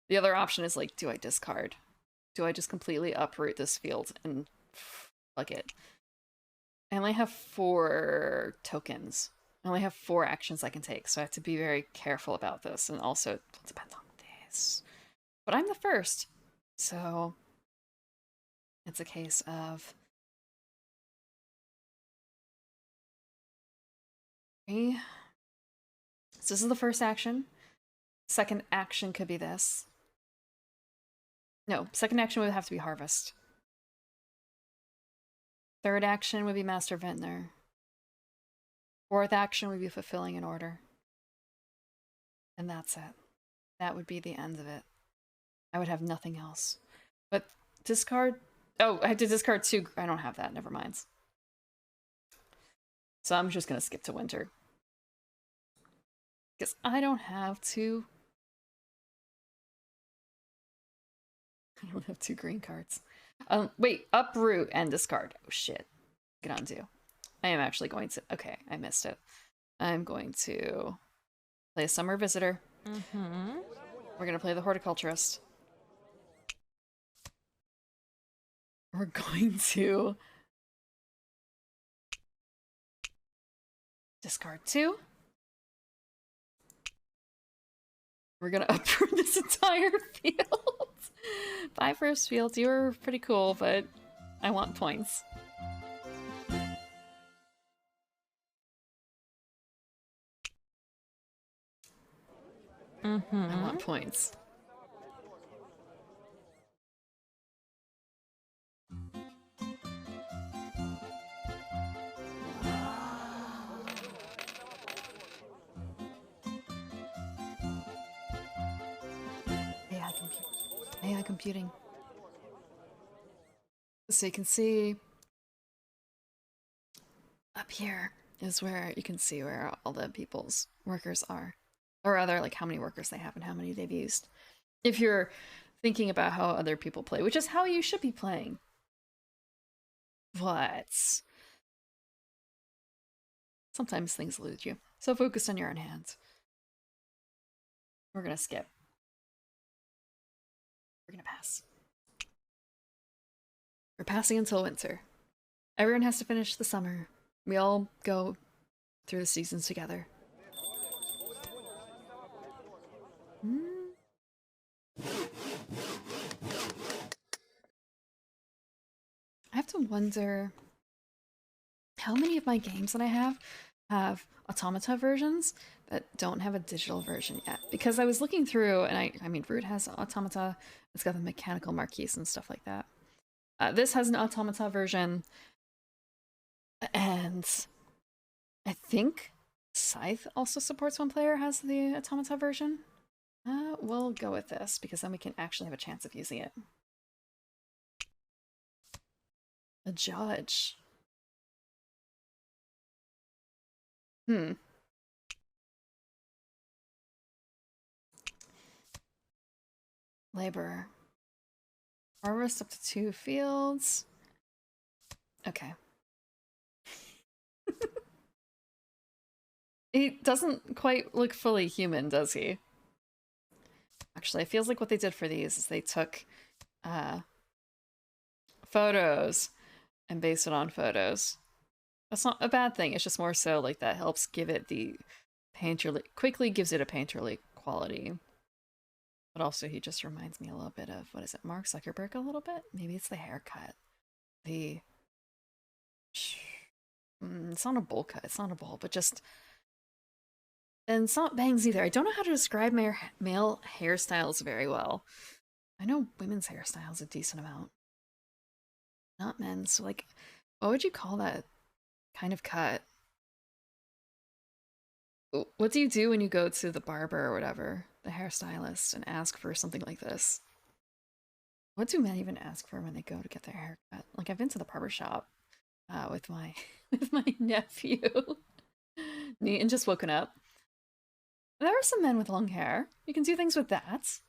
The other option is like, do I discard? Do I just completely uproot this field and fuck it? I only have 4 tokens. I only have 4 actions I can take, so I have to be very careful about this. And also, it depends on this. But I'm the first, so it's a case of... so this is the first action. Second action could be this. No, second action would have to be Harvest. Third action would be Master Vintner. Fourth action would be Fulfilling an Order. And that's it. That would be the end of it. I would have nothing else. But discard... oh, I have to discard 2... I don't have that, never mind. So I'm just gonna skip to Winter. Because I don't have 2... I don't have 2 green cards. Wait, uproot and discard. Oh shit. Get undo. I am actually going to... okay, I missed it. I'm going to play a Summer Visitor. Mm-hmm. We're going to play the Horticulturist. We're going to discard 2. We're going to uproot this entire field. Bye, first field. You were pretty cool, but I want points. Mm-hmm. I want points. AI computing. So you can see up here is where you can see where all the people's workers are. Or rather, like how many workers they have and how many they've used. If you're thinking about how other people play, which is how you should be playing. But sometimes things elude you. So focus on your own hand. We're gonna skip. We're gonna pass. We're passing until winter. Everyone has to finish the summer. We all go through the seasons together. I have to wonder how many of my games that I have automata versions that don't have a digital version yet. Because I was looking through, and I mean, Root has automata. It's got the mechanical marquise and stuff like that. This has an automata version. And I think Scythe also supports one player has the Automata version. We'll go with this because then we can actually have a chance of using it. A judge. Labor. Harvest up to 2 fields. Okay. He doesn't quite look fully human, does he? Actually, it feels like what they did for these is they took photos and based it on photos. That's not a bad thing. It's just more so like that helps give it the painterly, quickly gives it a painterly quality. But also he just reminds me a little bit of, what is it, Mark Zuckerberg a little bit? Maybe it's the haircut. It's not a bowl cut, it's not a bowl, but just, and it's not bangs either. I don't know how to describe male hairstyles very well. I know women's hairstyles a decent amount. Not men's, so like, what would you call that kind of cut? What do you do when you go to the barber or whatever, the hairstylist, and ask for something like this? What do men even ask for when they go to get their hair cut? Like, I've been to the barber shop with my with my nephew, and just woken up. There are some men with long hair. You can do things with that.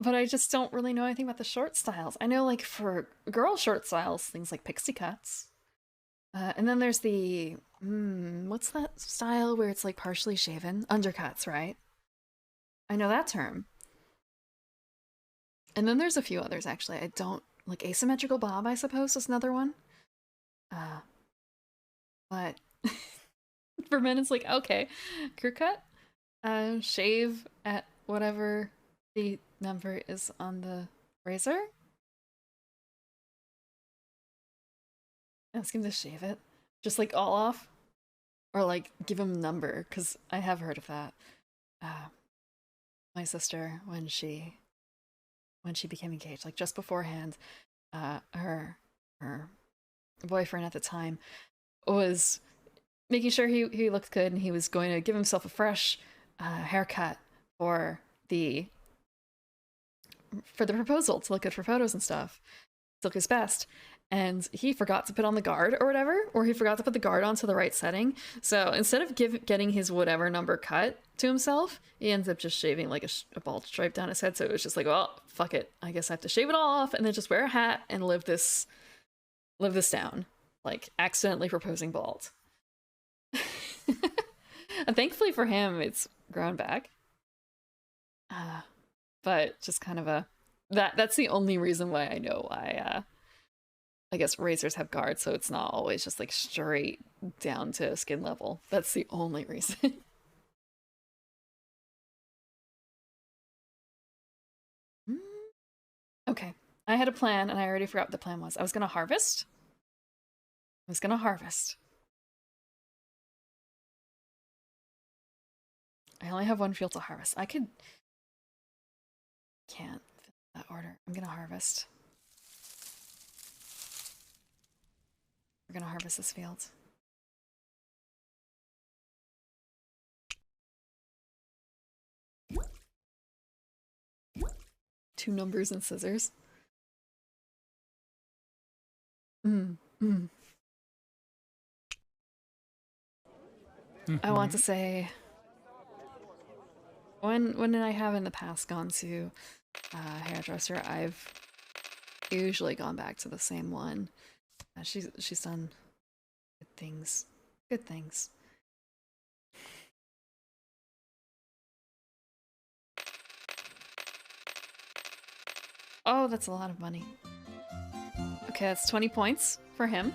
But I just don't really know anything about the short styles. I know, like, for girl short styles, things like pixie cuts. And then there's the, what's that style where it's like partially shaven? Undercuts, right? I know that term. And then there's a few others, actually. I don't, like asymmetrical bob, I suppose, is another one. But for men, it's like, okay, crew cut, shave at whatever the number is on the razor. Ask him to shave it. Just like all off. Or like give him a number, because I have heard of that. My sister, when she became engaged, like just beforehand, her boyfriend at the time was making sure he looked good, and he was going to give himself a fresh haircut for the proposal to look good for photos and stuff, to look his best. And he forgot to put on the guard or whatever, or he forgot to put the guard onto the right setting. So instead of getting his whatever number cut to himself, he ends up just shaving like a bald stripe down his head. So it was just like, well, fuck it, I guess I have to shave it all off and then just wear a hat and live this down, like accidentally proposing bald. And thankfully for him, it's grown back. But just kind of that's the only reason why I know why I guess razors have guards, so it's not always just like straight down to skin level. That's the only reason. Okay, I had a plan and I already forgot what the plan was. I was gonna harvest. I only have 1 field to harvest. Can't fit that order. I'm gonna harvest. We're gonna harvest this field. Two numbers and scissors. I want to say, when I have in the past gone to a hairdresser, I've usually gone back to the same one. She's done good things. Good things. Oh, that's a lot of money. Okay, that's 20 points for him.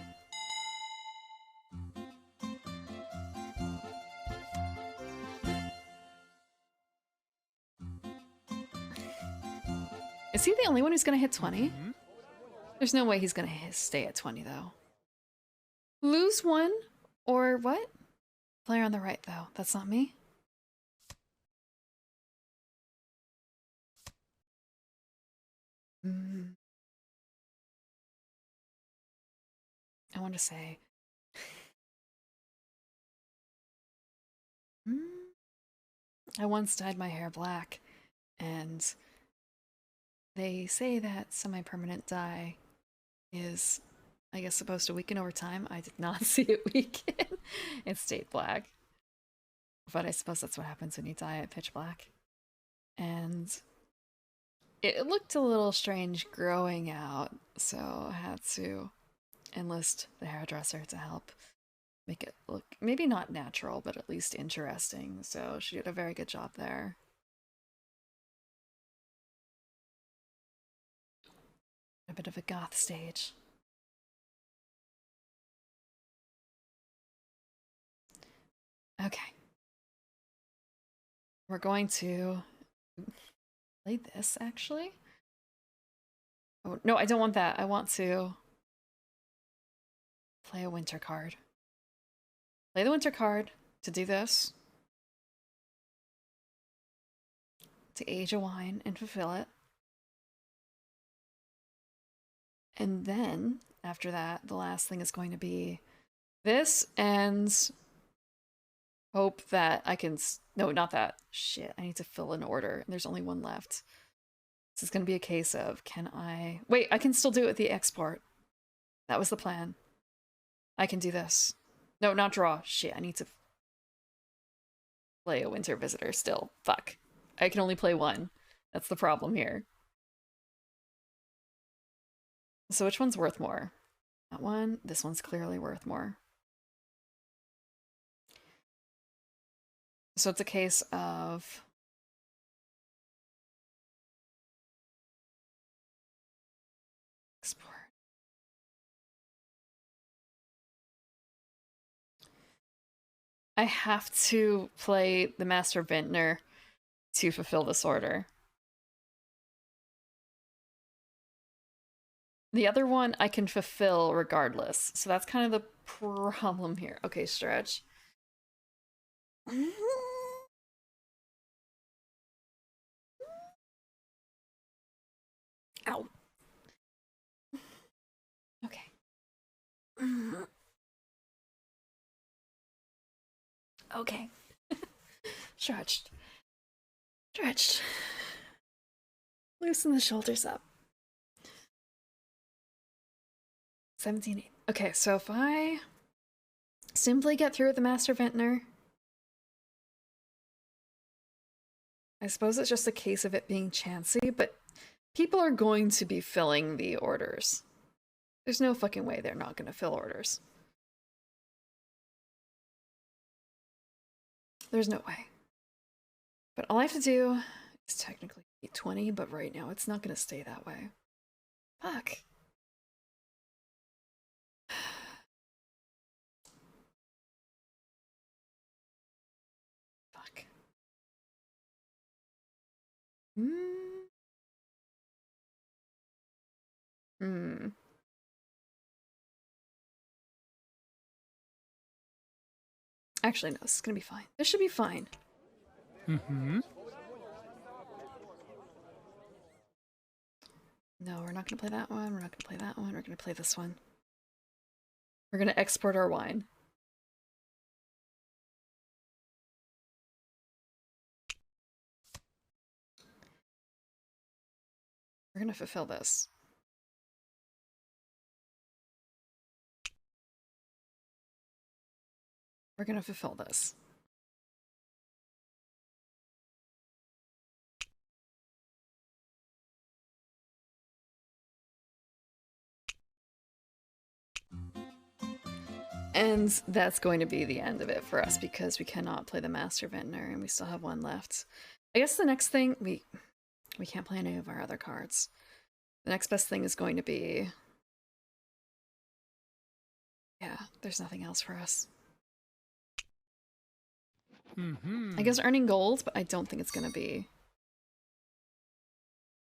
Is he the only one who's gonna hit 20? There's no way he's gonna stay at 20 though. Lose 1 or what? Player on the right though. That's not me. I want to say. I once dyed my hair black, and they say that semi-permanent dye is, I guess, supposed to weaken over time. I did not see it weaken. It stayed black. But I suppose that's what happens when you dye it pitch black. And it looked a little strange growing out, so I had to enlist the hairdresser to help make it look maybe not natural, but at least interesting. So she did a very good job there. A bit of a goth stage. Okay. We're going to play this, actually. Oh, no, I don't want that. I want to play a winter card. Play the winter card to do this. To age a wine and fulfill it. And then, after that, the last thing is going to be this, and hope that I can... No, not that. Shit, I need to fill an order. There's only one left. This is going to be a case of, can I... Wait, I can still do it with the export. That was the plan. I can do this. No, not draw. Shit, I need to play a winter visitor still. Fuck. I can only play one. That's the problem here. So which one's worth more? That one? This one's clearly worth more. So it's a case of... export. I have to play the Master Vintner to fulfill this order. The other one I can fulfill regardless, so that's kind of the problem here. Okay, stretch. Ow. Okay. Okay. Stretched. Stretched. Loosen the shoulders up. 17. Okay, so if I simply get through with the Master Vintner, I suppose it's just a case of it being chancy, but people are going to be filling the orders. There's no fucking way they're not going to fill orders. There's no way. But all I have to do is technically beat 20, but right now it's not going to stay that way. Fuck. Fuck. Actually, no, this is gonna be fine. This should be fine. Mm-hmm. No, we're not gonna play that one. We're not gonna play that one. We're gonna play this one. We're gonna export our wine. We're gonna fulfill this. We're gonna fulfill this. And that's going to be the end of it for us because we cannot play the Master Vintner and we still have one left. I guess the next thing, we can't play any of our other cards. The next best thing is going to be... Yeah, there's nothing else for us. Mm-hmm. I guess earning gold, but I don't think it's gonna be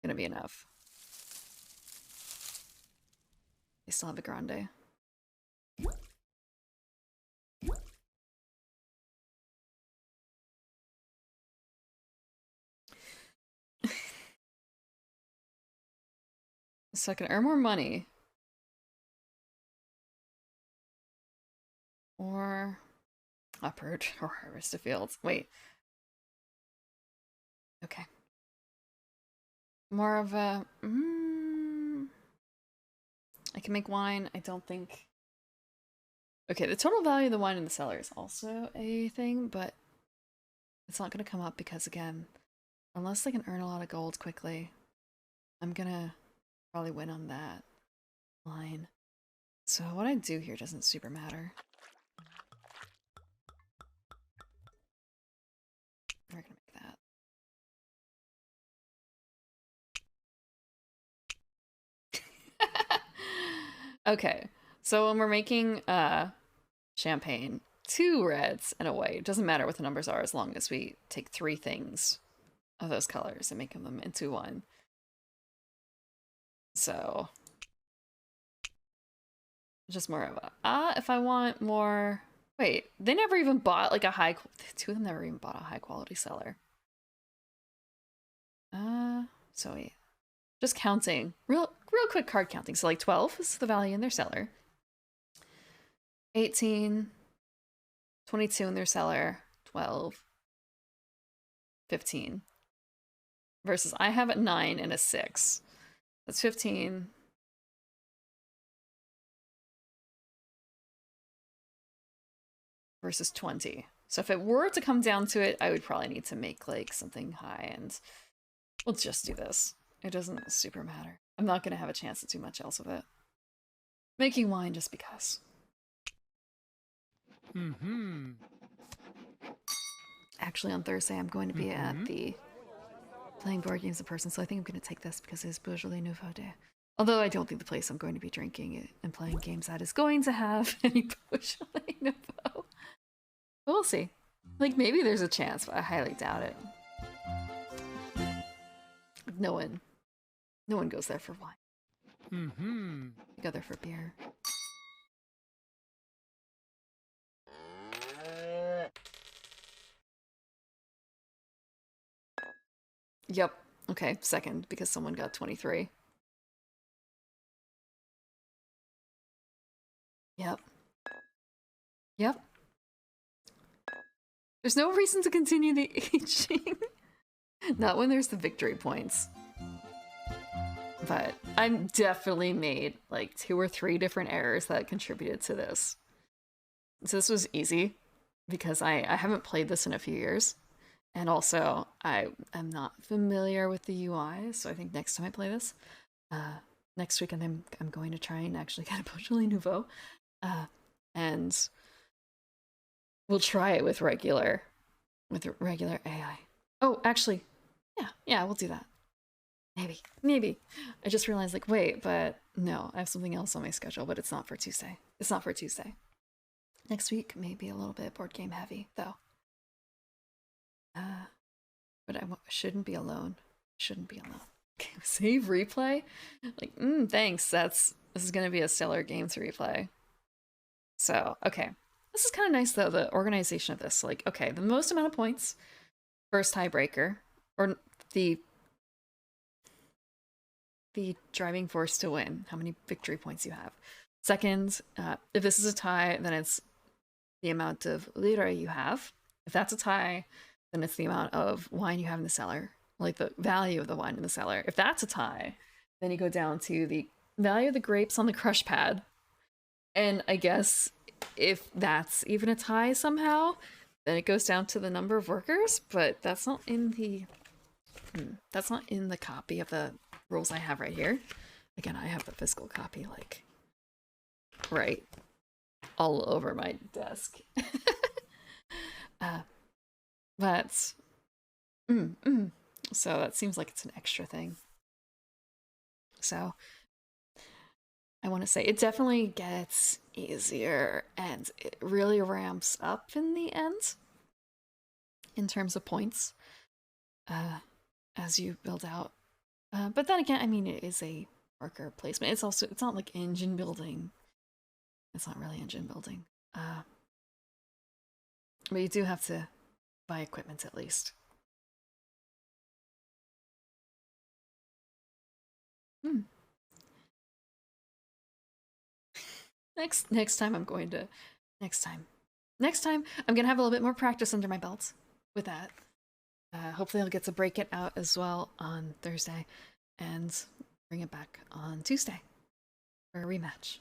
enough. They still have a grande. So I can earn more money. or uproot or harvest a field. Wait. Okay. More of a... I can make wine. I don't think... Okay, the total value of the wine in the cellar is also a thing, but it's not going to come up because, again, unless they can earn a lot of gold quickly, I'm going to probably win on that line. So what I do here doesn't super matter. We're going to make that. Okay, so when we're making champagne, 2 reds and a white, it doesn't matter what the numbers are as long as we take 3 things of those colors and make them into one. So just more of a if I want more. Wait, they never even bought like a high. 2 of them never even bought a high quality cellar. So wait, just counting real quick card counting. So like 12 is the value in their cellar. 18, 22 in their cellar, 12, 15. Versus I have a 9 and a 6. That's 15. Versus 20. So if it were to come down to it, I would probably need to make like something high, and we'll just do this. It doesn't super matter. I'm not going to have a chance to do much else with it. Making wine just because. Actually, on Thursday, I'm going to be at the playing board games in person, so I think I'm going to take this because it's Beaujolais Nouveau Day. Although I don't think the place I'm going to be drinking it and playing games at is going to have any Beaujolais Nouveau. But we'll see. Like, maybe there's a chance, but I highly doubt it. No one goes there for wine. They go there for beer. Yep. Okay, second, because someone got 23. Yep. Yep. There's no reason to continue the aging. Not when there's the victory points. But I'm definitely made like 2 or 3 different errors that contributed to this. So this was easy because I haven't played this in a few years. And also, I am not familiar with the UI, so I think next time I play this, next week I'm going to try and actually get a Beaujolais Nouveau. And we'll try it with regular AI. Oh, actually, yeah, we'll do that. Maybe. I just realized, like, wait, but no, I have something else on my schedule, but it's not for Tuesday. Next week, maybe a little bit board game heavy, though. But I shouldn't be alone. Okay, save replay? Like, thanks. This is gonna be a stellar game to replay. So, okay. This is kind of nice, though, the organization of this. Like, okay, the most amount of points, first tiebreaker, or the driving force to win, how many victory points you have. Second, if this is a tie, then it's the amount of lira you have. If that's a tie, then it's the amount of wine you have in the cellar, like the value of the wine in the cellar. If that's a tie, then you go down to the value of the grapes on the crush pad. And I guess if that's even a tie somehow, then it goes down to the number of workers, but that's not in the copy of the rules I have right here. Again, I have the physical copy like right all over my desk. But so that seems like it's an extra thing. So I want to say it definitely gets easier and it really ramps up in the end in terms of points as you build out. But then again, I mean, it is a worker placement. It's not like engine building. It's not really engine building. But you do have to buy equipment at least. Next time I'm going to Next time. Next time, I'm gonna have a little bit more practice under my belt with that. Hopefully I'll get to break it out as well on Thursday and bring it back on Tuesday for a rematch.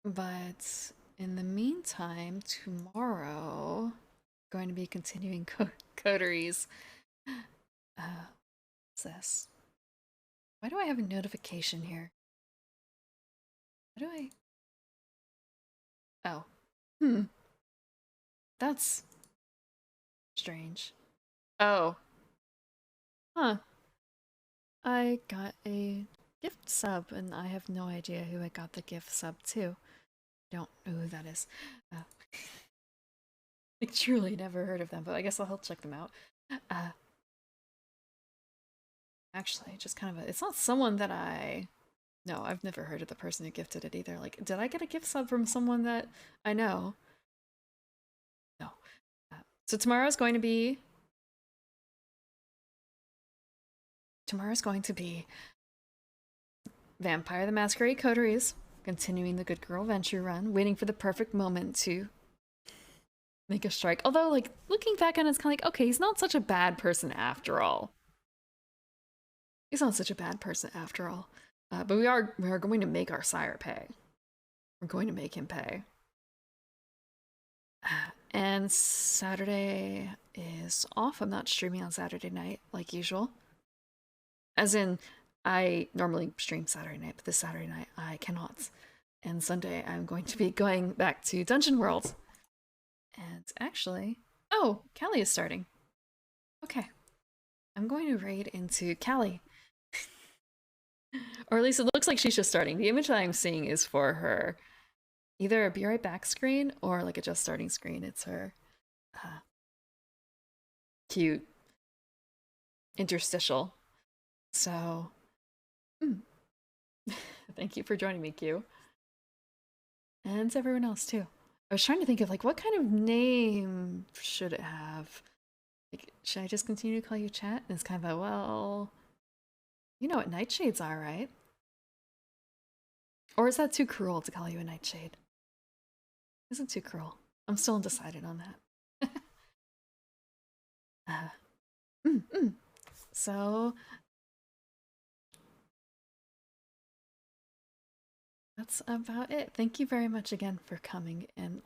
But in the meantime, tomorrow, I'm going to be continuing coteries. What's this? Why do I have a notification here? How do I? Oh. That's strange. Oh. Huh. I got a gift sub, and I have no idea who I got the gift sub to. Don't know who that is. I truly never heard of them, but I guess I'll check them out. Actually, just kind of it's not someone that no, I've never heard of the person who gifted it either. Like, did I get a gift sub from someone that I know? No. So tomorrow's going to be Vampire the Masquerade Coteries, continuing the Good Girl Venture run, waiting for the perfect moment to make a strike. Although, like, looking back on it, it's kind of like, okay, he's not such a bad person after all. He's not such a bad person after all. But we are going to make our sire pay. We're going to make him pay. And Saturday is off. I'm not streaming on Saturday night like usual. As in, I normally stream Saturday night, but this Saturday night I cannot. And Sunday I'm going to be going back to Dungeon World. And actually, oh, Callie is starting. Okay. I'm going to raid into Callie. Or at least it looks like she's just starting. The image that I'm seeing is for her either a be right back screen or like a just starting screen. It's her cute interstitial. So, thank you for joining me, Q. And to everyone else too. I was trying to think of like what kind of name should it have? Like, should I just continue to call you Chat? And it's kind of a, well, you know what nightshades are, right? Or is that too cruel to call you a nightshade? Isn't too cruel. I'm still undecided on that. So that's about it. Thank you very much again for coming, and